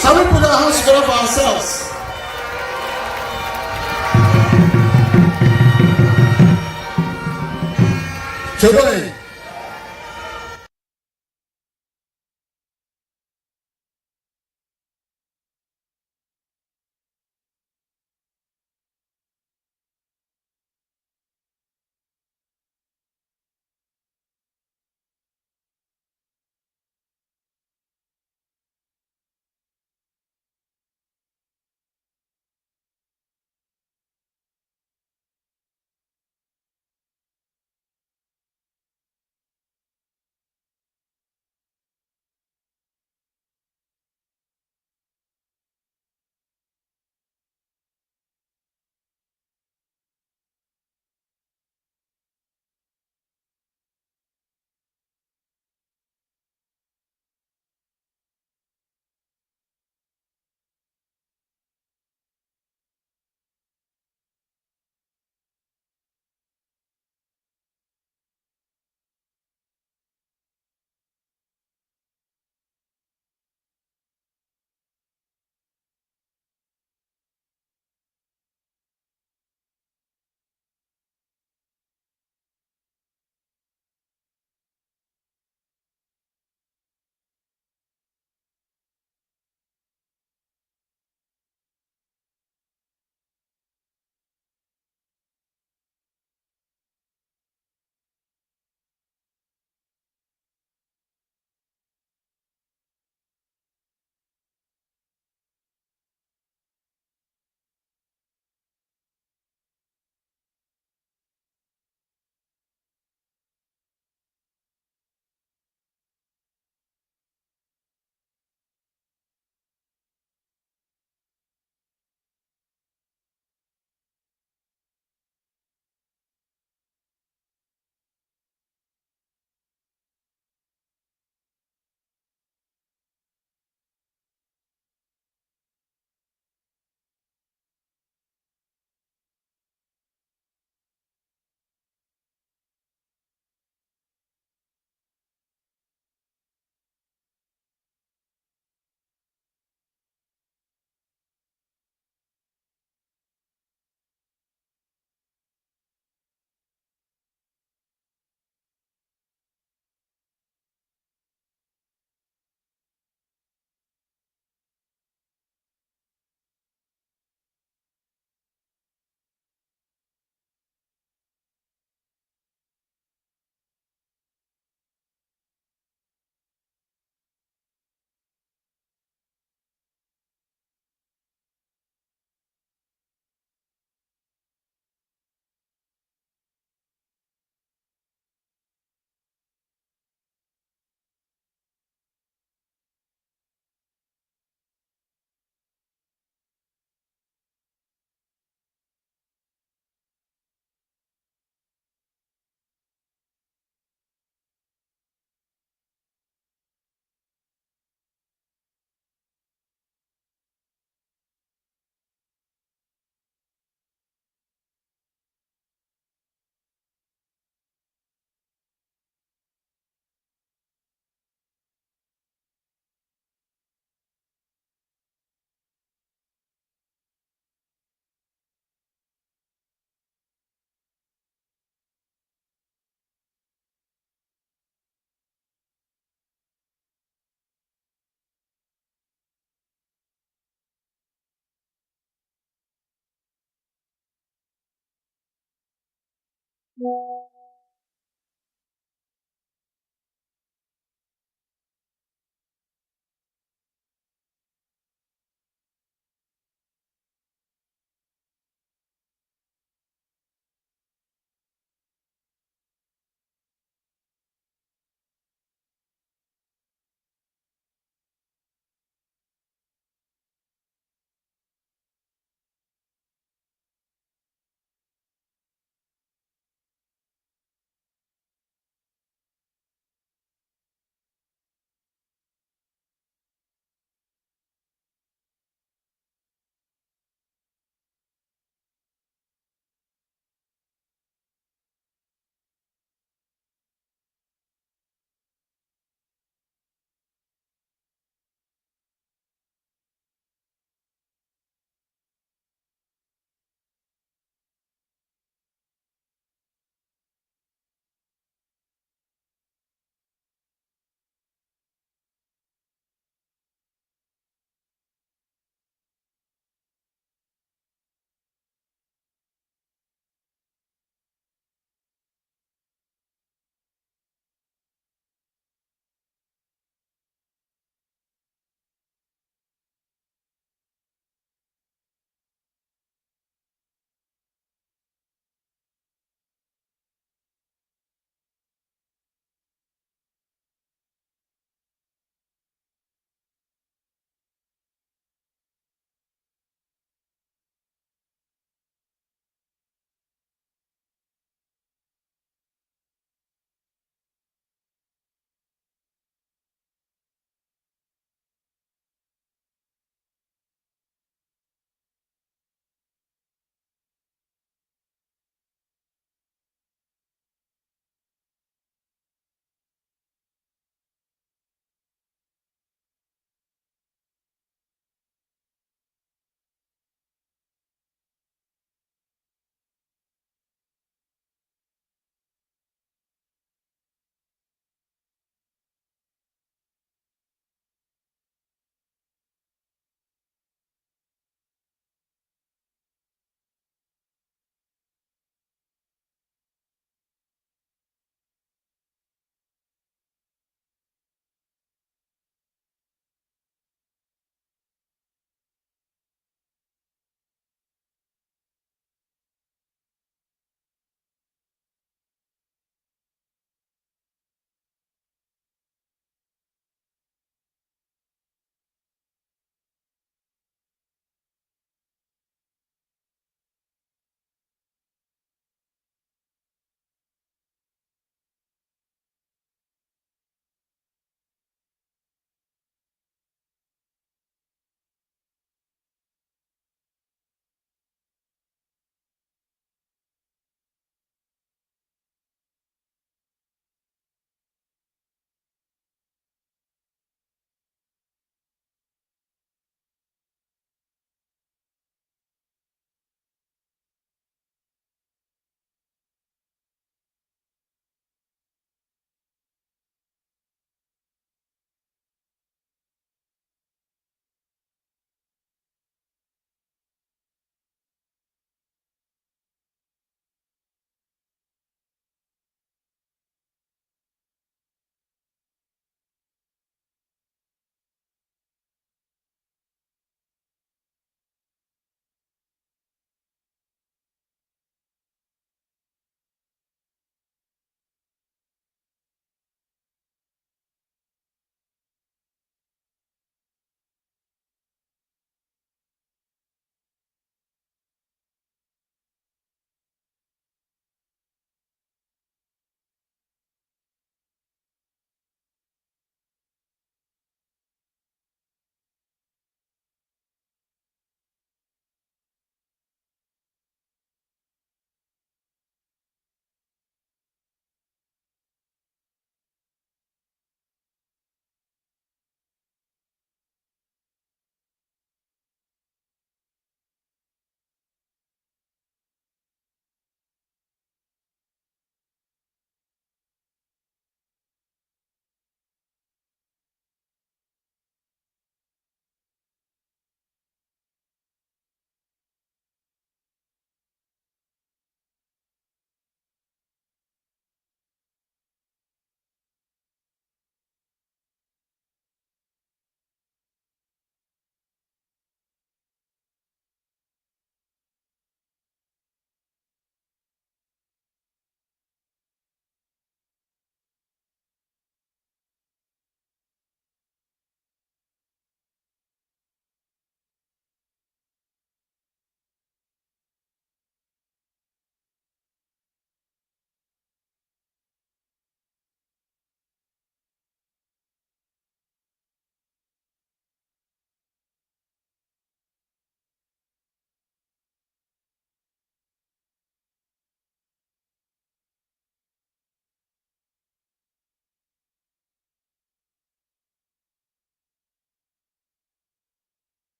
Shall we put our hands together for ourselves? Today,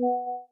you.